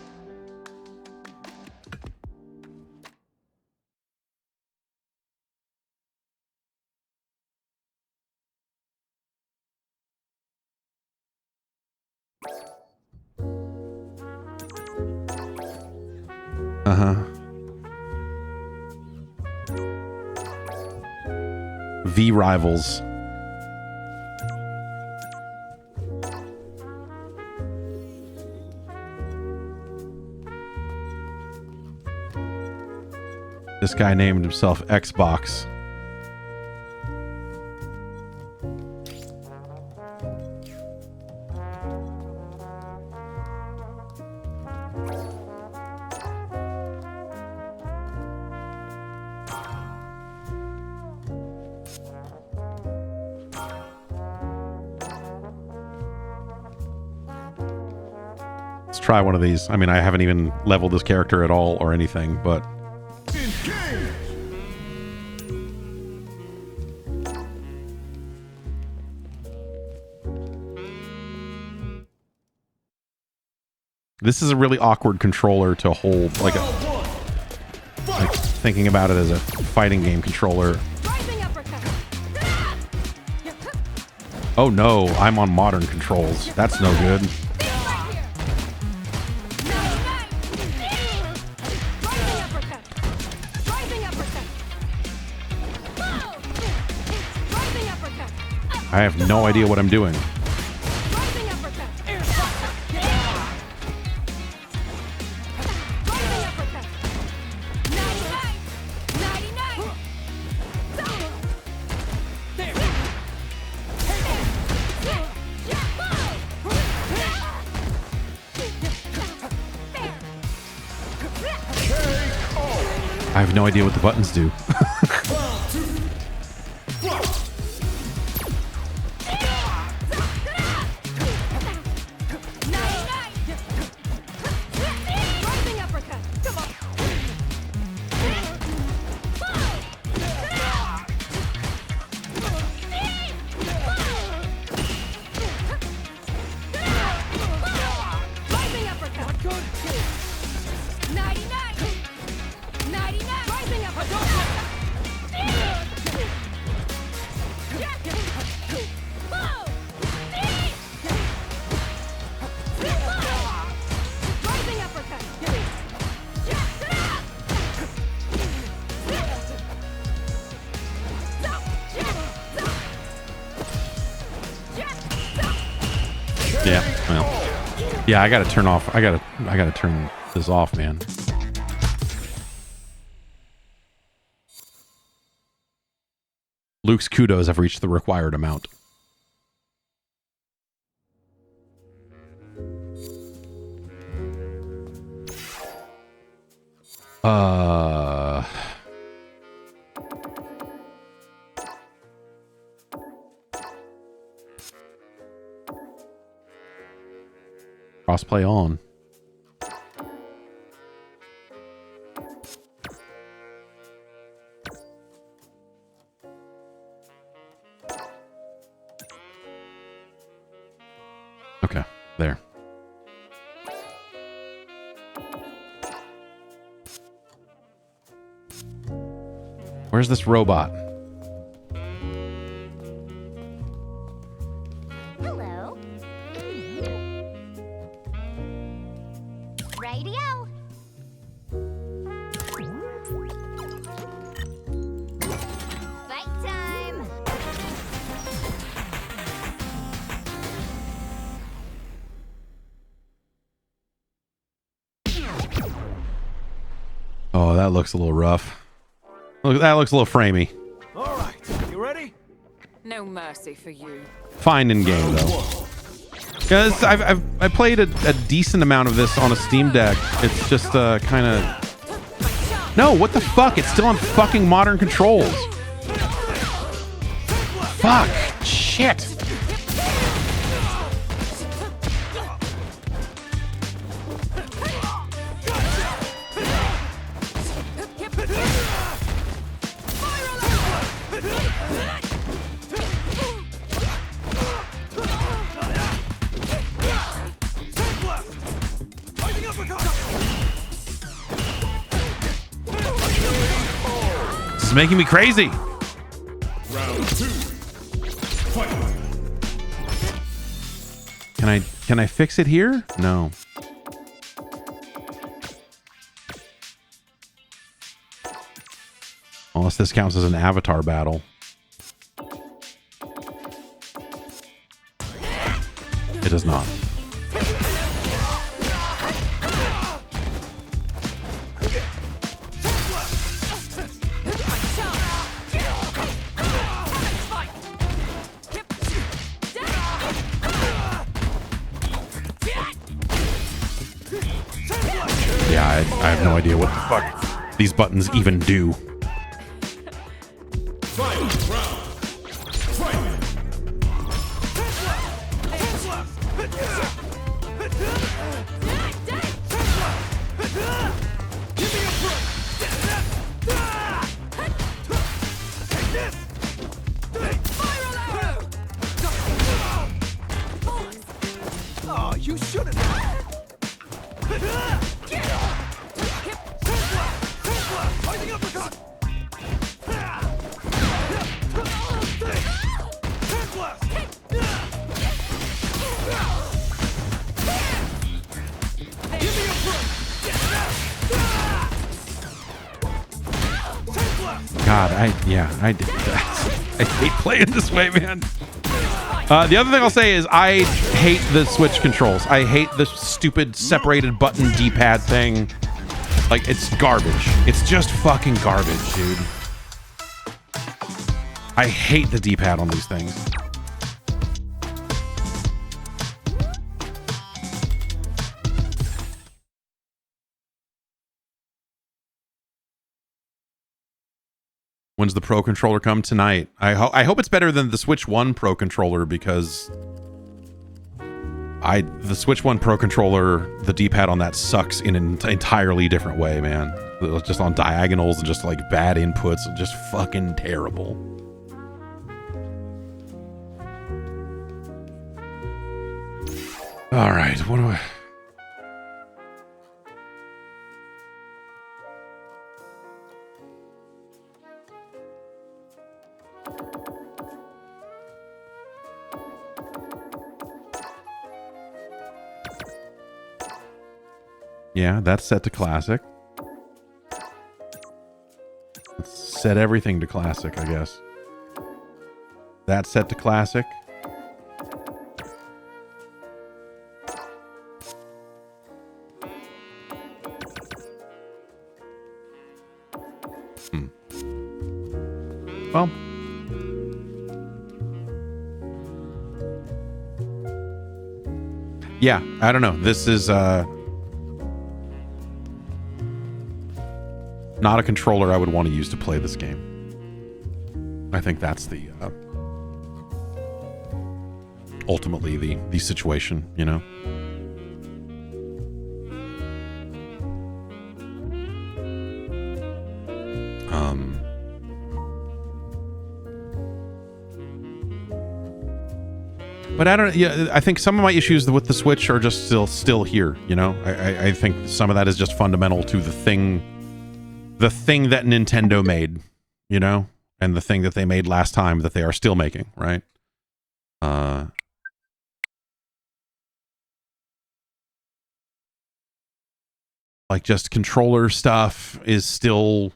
V Rivals. This guy named himself Xbox. Let's try one of these. I mean, I haven't even leveled this character at all or anything, but this is a really awkward controller to hold, like thinking about it as a fighting game controller. Oh no, I'm on modern controls. That's no good. I have no idea what I'm doing. I have no idea what the buttons do. Yeah, I gotta turn off. I gotta turn this off, man. Luke's kudos have reached the required amount. Crossplay on. Okay, there. Where's this robot? Hello. Radio. Fight time. Oh, that looks a little rough. Look, that looks a little framey. All right, you ready? No mercy for you. Fine in game though. Because I played a decent amount of this on a Steam Deck. It's just kind of... No, what the fuck? It's still on fucking modern controls. Fuck. Shit. This is making me crazy. Round 2. Fight. Can I fix it here? No. Unless this counts as an avatar battle. It does not. Yeah, I have no idea what the fuck these buttons even do. Oh, you should have. God, I did that. I hate playing this way, man. The other thing I'll say is I hate the Switch controls. I hate the stupid separated button D-pad thing. Like, it's garbage. It's just fucking garbage, dude. I hate the D-pad on these things. When's the Pro Controller come? Tonight. I hope it's better than the Switch 1 Pro Controller, because the Switch 1 Pro Controller, the D-pad on that sucks in an entirely different way, man. Just on diagonals and just like bad inputs, just fucking terrible. All right, what do I... Yeah, that's set to classic. Let's set everything to classic, I guess. That's set to classic. Well. Yeah, I don't know. This is not a controller I would want to use to play this game. I think that's the ultimately the situation, you know. But I don't. Yeah, I think some of my issues with the Switch are just still here. You know, I think some of that is just fundamental to the thing that Nintendo made. You know, and the thing that they made last time that they are still making. Right. Like just controller stuff is still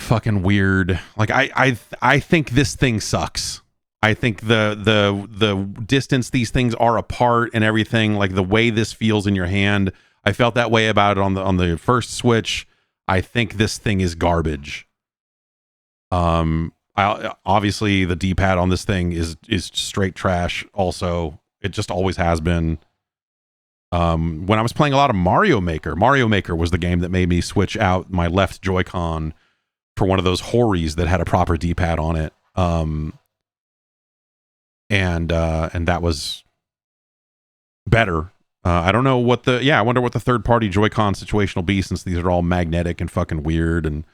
fucking weird. Like I think this thing sucks. I think the distance these things are apart and everything, like the way this feels in your hand, I felt that way about it on the first Switch. I think this thing is garbage. Obviously the D-pad on this thing is straight trash also. It just always has been. When I was playing a lot of Mario Maker was the game that made me switch out my left Joy-Con for one of those Hories that had a proper D-pad on it. And that was better. I don't know what I wonder what the third-party Joy-Con situation will be, since these are all magnetic and fucking weird. And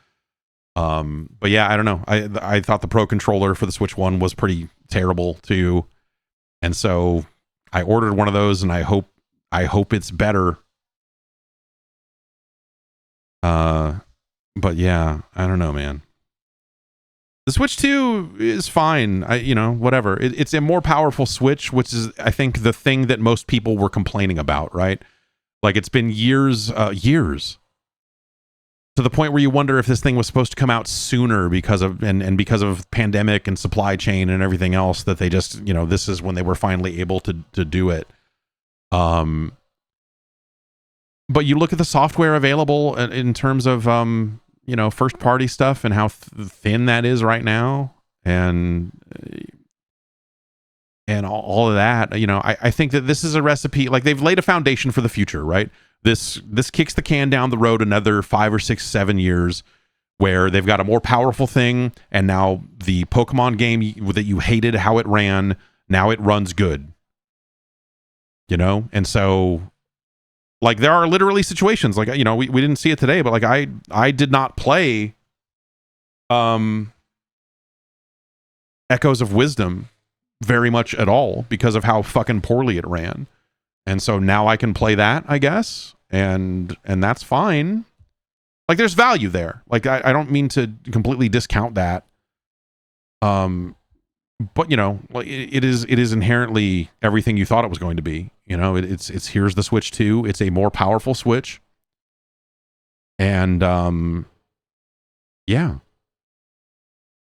but yeah, I don't know. I thought the Pro Controller for the Switch 1 was pretty terrible too, and so I ordered one of those, and I hope it's better. But yeah, I don't know, man. The Switch 2 is fine. Whatever. It's a more powerful Switch, which is, I think, the thing that most people were complaining about, right? Like, it's been years, to the point where you wonder if this thing was supposed to come out sooner because of pandemic and supply chain and everything else, that they just, this is when they were finally able to do it. But you look at the software available in terms of, first party stuff and how thin that is right now, and all of that. I think that this is a recipe, like, they've laid a foundation for the future, right? This kicks the can down the road another 5 or 6, 7 years, where they've got a more powerful thing, and now the Pokemon game that you hated how it ran, now it runs good. And so, like, there are literally situations, like, we didn't see it today, but like, I did not play Echoes of Wisdom very much at all because of how fucking poorly it ran. And so now I can play that, I guess, and that's fine. Like, there's value there. Like, I don't mean to completely discount that. But it is inherently everything you thought it was going to be. It's here's the Switch 2. It's a more powerful Switch. And yeah.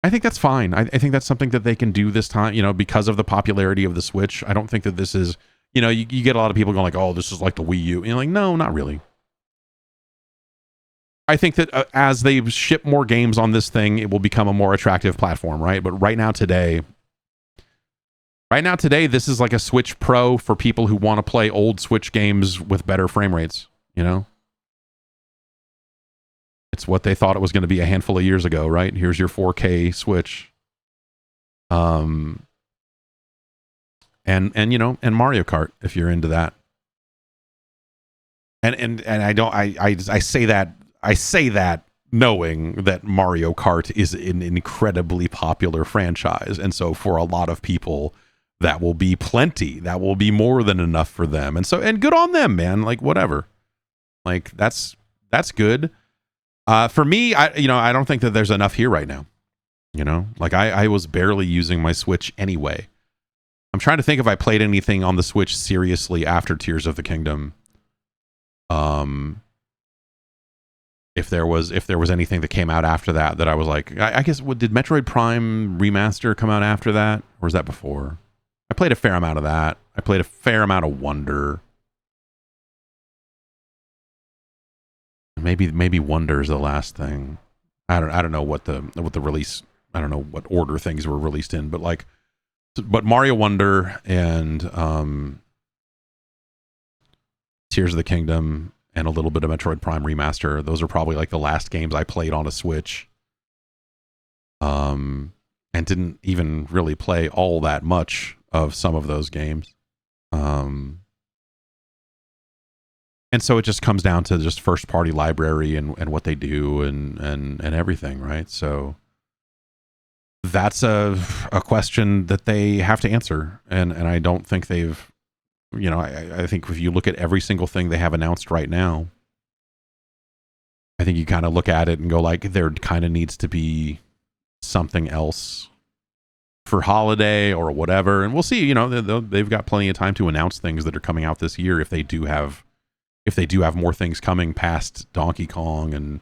I think that's fine. I think that's something that they can do this time, because of the popularity of the Switch. I don't think that this is, you get a lot of people going like, oh, this is like the Wii U. And you're like, no, not really. I think that as they ship more games on this thing, it will become a more attractive platform, right? But right now today, this is like a Switch Pro for people who want to play old Switch games with better frame rates, It's what they thought it was going to be a handful of years ago, right? Here's your 4K Switch. And Mario Kart, if you're into that. And I say that knowing that Mario Kart is an incredibly popular franchise, and so for a lot of people, that will be plenty. That will be more than enough for them, and good on them, man. Like, whatever. Like, that's good. For me, I don't think that there's enough here right now. Like, I was barely using my Switch anyway. I'm trying to think if I played anything on the Switch seriously after Tears of the Kingdom. If there was anything that came out after that I was like, I guess, did Metroid Prime Remaster come out after that, or was that before? I played a fair amount of that. I played a fair amount of Wonder. Maybe Wonder's the last thing. I don't know what the release. I don't know what order things were released in, but Mario Wonder and Tears of the Kingdom and a little bit of Metroid Prime Remaster. Those are probably like the last games I played on a Switch. And didn't even really play all that much of some of those games. And so it just comes down to just first party library and what they do and everything, right? So that's a question that they have to answer. And I don't think they've, I think if you look at every single thing they have announced right now, I think you kind of look at it and go like, there kind of needs to be something else for holiday or whatever. And we'll see, they've got plenty of time to announce things that are coming out this year if they do have more things coming past Donkey Kong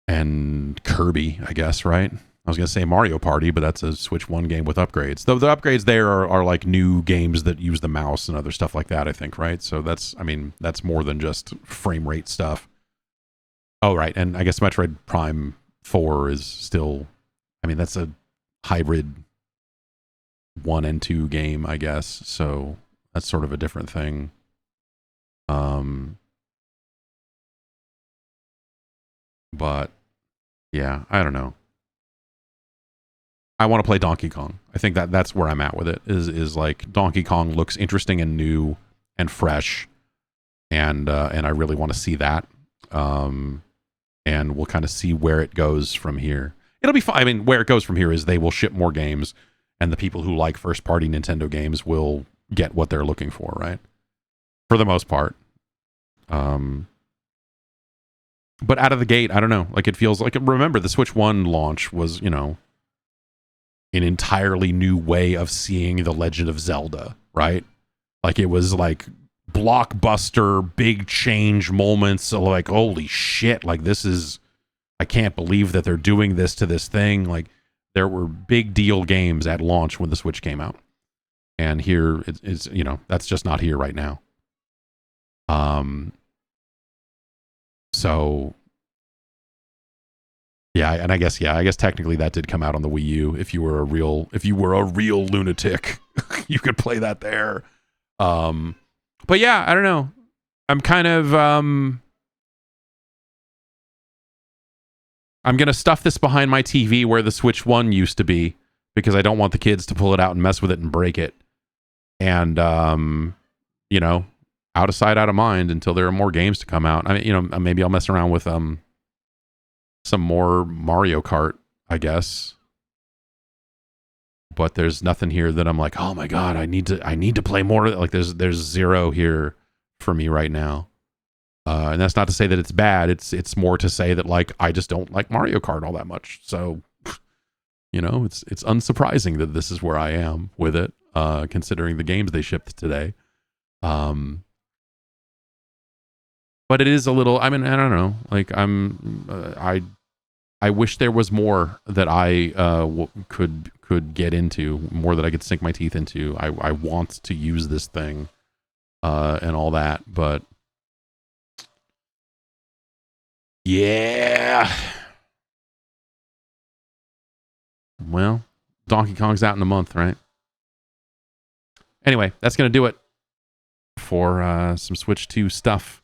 and Kirby, I guess, right? I was going to say Mario Party, but that's a Switch 1 game with upgrades. Though the upgrades there are like new games that use the mouse and other stuff like that, I think, right? So that's more than just frame rate stuff. Oh, right. And I guess Metroid Prime 4 is still, that's a hybrid 1 and 2 game, I guess. So that's sort of a different thing. But yeah, I don't know. I want to play Donkey Kong. I think that's where I'm at with it. Is like Donkey Kong looks interesting and new and fresh, and I really want to see that. And we'll kind of see where it goes from here. It'll be fine. I mean, where it goes from here is they will ship more games, and the people who like first-party Nintendo games will get what they're looking for, right? For the most part. But out of the gate, I don't know. Like, it feels like... Remember, the Switch 1 launch was, you know, an entirely new way of seeing The Legend of Zelda, right? Like, it was like blockbuster, big change moments. So like, holy shit, like this is... I can't believe that they're doing this to this thing. Like, there were big deal games at launch when the Switch came out. And here, it's, you know, that's just not here right now. So... Yeah, and I guess technically that did come out on the Wii U. If you were a real lunatic, you could play that there. But yeah, I don't know. I'm kind of I'm gonna stuff this behind my TV where the Switch 1 used to be, because I don't want the kids to pull it out and mess with it and break it. And you know, out of sight, out of mind until there are more games to come out. I mean, you know, maybe I'll mess around with some more Mario Kart, I guess. But there's nothing here that I'm like, oh my god, I need to play more. Like there's zero here for me right now. And that's not to say that it's bad. It's more to say that like I just don't like Mario Kart all that much. So, you know, it's unsurprising that this is where I am with it, considering the games they shipped today. But it is a little, I mean, I don't know. Like I wish there was more that I could get into, more that I could sink my teeth into. I want to use this thing and all that, but yeah. Well, Donkey Kong's out in a month, right? Anyway, that's going to do it for some Switch 2 stuff.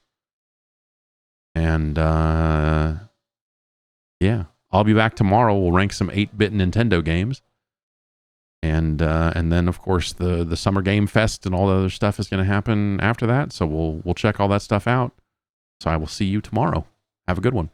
And yeah, I'll be back tomorrow. We'll rank some 8-bit Nintendo games. And then of course the Summer Game Fest and all the other stuff is going to happen after that. So we'll check all that stuff out. So I will see you tomorrow. Have a good one.